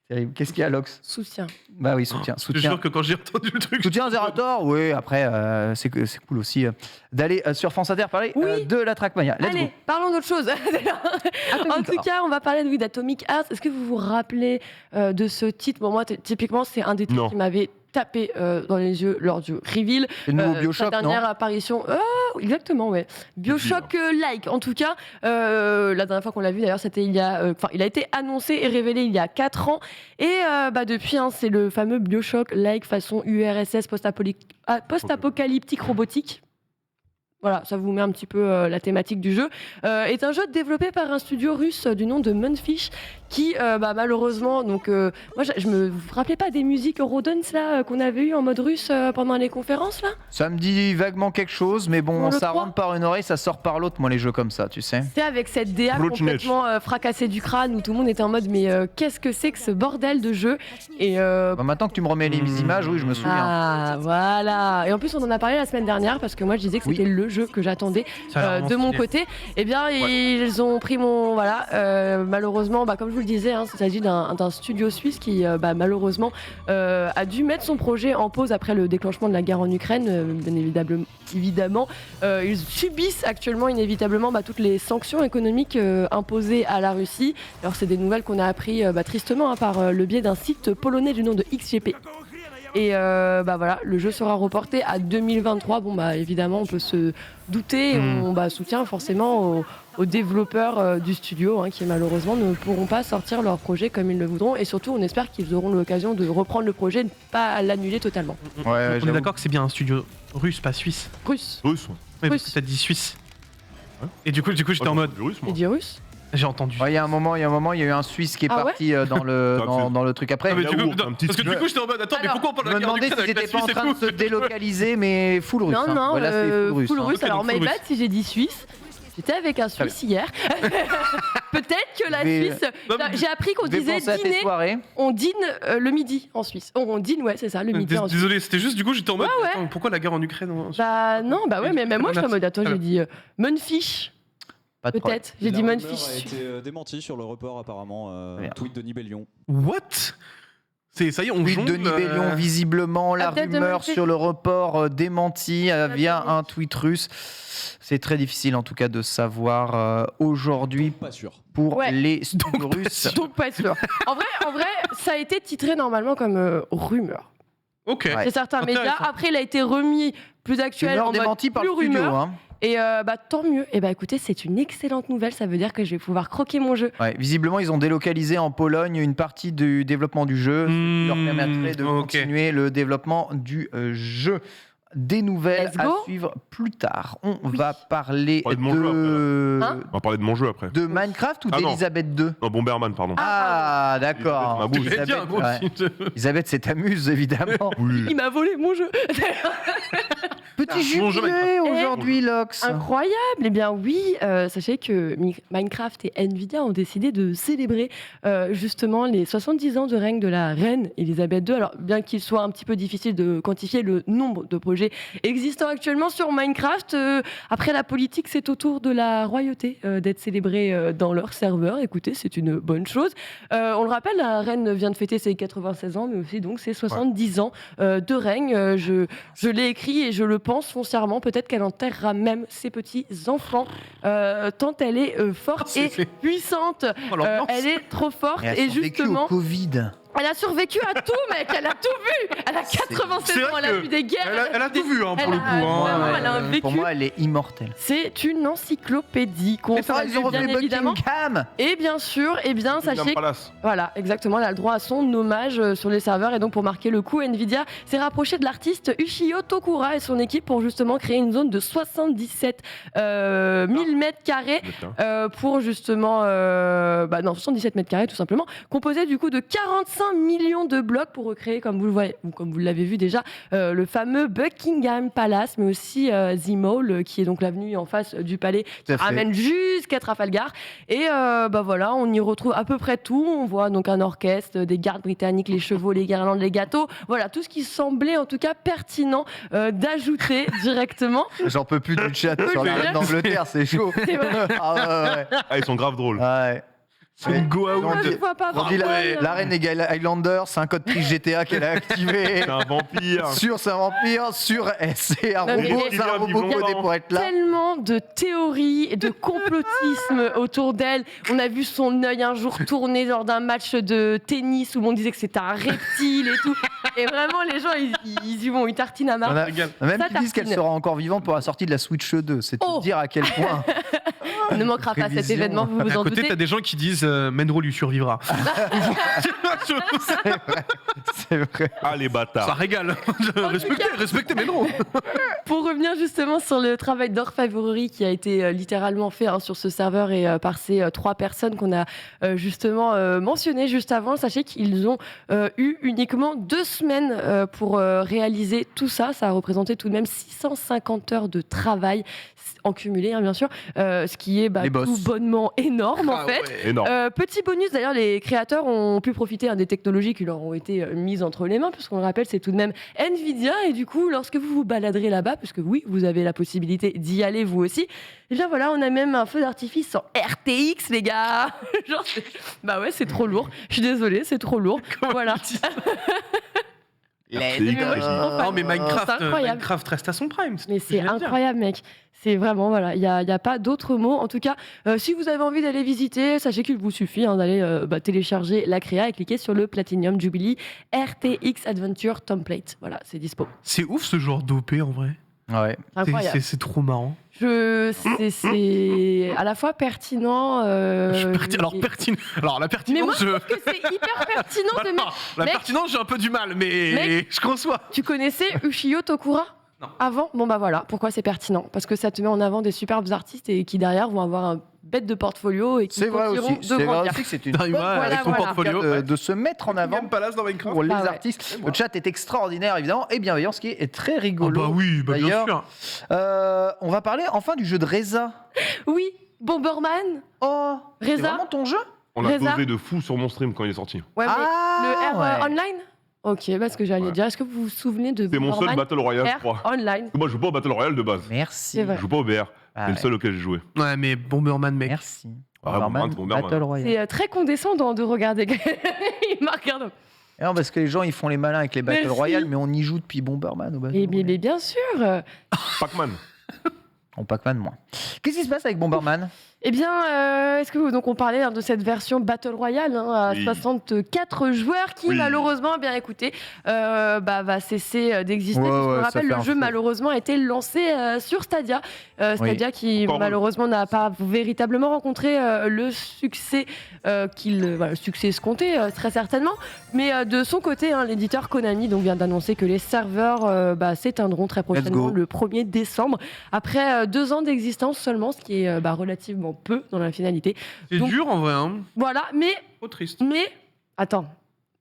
Terrible. Qu'est-ce qu'il y a, Lox? soutien. Bah oui, soutien. Je te Soutien. jure que quand j'ai entendu le truc. Soutien Zerator, oui, après, c'est cool aussi d'aller sur France Inter parler Oui. de la Trackmania. Let's Allez, go. parlons d'autre chose. En tout cas, on va parler d'Atomic Heart. Est-ce que vous vous rappelez de ce titre? Bon, moi, typiquement, c'est un des titres Non. qui m'avait tapé dans les yeux lors du reveal. Le nouveau Sa Bioshock, non? dernière apparition. exactement, ouais. Bioshock-like, en tout cas. La dernière fois qu'on l'a vu, d'ailleurs, c'était il a été annoncé et révélé il y a 4 ans. Et depuis, c'est le fameux Bioshock-like façon URSS post-apocalyptique robotique. Voilà, ça vous met un petit peu la thématique du jeu. Est un jeu développé par un studio russe du nom de Munfish qui, malheureusement, donc moi je me rappelais pas des musiques Eurodance là qu'on avait eu en mode russe pendant les conférences là. Ça me dit vaguement quelque chose, mais bon, Dans le ça 3. rentre par une oreille, ça sort par l'autre, moi les jeux comme ça, tu sais. C'est avec cette DA Vlodinech. complètement fracassée du crâne où tout le monde était en mode mais qu'est-ce que c'est que ce bordel de jeu et Maintenant que tu me remets les images, oui, je me souviens. ah voilà, et en plus on en a parlé la semaine dernière parce que moi je disais que c'était le jeu que j'attendais Ça a l'air vraiment de mon stylé. côté. Eh bien ils ont pris mon malheureusement comme je vous le disais il s'agit d'un studio suisse qui malheureusement a dû mettre son projet en pause après le déclenchement de la guerre en Ukraine. Bien évidemment ils subissent actuellement inévitablement toutes les sanctions économiques imposées à la Russie. Alors c'est des nouvelles qu'on a appris tristement par le biais d'un site polonais du nom de XGP. Et voilà, le jeu sera reporté à 2023. Évidemment, on peut se douter. On soutient forcément aux développeurs du studio qui malheureusement ne pourront pas sortir leur projet comme ils le voudront. Et surtout, on espère qu'ils auront l'occasion de reprendre le projet et de ne pas l'annuler totalement. Ouais, On est j'avoue. d'accord que c'est bien un studio russe, pas suisse. Russe. Russe, ouais. Oui, parce Russe. que t'as dit suisse. Ouais. Et du coup, j'étais en mode. Du russe, moi. Et dit russe. J'ai entendu. Ouais, il y a un moment, il y a eu un Suisse qui est Ah ouais parti dans le truc après. Ah, mais là du coup, où, non, un petit parce que du studio- coup, j'étais en mode attends, mais Alors, pourquoi on parle Je de me la guerre demandais d'Ukraine si avec c'était la pas en Suisse et train de tout se délocaliser, mais full russe. Non, hein. non, Voilà, c'est full russe. full hein. russe. Ok, Alors, donc full my bad russe. si j'ai dit suisse. J'étais avec un Suisse hier. Peut-être que la Mais- Suisse. Non, mais- J'ai appris qu'on Je vais disait penser à tes dîner. soirées. On dîne le midi en Suisse. On dîne, ouais, c'est ça, le midi en Suisse. Désolé, c'était juste du coup, j'étais en mode Ouais, ouais. attends, pourquoi la guerre en Ukraine Non, ouais, mais même moi, je suis en mode attends, Voilà. j'ai dit Munfish, Pas de problème. peut-être. J'ai La dit rumeur Munfish. a été démenti sur le report apparemment. Merde. Tweet de Nibellion. What Ça y est, on Tweet jongle. de Nibellion, visiblement, la Update de rumeur Munfish. sur le report démenti via un tweet russe. C'est très difficile en tout cas de savoir aujourd'hui Pas sûr. pour Ouais. les studios russes. Donc, pas sûr. En vrai, ça a été titré normalement comme rumeur. Ok. Ouais. C'est certains médias. Intéressant. Après, il a été remis plus actuel Rumeur en mode démentie par plus le studio. rumeur. Hein. Et tant mieux. Et écoutez, c'est une excellente nouvelle. Ça veut dire que je vais pouvoir croquer mon jeu. Ouais, visiblement, ils ont délocalisé en Pologne une partie du développement du jeu, ce qui leur permettrait de ok. continuer le développement du jeu. Des nouvelles Let's à go. suivre plus tard. On va parler On va parler de mon jeu Hein On va parler de mon jeu après. de Minecraft ou Ah non. d'Elisabeth 2. Non, Bomberman, pardon. Ah, d'accord. Ma bouche. Je vais dire, moi ouais. aussi. Elisabeth, c'est ta muse, évidemment. Oui. Il m'a volé mon jeu. Petit Bon jeu, jubilé aujourd'hui, Lox. Incroyable. Eh bien oui, sachez que Minecraft et Nvidia ont décidé de célébrer justement les 70 ans de règne de la reine Elisabeth II. Alors bien qu'il soit un petit peu difficile de quantifier le nombre de projets existants actuellement sur Minecraft, après la politique, c'est au tour de la royauté d'être célébrée dans leur serveur. Écoutez, c'est une bonne chose. On le rappelle, la reine vient de fêter ses 96 ans, mais aussi donc ses 70 ans de règne. Je l'ai écrit et je le pense foncièrement. Peut-être qu'elle enterrera même ses petits-enfants, tant elle est forte C'est- et c'est- puissante. Oh, l'ambiance. Elle est trop forte Et elles et sont vécues justement, au Covid. elle a survécu à tout, mec. Elle a tout vu. Elle a 87 C'est ans. vrai Elle a que vu des guerres. Elle a tout vu hein, Elle pour le a- coup. hein. vraiment, elle a un vécu. Pour moi, elle est immortelle. C'est une encyclopédie qu'on Mais pareil, ils ont salue bien refait évidemment. Buckingham. Et bien sûr, sachez Palace. voilà, exactement, elle a le droit à son hommage sur les serveurs. Et donc, pour marquer le coup, Nvidia s'est rapproché de l'artiste Ushio Tokura et son équipe pour justement créer une zone de 77 000 mètres carrés pour justement, 77 mètres carrés tout simplement, composé du coup de 45 millions de blocs pour recréer, comme vous le voyez, ou comme vous l'avez vu déjà, le fameux Buckingham Palace, mais aussi The Mall, qui est donc l'avenue en face du palais, Tout à fait. ramène jusqu'à Trafalgar. Et voilà, on y retrouve à peu près tout. On voit donc un orchestre, des gardes britanniques, les chevaux, les guirlandes, les gâteaux. Voilà, tout ce qui semblait en tout cas pertinent d'ajouter directement. J'en peux plus du chat sur la c'est reine d'Angleterre, c'est chaud. C'est vrai. Ah ouais, Ah, ils sont grave drôles. ouais. Ouais. Ouais. Go Ils ont out. dit- Je vois pas. ils ont dit pourquoi. la reine des Highlanders, c'est un code triche GTA qu'elle a activé. C'est un vampire. Sur c'est un vampire, sur c'est un Non, mais robot, il c'est un vient robot du codé Blanc. pour être là. Tellement de théories et de complotisme autour d'elle. On a vu son œil un jour tourner lors d'un match de tennis où on disait que c'était un reptile et tout. Et vraiment, les gens, ils y vont, ils tartinent à On marre. a- Regarde. même Ça qui disent qu'elle tartine. sera encore vivante pour la sortie de la Switch 2. C'est te Oh. dire à quel point. Ne manquera pas cet Prévision. événement, vous vous À en côté, doutez. t'as des gens qui disent Menro lui survivra. C'est vrai. Ah, les Ça bâtards. régale. Respectez Menro. Pour revenir justement sur le travail d'orfèvrerie qui a été littéralement fait sur ce serveur et par ces 3 personnes qu'on a justement mentionnées juste avant, sachez qu'ils ont eu uniquement 2 semaines pour réaliser tout ça. Ça a représenté tout de même 650 heures de travail en cumulé, hein, bien sûr, ce qui est Les boss. tout bonnement énorme en fait. Énorme. Petit bonus, d'ailleurs, les créateurs ont pu profiter des technologies qui leur ont été mises entre les mains, puisqu'on le rappelle, c'est tout de même Nvidia. Et du coup, lorsque vous vous baladerez là-bas, puisque oui, vous avez la possibilité d'y aller vous aussi, et bien voilà, on a même un feu d'artifice en RTX, les gars. Genre, bah ouais, c'est trop lourd. Je suis désolée, c'est trop lourd. Voilà. C'est Mais moi, je suis trop fan. Non, mais Minecraft, C'est incroyable. Minecraft reste à son prime. Mais ce que je c'est viens de dire. incroyable, mec. C'est vraiment, voilà, il n'y a pas d'autre mot. En tout cas, si vous avez envie d'aller visiter, sachez qu'il vous suffit d'aller télécharger la créa et cliquer sur le Platinum Jubilee RTX Adventure Template. Voilà, c'est dispo. C'est ouf ce genre d'OP en vrai. Ouais. C'est incroyable. C'est trop marrant. C'est à la fois pertinent. Alors, Alors la pertinence, Mais moi, je trouve que c'est hyper pertinent de mettre. la Mec. pertinence, j'ai un peu du mal, mais Mec. je conçois. Tu connaissais Ushio Tokura Non. Avant, bon bah voilà, pourquoi c'est pertinent? Parce que ça te met en avant des superbes artistes et qui derrière vont avoir un bête de portfolio et qui C'est vrai continueront aussi. de C'est vrai grandir. aussi que c'est une Arrive bonne avec Voilà, ton voilà. portfolio. de se mettre en avant Palace dans Minecraft. pour les Ah ouais. artistes. Le chat est extraordinaire évidemment et bienveillant, ce qui est très Ah rigolo. bah oui, bah bien D'ailleurs, sûr. On va parler enfin du jeu de Reza. Oui, Bomberman, Oh, c'est Reza. vraiment ton jeu? On a Reza. dosé de fou sur mon stream quand il est sorti. Ouais, mais le R ouais. online. Ok, parce que j'allais Ouais. dire, est-ce que vous vous souvenez de C'est mon seul Bomberman Battle Royale, je crois. R online? Moi, je joue pas au Battle Royale de base. Merci. C'est vrai. Je joue pas au BR. Ah C'est le ouais. seul auquel j'ai joué. Ouais, mais Bomberman, mec. Merci. Ah, Bomberman, c'est Bomberman. Battle Royale. C'est très condescendant de regarder. Il m'a regardé. Et non, parce que les gens ils font les malins avec les Battle Merci. Royale, mais on y joue depuis Bomberman au Battle Mais Royale. bien sûr. Pac-Man. En Pac-Man moins. Qu'est-ce qui se passe avec Bomberman? Eh bien, est-ce que donc on parlait de cette version Battle Royale à Oui. 64 joueurs qui Oui. malheureusement, bien écoutez, va cesser d'exister. Ouais, Puisqu'on ouais, ça rappelle, fait le un jeu fou. malheureusement a été lancé sur Stadia, Stadia qui Encore malheureusement n'a pas véritablement rencontré le succès le succès escompté très certainement. Mais de son côté, l'éditeur Konami donc vient d'annoncer que les serveurs s'éteindront très prochainement go. le 1er décembre après 2 ans d'existence seulement, ce qui est relativement peu dans la finalité. C'est Donc- dur en vrai, hein. Voilà, Trop triste. mais attends,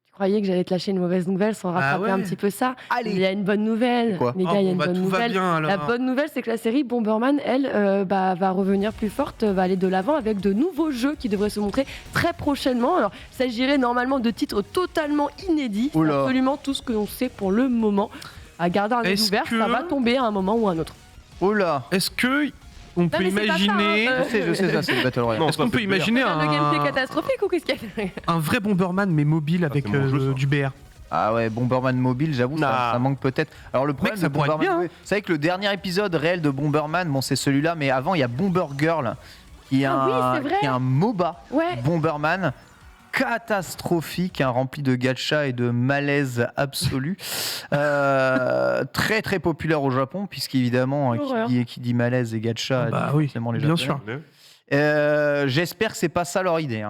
tu croyais que j'allais te lâcher une mauvaise nouvelle sans rattraper ouais. un petit peu ça? Allez. Il y a une bonne nouvelle, Quoi les gars, il y a une bonne tout va nouvelle. bien alors. La bonne nouvelle, c'est que la série Bomberman, elle, va revenir plus forte, va aller de l'avant avec de nouveaux jeux qui devraient se montrer très prochainement. Alors, il s'agirait normalement de titres totalement inédits. C'est Oula. absolument tout ce que l'on sait pour le moment. À garder un œil Est-ce ouvert, que- ça va tomber à un moment ou à un autre. Oh là. Est-ce que on peut mais c'est pas ça, imaginer hein, Je sais ça, c'est le Battle Royale. Non, Est-ce ça, qu'on peut c'est le BR. imaginer Le gameplay un, catastrophique ou qu'est-ce qu'il y a? un vrai Bomberman mais mobile avec c'est mon jeu, ça. du BR? Ah ouais, Bomberman mobile, j'avoue, ça, Nah. ça manque peut-être. Alors le problème ça de pourrait être Bomberman, bien, hein. vous savez que le dernier épisode réel de Bomberman, bon c'est celui-là, mais avant il y a Bomber Girl, qui est, Ah oui, c'est vrai. qui est un MOBA Ouais. Bomberman catastrophique, rempli de gacha et de malaise absolu. Très très populaire au Japon, puisqu'évidemment Horreur. qui dit malaise et gacha, dit oui, forcément les bien Japonais. sûr. J'espère que c'est pas ça leur idée.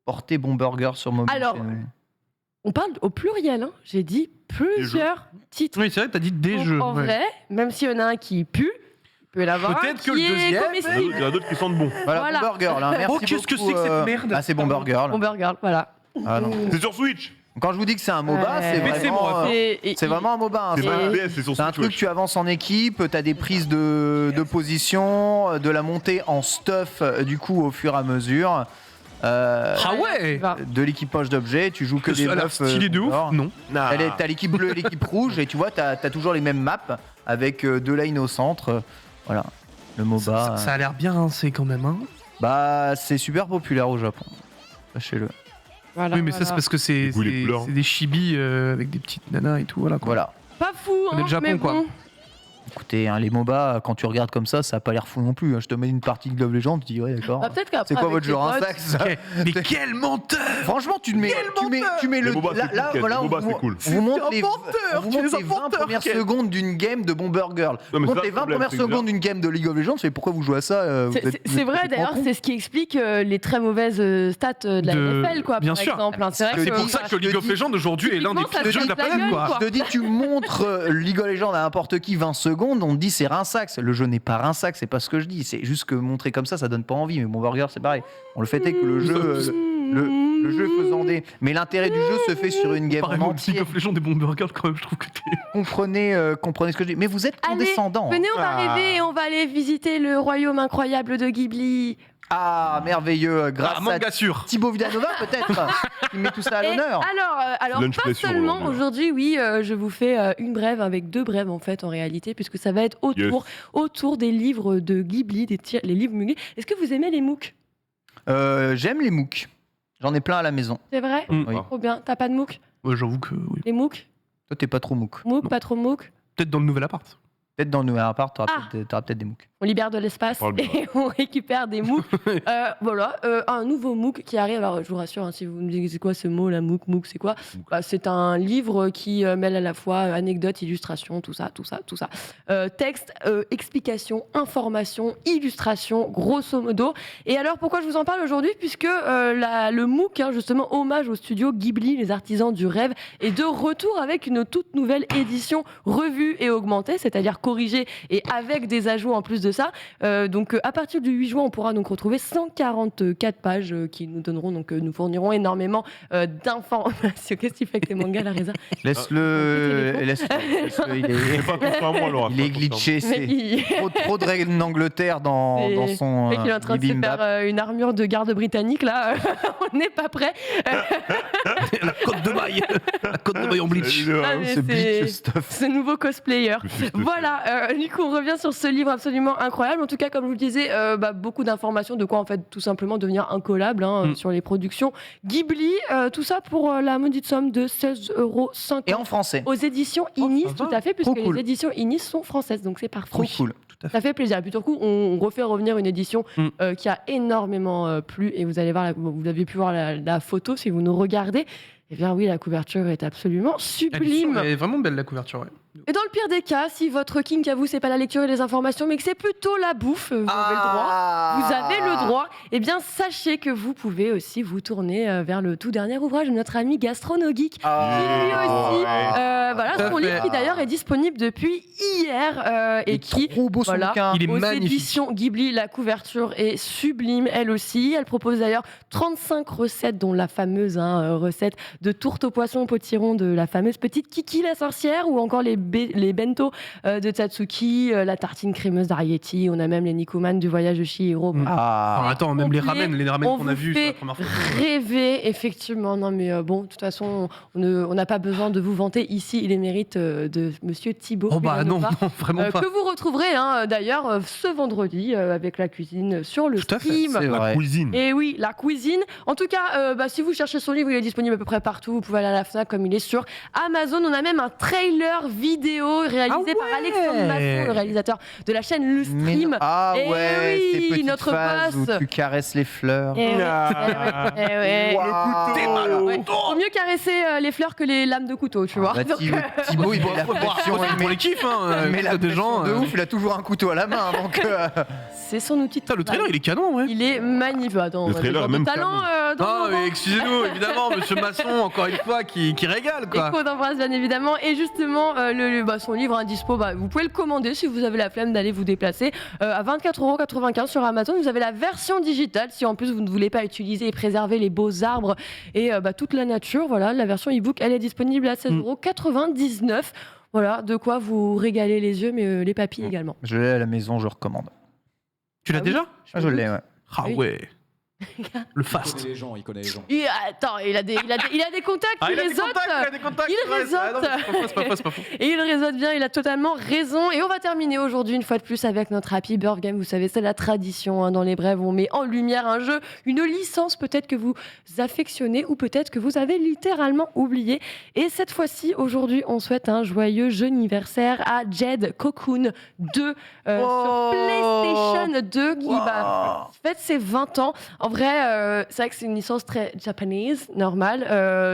Porter Bomberger sur mobile. Alors, chez nous. On parle au pluriel, hein. J'ai dit plusieurs titres. Oui, c'est vrai, t'as dit des Donc, jeux. en ouais. vrai, même s'il y en a un qui pue, il peut y en avoir un Peut-être qui que le est deuxième, comestible. Il y en a d'autres qui sentent bon. Voilà, Bomber Girl. Hein. Merci Oh, qu'est-ce que beaucoup, c'est que cette merde Ah, c'est Bomber Girl. Bomber Girl, voilà. Ah, non. C'est sur Switch. Quand je vous dis que c'est un MOBA, Ouais. c'est Mais c'est vraiment, moi, c'est vraiment un MOBA. hein. C'est Et- pas FPS, c'est sur C'est un Switch. truc, wesh. tu avances en équipe, tu as des prises de position, de la montée en stuff, du coup, au fur et à mesure. Ah ouais. Va. De l'équipage d'objets, tu joues que des Ça a l'air meufs. stylé de ouf. Bomber. Non. Nah. T'as l'équipe bleue et l'équipe rouge, et tu vois, t'as toujours les mêmes maps, avec 2 lanes au centre. Voilà, le MOBA. Ça a l'air bien rincé quand même. Hein. Bah, c'est super populaire au Japon. sachez-le. Voilà, Oui, mais ça, c'est parce que c'est Du coup, les couleurs. des chibis avec des petites nanas et tout. Voilà. Quoi. Voilà. Pas fou, On est hein, le Japon, mais quoi. bon. Écoutez, hein, les MOBA, quand tu regardes comme ça a pas l'air fou non plus. Hein. Je te mets une partie de League of Legends, tu dis ouais, d'accord. Bah, peut-être qu'après, C'est quoi avec votre tes genre, un potes- sac ça Mais quel menteur. Franchement, tu mets Les le. MOBA, c'est cool, voilà, les MOBA, c'est cool. on vous montre les, menteur, on vous tu es montre un les 20 menteur, premières Ken. secondes d'une game de Bomber Girl. Non, mais On c'est montre ça, les le 20 problème, premières c'est que secondes d'une game de League of Legends, c'est pourquoi vous jouez à ça vous êtes- C'est vrai vous d'ailleurs, êtes c'est ce qui explique les très mauvaises stats de la De- NFL, quoi, bien par sûr. exemple. hein. C'est vrai C'est que- pour ça que League of Legends aujourd'hui est l'un des Typiquement, ça pires jeux de la te dit planète. la Quoi. gueule, Je te dis, tu montres League of Legends à n'importe qui 20 secondes, on te dit c'est rinçax. Le jeu n'est pas rinçax, c'est pas ce que je dis. C'est juste que montrer comme ça donne pas envie. Mais Bomber Girl, c'est pareil. On le fait que le jeu, le jeu faisandé. Mais l'intérêt du jeu se fait sur une game Pareil, en moi, League entier. of Legends des Bomber Girls, quand même, je trouve que t'es. Comprenez ce que je dis. Mais vous êtes Allez, condescendant. venez, on va Ah. rêver et on va aller visiter le royaume incroyable de Ghibli. Ah, merveilleux. Grâce Ah, à manga sûr. Thibaut Villanova, peut-être, qui met tout ça à Et l'honneur. alors Lunch pas pression seulement aujourd'hui. aujourd'hui, oui, je vous fais une brève avec 2 brèves en fait en réalité, puisque ça va être autour des livres de Ghibli, les livres Ghibli. Est-ce que vous aimez les MOOC? J'aime les MOOC. J'en ai plein à la maison. C'est vrai? Mm. Oui. Trop bien. T'as pas de MOOC? Ouais, j'avoue que oui. Les MOOC? Toi, t'es pas trop MOOC. MOOC, pas trop MOOC? Peut-être dans le nouvel appart. Peut-être dans le nouvel appart, t'auras Ah. peut-être des MOOC. On libère de l'espace Parle bien. et on récupère des MOOC. Voilà, un nouveau MOOC qui arrive. Alors, je vous rassure, hein, si vous me dites c'est quoi ce mot, la MOOC, c'est quoi? Bah, c'est un livre qui mêle à la fois anecdotes, illustrations, tout ça. Texte, explications, informations, illustrations, grosso modo. Et alors, pourquoi je vous en parle aujourd'hui? Puisque le MOOC, hein, justement, hommage au studio Ghibli, les artisans du rêve, est de retour avec une toute nouvelle édition revue et augmentée, c'est-à-dire corrigée et avec des ajouts en plus de ça. Donc à partir du 8 juin, on pourra donc retrouver 144 pages qui nous donneront nous fourniront énormément d'informations. Qu'est-ce que tu fais avec tes mangas, la Reza? Laisse-le. Il est, C'est pas attention à moi, Laura. il est glitché. Le mec, C'est il... trop de règles d'Angleterre dans C'est- son. le mec, il est en train de se bibimbap. faire une armure de garde britannique là. On n'est pas prêt. La côte de maille. La côte de maille en bleach. Ah, mais Ce bleach c'est- stuff. Ce nouveau cosplayer. Voilà, du coup on revient sur ce livre absolument incroyable. En tout cas, comme je vous le disais, beaucoup d'informations de quoi en fait tout simplement devenir incollable sur les productions Ghibli. Tout ça pour la maudite somme de 16,50 Et € en français. aux éditions Inis, ça va. tout à fait, puisque Trop cool. les éditions Inis sont françaises, donc c'est parfait. Trop cool. Ça fait plaisir. Et puis, tout coup, on refait revenir une édition qui a énormément plu. Et vous allez voir, vous avez pu voir la photo si vous nous regardez. Eh bien oui, la couverture est absolument sublime. Elle est vraiment belle la couverture. Ouais. Et dans le pire des cas, si votre kink à vous, c'est pas la lecture et les informations, mais que c'est plutôt la bouffe, vous avez le droit. Vous avez le droit. Eh bien, sachez que vous pouvez aussi vous tourner vers le tout dernier ouvrage de notre ami Gastronogeek. Qui lui aussi, voilà, Tout à son fait. livre qui d'ailleurs est disponible depuis hier et qui, trop beau son voilà, bouquin. Il est aux magnifique. éditions Ghibli, la couverture est sublime, elle aussi. Elle propose d'ailleurs 35 recettes, dont la fameuse recette de tourte au poisson au potiron de la fameuse petite Kiki la sorcière, ou encore les bento de Tatsuki, la tartine crémeuse d'Arietti. On a même les Nikuman du voyage de Chihiro. Alors, attends, même les complet. ramen On qu'on a vous vus sur la fait première photo. rêver, effectivement. Non, mais bon, de toute façon, on n'a pas besoin de vous vanter ici les mérites de Monsieur Thibaut. Oh bah non, Villanova, non, vraiment pas. que vous retrouverez d'ailleurs ce vendredi avec la cuisine sur le Tout à fait, stream. C'est La vrai. cuisine. Et oui, la cuisine. En tout cas, si vous cherchez son livre, il est disponible à peu près partout. Vous pouvez aller à la FNAC comme il est sur Amazon. On a même un trailer vidéo réalisé par Alexandre Masson, le réalisateur de la chaîne Le Mais Stream. non. Ah Eh ouais, oui, ces petites notre phases où boss. tu caresses les fleurs. Eh ouais, eh ouais. Waouh. T'es malin. Ouais. Faut mieux caresser les fleurs que les lames de couteau, tu vois. Bah, Donc, Thibaut, il met la pression. Il Pour les kiffs, met hein. la Des gens. pression de ouf. Il a toujours un couteau à la main. Donc, c'est son outil de Putain, le travail. trailer, il est canon, ouais. Il est magnifique. Attends, Le on a trailer des est même talent dans Ah, le mais moment. excusez-nous, évidemment, monsieur Masson, encore une fois, qui régale, quoi. Écho d'embrasse, bien évidemment. Et justement, son livre indispo, vous pouvez le commander si vous avez la flemme d'aller vous déplacer à 24,95 € sur Amazon. Vous avez la version digitale si en plus vous ne voulez pas utiliser et préserver les beaux arbres et toute la nature. Voilà, la version e-book, elle est disponible à 16,99 €. Voilà, de quoi vous régaler les yeux, mais les papilles également. je l'ai à la maison, je recommande. Tu l'as Ah oui. déjà Ah, je l'ai, ouais. Ah Oui. ouais. Le Il fast. connaît les gens, il connaît les gens. Attends, il a des contacts, Ah, il il a des réseaute. contacts, il a des contacts. Il c'est vrai, c'est vrai. réseaute. Non, c'est pas faux, c'est pas faux. Et il réseaute bien, il a totalement raison. Et on va terminer aujourd'hui une fois de plus avec notre Happy Bird Game. Vous savez, c'est la tradition dans les brèves. On met en lumière un jeu, une licence peut-être que vous affectionnez ou peut-être que vous avez littéralement oublié. Et cette fois-ci, aujourd'hui, on souhaite un joyeux jeu anniversaire à Jade Cocoon 2 sur PlayStation 2 qui fête ses 20 ans. En vrai, c'est vrai que c'est une licence très japonaise, normale.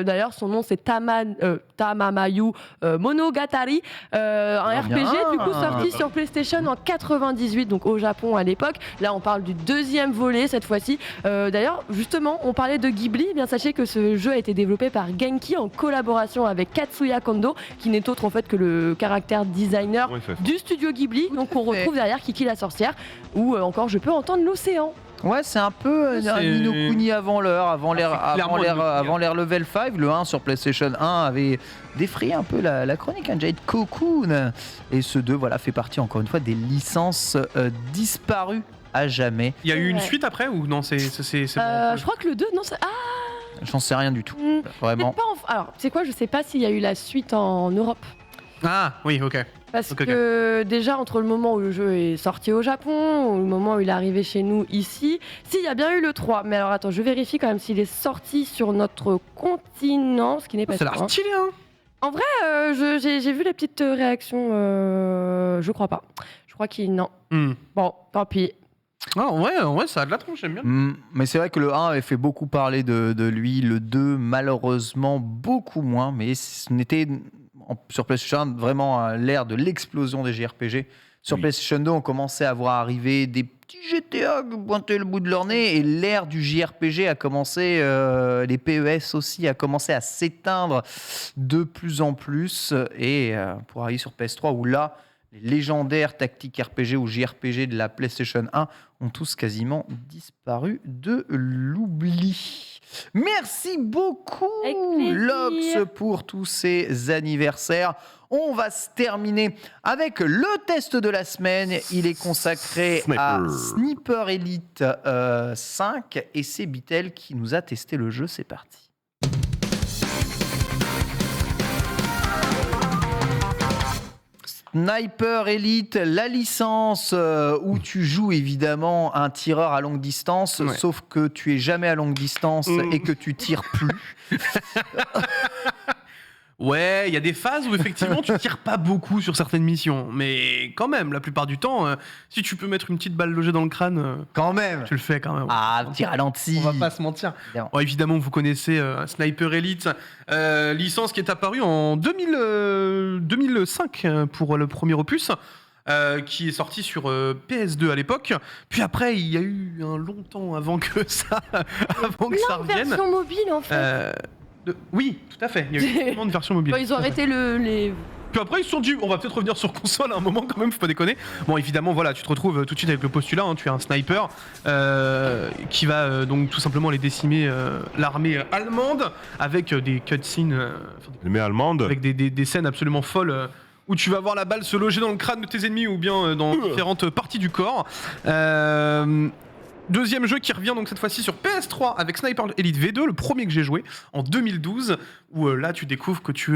D'ailleurs, son nom c'est Tamamayu Monogatari, un RPG du coup sorti sur PlayStation en 98, donc au Japon à l'époque. Là, on parle du deuxième volet cette fois-ci. D'ailleurs, justement, on parlait de Ghibli. Eh bien, sachez que ce jeu a été développé par Genki en collaboration avec Katsuya Kondo, qui n'est autre en fait que le caractère designer Ouais, ça fait- du studio Ghibli. Donc, on retrouve derrière Kiki la sorcière, ou encore Je peux entendre l'océan. Ouais, c'est un peu un C'est- Ni no Kuni avant l'heure, avant l'ère c'est clairement Ni no Kuni. avant l'ère level 5. Le 1 sur PlayStation 1 avait défrayé un peu la chronique, Jade Cocoon. Et ce 2 voilà, fait partie encore une fois des licences disparues à jamais. Il y a eu une Ouais. suite après ou non? C'est bon. Je crois que le 2, non, c'est... J'en sais rien du tout, vraiment. Peut-être pas Alors, c'est quoi, je sais pas s'il y a eu la suite en Europe. Ah oui, ok. Parce Ok, que déjà, entre le moment où le jeu est sorti au Japon, ou le moment où il est arrivé chez nous ici, si, il y a bien eu le 3. Mais alors, attends, je vérifie quand même s'il est sorti sur notre continent, ce qui n'est pas Ça a sûr. l'air stylé, hein. J'ai vu les petites réactions, je crois pas. Je crois qu'il... Non. Bon, tant pis. Ah, ouais, ça a de la tronche, j'aime bien. Mais c'est vrai que le 1 avait fait beaucoup parler de lui, le 2 malheureusement beaucoup moins, mais ce n'était sur PlayStation 1 vraiment l'ère de l'explosion des JRPG. Sur Oui. PlayStation 2, on commençait à voir arriver des petits GTA qui pointaient le bout de leur nez, et l'ère du JRPG a commencé, les PES aussi, a commencé à s'éteindre de plus en plus, et pour arriver sur PS3 où là, les légendaires tactiques RPG ou JRPG de la PlayStation 1 ont tous quasiment disparu de l'oubli. Merci beaucoup, Avec plaisir. Lox, pour tous ces anniversaires. On va se terminer avec le test de la semaine. Il est consacré à Sniper Elite 5 et c'est Bitel qui nous a testé le jeu. C'est parti. Sniper Elite, la licence où tu joues évidemment un tireur à longue distance, Ouais. sauf que tu es jamais à longue distance et que tu tires plus. Ouais, il y a des phases où effectivement tu tires pas beaucoup sur certaines missions, mais quand même, la plupart du temps, si tu peux mettre une petite balle logée dans le crâne, Quand même. tu le fais quand même. Ah, petit ralenti. On va pas se mentir. Évidemment. Bon, évidemment, vous connaissez Sniper Elite, licence qui est apparue en 2005 pour le premier opus. Qui est sorti sur PS2 à l'époque. Puis après, il y a eu un long temps avant que ça, avant que ça Plein de revienne. versions mobiles, en fait. Oui, tout à fait. Il y a eu tellement de versions mobiles. Quand ils ont arrêté les... Puis après, ils se sont dit, on va peut-être revenir sur console à un moment quand même, faut pas déconner. Bon, évidemment, voilà, tu te retrouves tout de suite avec le postulat, tu es un sniper qui va donc tout simplement aller décimer l'armée allemande avec des cutscenes, L'armée allemande. avec des scènes absolument folles où tu vas voir la balle se loger dans le crâne de tes ennemis ou bien dans différentes parties du corps. Deuxième jeu qui revient donc cette fois-ci sur PS3 avec Sniper Elite V2, le premier que j'ai joué en 2012, où là tu découvres que tu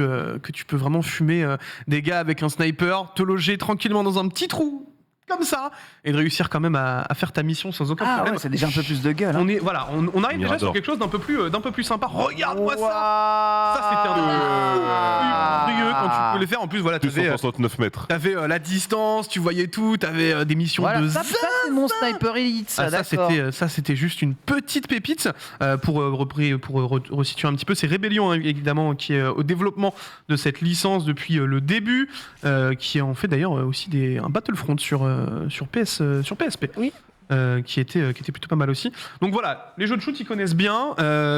peux vraiment fumer des gars avec un sniper, te loger tranquillement dans un petit trou comme ça et de réussir quand même à faire ta mission sans aucun Ah problème. ouais, c'est déjà un peu plus de gueule. hein. On arrive déjà sur Mirador. quelque chose d'un peu plus sympa. Regarde-moi ça. Ça c'était un des monstrueux quand tu peux les faire. En plus voilà, Plus t'avais 169 mètres. la distance, tu voyais tout, t'avais des missions Voilà, de ça c'est mon Sniper Elite, ça, ah, d'accord. ça c'était juste une petite pépite pour resituer un petit peu. C'est Rebellion hein, évidemment qui est au développement de cette licence depuis le début, qui en fait d'ailleurs aussi un Battlefront sur PSP. Oui. Qui était plutôt pas mal aussi. Donc voilà, les jeux de shoot ils connaissent bien.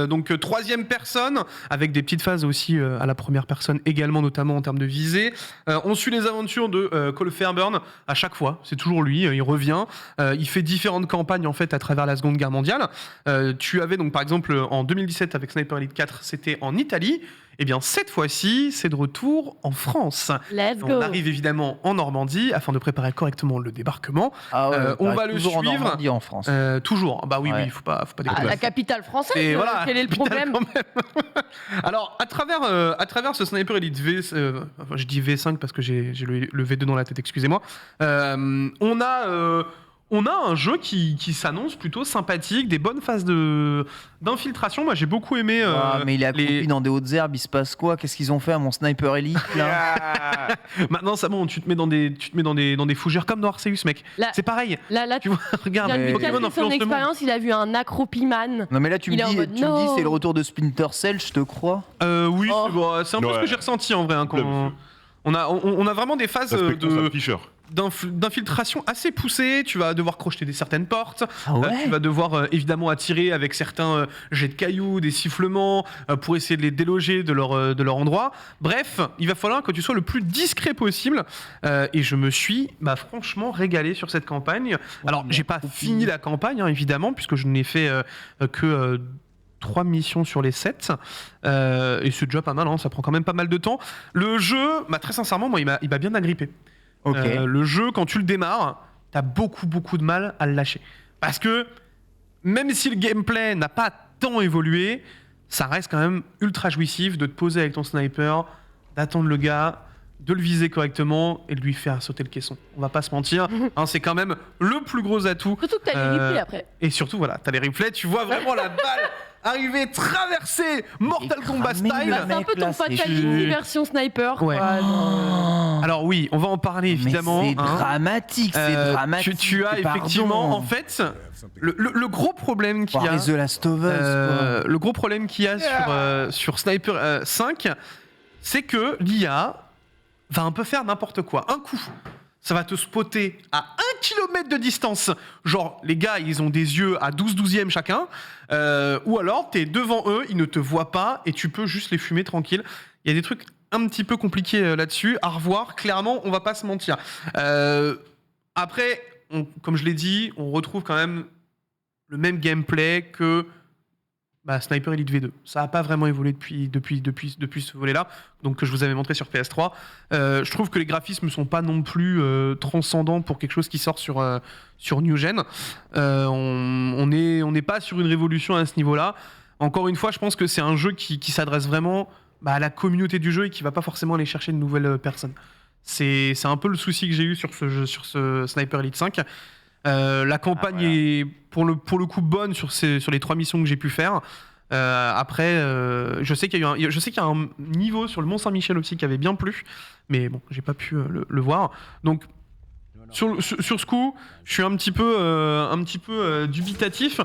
Donc troisième personne avec des petites phases aussi à la première personne également, notamment en termes de visée. On suit les aventures de Cole Fairburn à chaque fois. C'est toujours lui. Il revient. Il fait différentes campagnes en fait à travers la Seconde Guerre mondiale. Tu avais donc par exemple en 2017 avec Sniper Elite 4, c'était en Italie. Eh bien, cette fois-ci, c'est de retour en France. Let's go. On arrive évidemment en Normandie afin de préparer correctement le débarquement. Ah ouais, on va t'arrives le toujours en suivre. Normandie, en France. Toujours. Bah oui, Ouais. il faut pas Ah, déconner. la capitale française, Et voilà, quel est le capitale problème? quand même. Alors, à travers ce Sniper Elite V, enfin, je dis V5 parce que j'ai le V2 dans la tête, excusez-moi. On a un jeu qui s'annonce plutôt sympathique, des bonnes phases d'infiltration. Moi, j'ai beaucoup aimé. Ah, mais il est accroupi les- dans des hautes herbes, il se passe quoi? Qu'est-ce qu'ils ont fait à mon Sniper Elite là? Maintenant, ça bon, tu te mets dans des fougères comme dans Arceus, mec. Là- C'est pareil. Là, Tu vois, regarde, viens de lui Pokémon casser son influence le monde. expérience, il a vu un acropiman. Non mais là tu me Il est en dis, mode, tu me dis non. c'est le retour de Splinter Cell, je te crois. Oui, Oh. c'est un peu ce Ouais. que j'ai ressenti en vrai. Hein, Là, monsieur. on a vraiment des phases Respectons sa ficheur. d'infiltration assez poussées. Tu vas devoir crocheter certaines portes. Ah ouais. Tu vas devoir évidemment attirer avec certains jets de cailloux, des sifflements, pour essayer de les déloger de leur endroit. Bref, il va falloir que tu sois le plus discret possible. Et je me suis franchement régalé sur cette campagne. Alors, j'ai pas fini la campagne, hein, évidemment, puisque je n'ai fait que 3 missions sur les 7. Et c'est déjà pas mal, hein, ça prend quand même pas mal de temps. Le jeu, très sincèrement, moi, il m'a bien agrippé. Ok. Le jeu, quand tu le démarres, t'as beaucoup de mal à le lâcher. Parce que même si le gameplay n'a pas tant évolué, ça reste quand même ultra jouissif de te poser avec ton sniper, d'attendre le gars, de le viser correctement et de lui faire sauter le caisson. On va pas se mentir, hein, c'est quand même le plus gros atout. Surtout que t'as les replays après. Et surtout, voilà, t'as les replays, tu vois vraiment la balle arriver, traverser, Mortal Kombat cramé, style. le C'est un mec, peu ton là, c'est- Fatality version sniper. Ouais. quoi. Oh. Alors oui, on va en parler évidemment. Mais c'est hein. dramatique, c'est dramatique. Tu as pardon. effectivement, en fait, le gros problème qu'il y a. Pareil, The Last of Us. quoi. Le gros problème qu'il y a sur Sniper 5, c'est que l'IA va un peu faire n'importe quoi. Un coup, ça va te spotter à 1 km de distance. Genre, les gars, ils ont des yeux à 12/12e chacun. Ou alors, t'es devant eux, ils ne te voient pas et tu peux juste les fumer tranquille. Il y a des trucs un petit peu compliqués là-dessus. À revoir, clairement, on va pas se mentir. Après, comme je l'ai dit, on retrouve quand même le même gameplay que Sniper Elite V2. Ça n'a pas vraiment évolué depuis ce volet-là, donc que je vous avais montré sur PS3. Je trouve que les graphismes ne sont pas non plus transcendants pour quelque chose qui sort sur New Gen. On n'est pas sur une révolution à ce niveau-là. Encore une fois, je pense que c'est un jeu qui s'adresse vraiment à la communauté du jeu et qui va pas forcément aller chercher de nouvelles personnes. C'est un peu le souci que j'ai eu sur ce Sniper Elite 5. La campagne est pour le coup bonne sur les 3 missions que j'ai pu faire. Après, je sais qu'il y a un niveau sur le Mont Saint-Michel aussi qui avait bien plu, mais bon, j'ai pas pu le voir. Donc sur ce coup, je suis un petit peu dubitatif.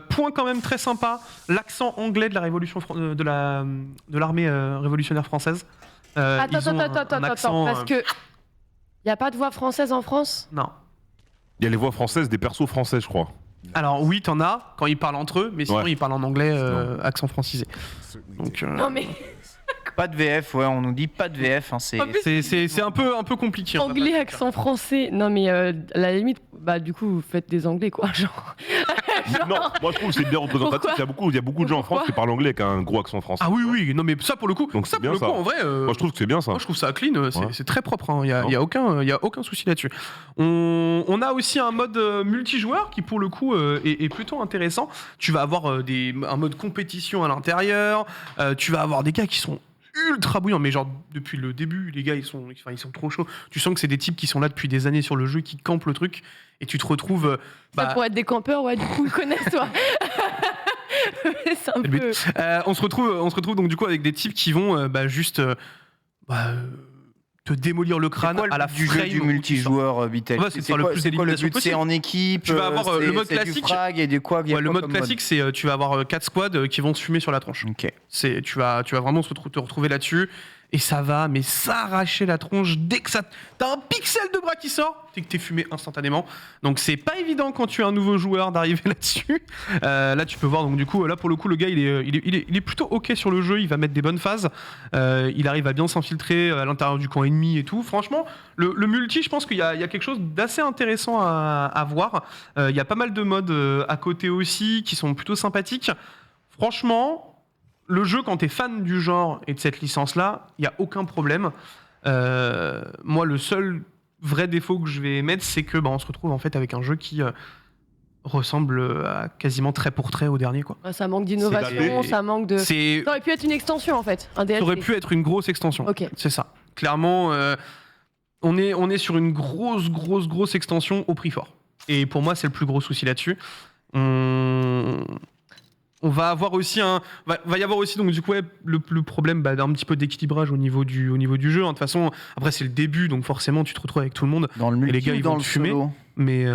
Point quand même très sympa, l'accent anglais de la révolution de l'armée révolutionnaire française. Attends, Ils ont un accent, parce que y a pas de voix française en France. non. Il y a les voix françaises des persos français, je crois. Alors oui, t'en as quand ils parlent entre eux, mais sinon Ouais. ils parlent en anglais, Non. accent francisé. Donc Non mais Pas de VF, ouais, on nous dit pas de VF. Hein, c'est... En plus, c'est un peu compliqué. on va anglais pas- accent français. Non mais à la limite, du coup vous faites des anglais quoi, genre. Non, moi je trouve que c'est bien représentatif. Pourquoi Il y a beaucoup de gens en France Pourquoi qui parlent anglais avec un gros accent français. Ah oui, non mais ça pour le coup, Donc c'est bien ça. en vrai. Moi je trouve que c'est bien ça. Moi, je trouve ça clean, Ouais. c'est très propre, il n'y a aucun souci là-dessus. On a aussi un mode multijoueur qui, pour le coup, est plutôt intéressant. Tu vas avoir un mode compétition à l'intérieur, tu vas avoir des gars qui sont ultra bouillants, mais genre depuis le début, les gars, ils sont trop chauds. Tu sens que c'est des types qui sont là depuis des années sur le jeu, qui campent le truc, et tu te retrouves... Ça pourrait être des campeurs, ouais, du coup ils connaissent toi. C'est un le but. peu. On se retrouve donc du coup avec des types qui vont juste te démolir le crâne C'est quoi le à la but du jeu frame du où tu multijoueur, Vitel? Ouais, c'est de faire le quoi, plus c'est quoi le d'élimination but? C'est possible. en équipe. Tu vas avoir, le mode c'est du classique. frag et des quoi? il y a Ouais, le quoi mode comme classique, c'est tu vas avoir 4 squads qui vont se fumer sur la tronche. Ok. Tu vas vraiment te retrouver là-dessus et ça va, mais s'arracher la tronche dès que t'as un pixel de bras qui sort, c'est que t'es fumé instantanément. Donc c'est pas évident quand tu es un nouveau joueur d'arriver là-dessus. Là tu peux voir donc du coup là pour le coup le gars il est plutôt ok sur le jeu, il va mettre des bonnes phases, il arrive à bien s'infiltrer à l'intérieur du camp ennemi et tout. Franchement le multi, je pense qu'il y a quelque chose d'assez intéressant à voir. Il y a pas mal de modes à côté aussi qui sont plutôt sympathiques. Franchement, le jeu, quand t'es fan du genre et de cette licence-là, il n'y a aucun problème. Moi, le seul vrai défaut que je vais mettre, c'est que on se retrouve en fait avec un jeu qui ressemble à quasiment trait pour trait au dernier, quoi. Ça manque d'innovation, ça manque de. Ça aurait pu être une extension en fait, un DLC. Ça aurait pu être une grosse extension. Ok. C'est ça. Clairement, on est sur une grosse extension au prix fort. Et pour moi, c'est le plus gros souci là-dessus. On va avoir aussi va y avoir aussi donc du coup le problème d'un petit peu d'équilibrage au niveau du jeu. De toute façon, après c'est le début, donc forcément tu te retrouves avec tout le monde. Dans le multi, et les gars ils dans vont le te fumer. solo. Mais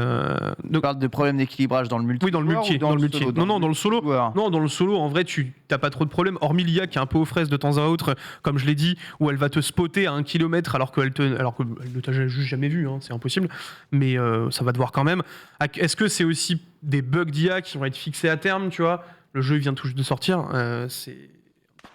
Tu parles de problème d'équilibrage dans le multi. oui, dans le multi, dans le multi. solo, Non, dans le solo. joueur. Non, dans le solo, en vrai, tu t'as pas trop de problèmes. Hormis l'IA qui est un peu aux fraises de temps à autre, comme je l'ai dit, où elle va te spotter à 1 kilomètre alors qu'elle ne t'a juste jamais vu, hein, c'est impossible. Mais ça va te voir quand même. Est-ce que c'est aussi des bugs d'IA qui vont être fixés à terme, tu vois? Le jeu vient tout juste de sortir, c'est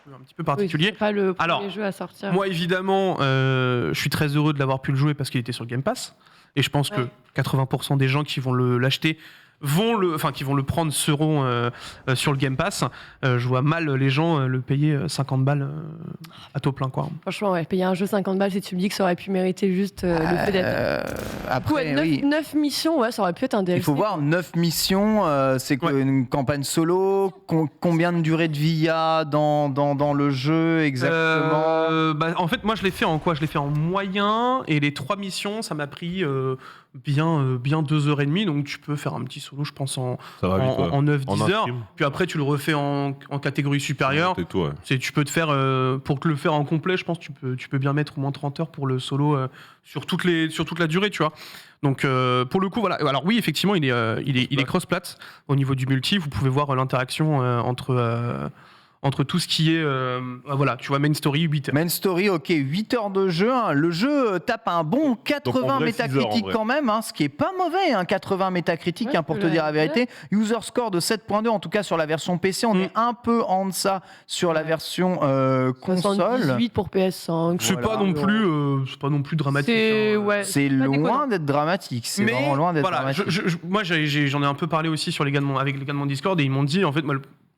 un petit peu particulier. Oui, c'est pas le premier Alors, jeu à sortir. Moi, évidemment, je suis très heureux de l'avoir pu le jouer parce qu'il était sur le Game Pass. Et je pense que 80% des gens qui vont l'acheter qui vont le prendre seront sur le Game Pass. Je vois mal les gens le payer 50 balles à taux plein, quoi. Franchement, payer un jeu 50 balles, si tu me dis que ça aurait pu mériter juste le fait d'être. Après, 9 missions, ça aurait pu être un DLC. Il faut voir 9 missions, c'est quoi, une campagne solo, combien de durée de vie il y a dans le jeu exactement En fait, moi je l'ai fait en quoi? Je l'ai fait en moyen, et les 3 missions, ça m'a pris bien 2h30, donc tu peux faire un petit solo, je pense, en 9-10 heures. Puis après, tu le refais en catégorie supérieure. Tu peux te faire, pour te le faire en complet, je pense, tu peux bien mettre au moins 30 heures pour le solo sur toute la durée, tu vois. Donc pour le coup, voilà. Alors oui, effectivement, il est cross-plat au niveau du multi. Vous pouvez voir l'interaction entre tout ce qui est voilà, tu vois, main story, 8 heures. Main story, ok, 8 heures de jeu. Le jeu tape un bon 80 métacritique quand même, ce qui est pas mauvais, 80 métacritique, pour te dire la vérité. User score de 7.2, en tout cas sur la version PC. On est un peu en deçà sur la version console. 78 pour PS5. C'est pas non plus dramatique. C'est loin d'être dramatique. C'est vraiment loin d'être dramatique. Moi, j'en ai un peu parlé aussi avec les gars de mon Discord, et ils m'ont dit, en fait,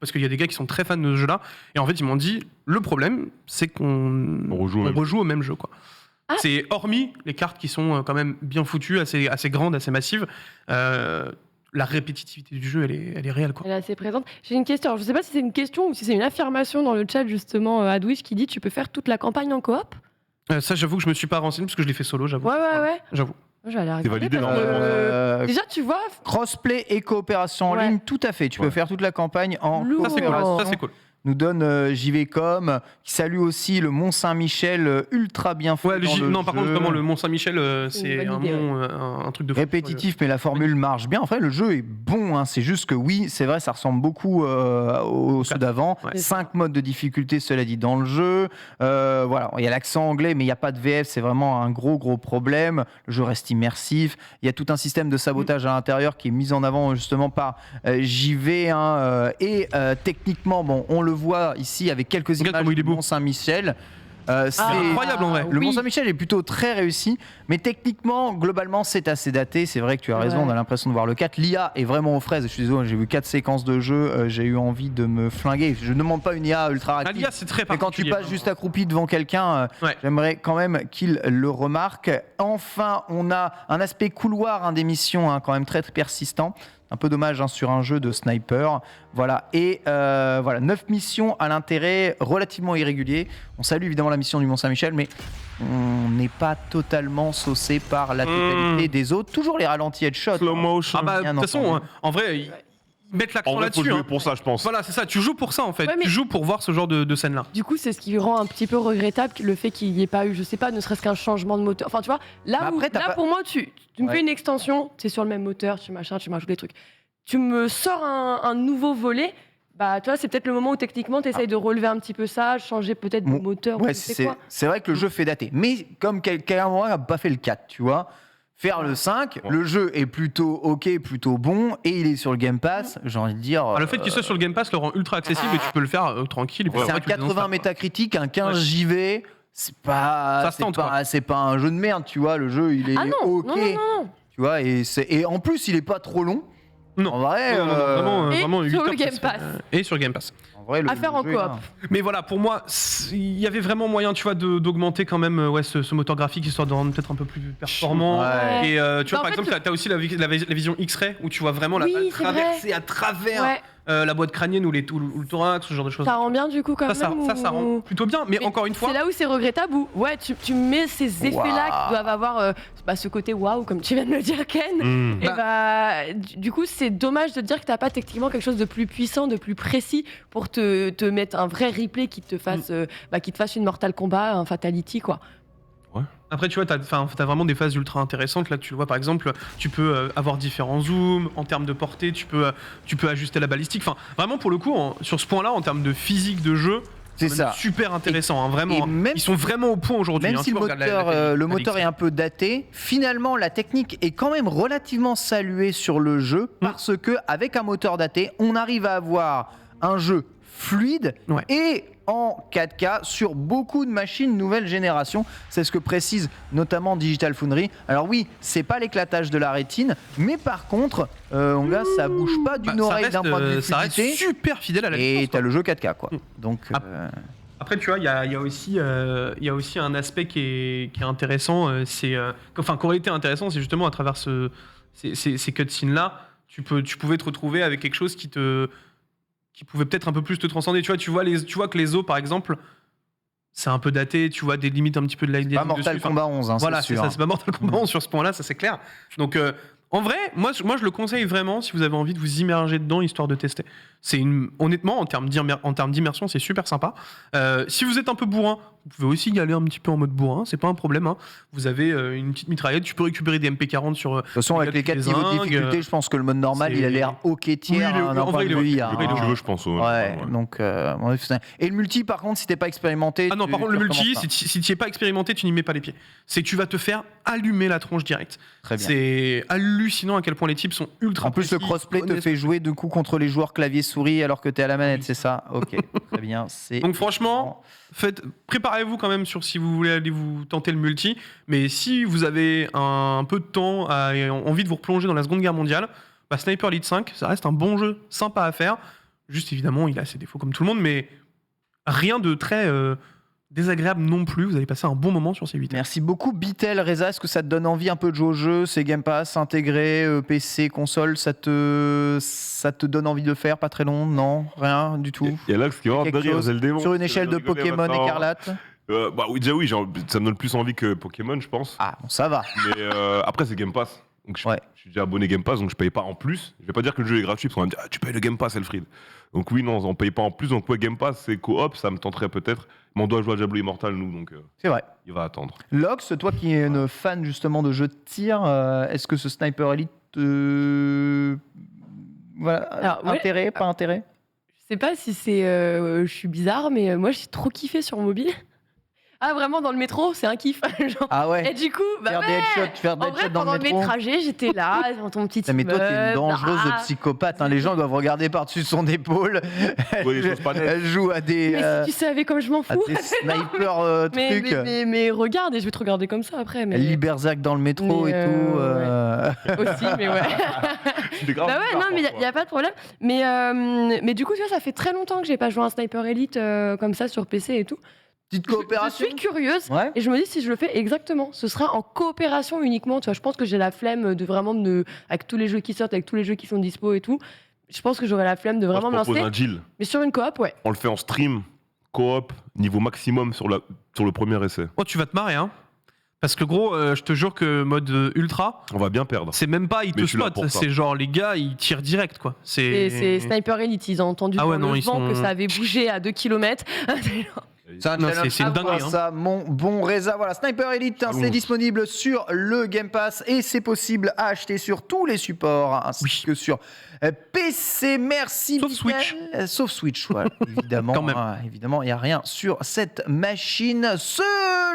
parce qu'il y a des gars qui sont très fans de ce jeu-là, et en fait ils m'ont dit, le problème c'est qu'on rejoue au même jeu, quoi. C'est hormis les cartes qui sont quand même bien foutues, assez grandes, assez massives, la répétitivité du jeu elle est réelle, quoi. Elle est assez présente. J'ai une question, je sais pas si c'est une question ou si c'est une affirmation dans le chat justement, Adwish qui dit tu peux faire toute la campagne en coop. Ça, j'avoue que je me suis pas renseigné parce que je l'ai fait solo, j'avoue. Ouais. J'avoue. C'est validé normalement. Déjà, tu vois. Crossplay et coopération en ligne, tout à fait. Tu peux faire toute la campagne en coopération. Ça, c'est cool. Nous donne JVcom, qui salue aussi le Mont Saint-Michel, ultra bien fait. Par contre, vraiment, le Mont Saint-Michel, c'est un truc de fou. Répétitif, mais la formule marche bien. En fait, le jeu est bon. C'est juste que oui, c'est vrai, ça ressemble beaucoup au ceux d'avant. 5 modes de difficulté, cela dit, dans le jeu. Voilà, il y a l'accent anglais, mais il n'y a pas de VF. C'est vraiment un gros problème. Le jeu reste immersif. Il y a tout un système de sabotage à l'intérieur qui est mis en avant justement par JV. Et techniquement, on le voit ici avec quelques images du Mont Saint-Michel. C'est incroyable en vrai. Le Mont Saint-Michel est plutôt très réussi, mais techniquement, globalement, c'est assez daté. C'est vrai que tu as raison, on a l'impression de voir le 4. L'IA est vraiment aux fraises. Je suis désolé, j'ai vu 4 séquences de jeu, j'ai eu envie de me flinguer. Je ne demande pas une IA ultra rapide. L'IA, c'est très mais quand tu passes juste accroupi devant quelqu'un, j'aimerais quand même qu'il le remarque. Enfin, on a un aspect couloir des missions quand même très persistant. Un peu dommage sur un jeu de sniper. Voilà. Et 9 missions à l'intérêt relativement irrégulier. On salue évidemment la mission du Mont-Saint-Michel, mais on n'est pas totalement saucé par la totalité des autres. Toujours les ralentis headshot. Slow motion. De toute façon, en vrai, mettre l'accent là-dessus. Faut jouer pour ça, je pense. Voilà, c'est ça. Tu joues pour ça, en fait. Tu joues pour voir ce genre de scène-là. Du coup, c'est ce qui rend un petit peu regrettable le fait qu'il n'y ait pas eu, je sais pas, ne serait-ce qu'un changement de moteur. Enfin, tu vois, là pour moi, tu me fais une extension, c'est sur le même moteur, tu m'ajoutes des trucs. Tu me sors un nouveau volet, tu vois, c'est peut-être le moment où techniquement tu essayes de relever un petit peu ça, changer peut-être de moteur. C'est vrai que le jeu fait dater. Mais comme quelqu'un n'a pas fait le 4, tu vois, faire le 5, le jeu est plutôt ok, plutôt bon, et il est sur le Game Pass, j'ai envie de dire. Le fait qu'il soit sur le Game Pass le rend ultra accessible et tu peux le faire tranquille. Et puis c'est un 80 métacritique, un 15 JV. C'est pas un jeu de merde, tu vois. Le jeu, il est ok. Non. Tu vois, et en plus, il est pas trop long. Non. En vrai, vraiment sur le Game Pass. Et sur le Game Pass. vrai, À faire en jeu est là. coop. Mais voilà, pour moi, il y avait vraiment moyen, tu vois, d'augmenter quand même ce moteur graphique histoire de rendre peut-être un peu plus performant. Ouais. Et tu vois, Bah, par en exemple, fait, t'as aussi la vision X-ray où tu vois vraiment la Oui, balle c'est vrai. traverser à travers Ouais. la boîte crânienne ou le thorax, ce genre de choses. Ça rend bien du coup quand Ça même. ça rend ou- plutôt bien. Mais Mais encore une fois, C'est là où c'est regrettable où ouais, tu mets ces effets-là Waouh. qui doivent avoir ce côté waouh, comme tu viens de le dire, Ken. Mmh. Et bah, du coup, c'est dommage de te dire que t'as pas techniquement quelque chose de plus puissant, de plus précis pour te mettre un vrai replay qui te fasse, qui te fasse une Mortal Kombat, un Fatality, quoi. après, tu vois, t'as vraiment des phases ultra intéressantes. Là, tu le vois, par exemple, tu peux avoir différents zooms. En termes de portée, tu peux ajuster la balistique. Enfin, vraiment, pour le coup, sur ce point-là, en termes de physique de jeu, C'est quand ça. même super intéressant, hein, vraiment. et hein. même- Ils sont vraiment au point aujourd'hui. Même hein, si tu le vois, regarde moteur, le la moteur est un peu daté, finalement la technique est quand même relativement saluée sur le jeu parce que avec un moteur daté, on arrive à avoir un jeu fluide Ouais. et en 4K sur beaucoup de machines nouvelle génération. C'est ce que précise notamment Digital Foundry. Alors oui, c'est pas l'éclatage de la rétine, mais par contre, mon gars, ça bouge pas d'une Bah, oreille d'un point de vue ça reste fluidité. super fidèle à la Et licence, t'as quoi. le jeu 4K quoi. Donc Ah. Après, tu vois, il y a aussi un aspect qui est intéressant. Qu'aurait été intéressant, c'est justement à travers ces cutscenes-là, tu pouvais te retrouver avec quelque chose qui pouvait peut-être un peu plus te transcender. Tu vois que les os, par exemple, c'est un peu daté. Tu vois des limites un petit peu de la pas Mortal Kombat 11, hein, Voilà, c'est c'est sûr. ça, c'est pas Mortal Kombat 11 sur ce point-là, ça c'est clair. Donc, en vrai, moi je le conseille vraiment si vous avez envie de vous immerger dedans, histoire de tester. Honnêtement, en termes d'immersion, c'est super sympa. Si vous êtes un peu bourrin, vous pouvez aussi y aller un petit peu en mode bourrin, c'est pas un problème. Hein. Vous avez une petite mitraillette, tu peux récupérer des MP40 sur. De toute façon, avec les 4 les niveaux de zingues, difficulté, je pense que le mode normal, c'est- il a l'air ok tiers Oui, d'un en point vrai, de il est vue ok. IA, Le que hein. tu veux, je pense. Ouais, donc et le multi par contre si t'es pas expérimenté Ah non, par contre, le multi, recommences pas. si tu es pas expérimenté, tu n'y mets pas les pieds. C'est que tu vas te faire allumer la tronche direct. Très bien. C'est hallucinant à quel point les types sont ultra En plus le précis, crossplay te connaissent- fait jouer de coup contre les joueurs clavier souris alors que t'es à la manette, c'est ça? Ok, très bien. C'est Donc franchement, préparez-vous quand même sur si vous voulez aller vous tenter le multi. Mais si vous avez un peu de temps et envie de vous replonger dans la Seconde Guerre mondiale, bah, Sniper Elite 5, ça reste un bon jeu, sympa à faire. Juste évidemment, il a ses défauts comme tout le monde, mais rien de très désagréable non plus. Vous allez passer un bon moment sur ces 8 heures. Merci beaucoup Bitel. Reza, est-ce que ça te donne envie un peu de jouer au jeu? C'est Game Pass intégré, PC, console, ça te donne envie de le faire? Pas très long? Non, rien du tout. Il y a là ce qui va Quelque de rire, chose c'est le démon. Sur une échelle Je de rigolais Pokémon maintenant. écarlate? Bah oui, déjà oui, ça me donne plus envie que Pokémon, je pense. Ah, bon, ça va. Mais après, c'est Game Pass. Donc je Ouais. suis déjà abonné Game Pass, donc je paye pas en plus. Je vais pas dire que le jeu est gratuit, parce qu'on va me dire, ah, tu payes le Game Pass, Elfried. Donc oui, non, on paye pas en plus. Donc ouais, Game Pass, c'est coop, ça me tenterait peut-être. Mais on doit jouer à Diablo Immortal, nous, donc C'est vrai. il va attendre. Lox, toi qui es une fan justement de jeux de tir, est-ce que ce Sniper Elite voilà, Alors, ouais. intérêt, pas intérêt? Je sais pas si c'est. Je suis bizarre, mais moi j'ai trop kiffé sur mobile. Ah, vraiment, dans le métro, c'est un kiff. Genre. Ah Et ouais. du coup, bah Faire des ouais. headshots, faire des En headshots vrai, dans pendant le mes métro. trajets, j'étais là, dans ton petit Ah, mais toi, t'es une immeuble, dangereuse ah. psychopathe. Hein. Les gens doivent regarder par-dessus son épaule. Ouais, des choses pas nettes. Elle joue à des, Mais si tu savais comme je m'en à fous. des snipers mais, trucs. mais regarde, et je vais te regarder comme ça après. Mais... Elle libère Zach dans le métro Mais, et tout. Aussi, mais ouais. C'est grave Bah ouais, bizarre, non, mais il parfois. n'y a pas de problème. Mais du coup, tu vois, ça fait très longtemps que j'ai pas joué à un Sniper Elite comme ça sur PC et tout. Petite Je coopération. suis curieuse. Ouais. Et je me dis si je le fais exactement, ce sera en coopération uniquement. Tu vois, je pense que j'ai la flemme de vraiment avec tous les jeux qui sortent, avec tous les jeux qui sont dispo et tout. Je pense que j'aurai la flemme de Moi, vraiment je me propose lancer. un deal. Mais sur une coop, ouais. On le fait en stream, coop, niveau maximum sur le premier essai. Oh, tu vas te marrer, hein. Parce que gros, je te jure que mode ultra, On va bien perdre. c'est même pas ils Mais te je suis là spot, pour ça. c'est genre les gars ils tirent direct quoi. Et c'est Sniper Elite. Ils ont entendu Ah ouais, dans non, le ils vent sont- que ça avait bougé à 2 km. C'est un Non, challenge c'est une à voir, dinguerie, hein. ça, mon bon Reza. Voilà, Sniper Elite, hein, c'est disponible sur le Game Pass et c'est possible à acheter sur tous les supports hein, ainsi que sur PC. Merci. Sauf Mickaël. Switch. Sauf Switch, voilà, évidemment. Quand même. hein, évidemment, il n'y a rien sur cette machine. Ce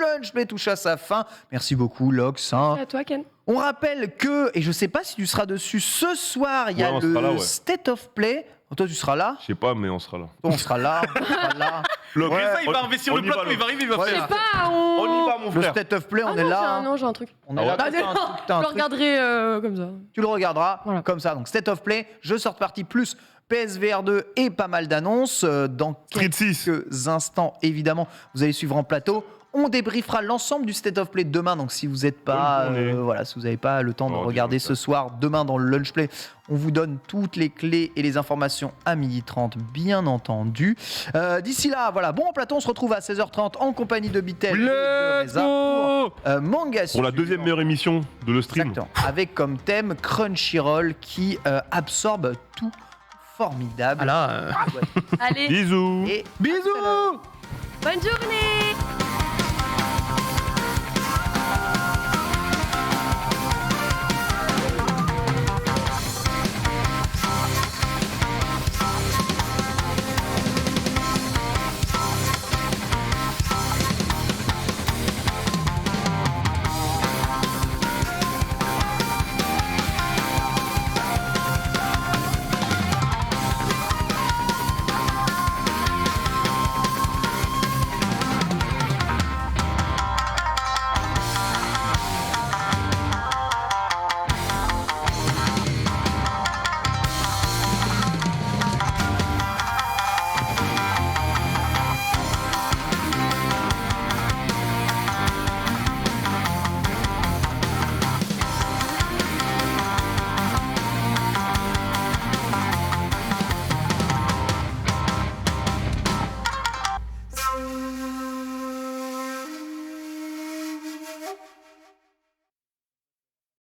lunch play touche à sa fin. Merci beaucoup, Lox. hein. Et à toi, Ken. On rappelle que, et je sais pas si tu seras dessus ce soir, il y a Ouais, on le sera là, ouais. State of Play. Toi, tu seras là. Je sais pas, mais on sera là. Toi, on sera là. On sera là. Le Ouais, Ça, il va investir on le y va, plateau, le- il va arriver, il va Ouais, faire. Je sais pas, On y va, mon Le frère. State of Play, on Ah est non, là. non, j'ai un truc. On est Ah là. ouais. T'as un truc, t'as un Je le truc. regarderai comme ça. Tu le regarderas Voilà. comme ça. Donc State of Play, jeu sort partie plus PSVR 2 et pas mal d'annonces. Dans Street 6. quelques instants, évidemment, vous allez suivre en plateau. On débriefera l'ensemble du State of Play demain. Donc, si vous n'êtes pas, Bonne journée. voilà, si vous n'avez pas le temps de Oh, regarder dis-moi ce ça. soir, demain dans le Lunch Play, on vous donne toutes les clés et les informations à 12h30, bien entendu. D'ici là, voilà, bon en plateau, on se retrouve à 16h30 en compagnie de Bitel et de Let's Reza go pour Manga Pour la Studio. deuxième meilleure émission de le stream. Exactement. Avec comme thème Crunchyroll qui absorbe tout formidable. Ah là, Ouais. Allez, Bisous Et bisous. bonne journée.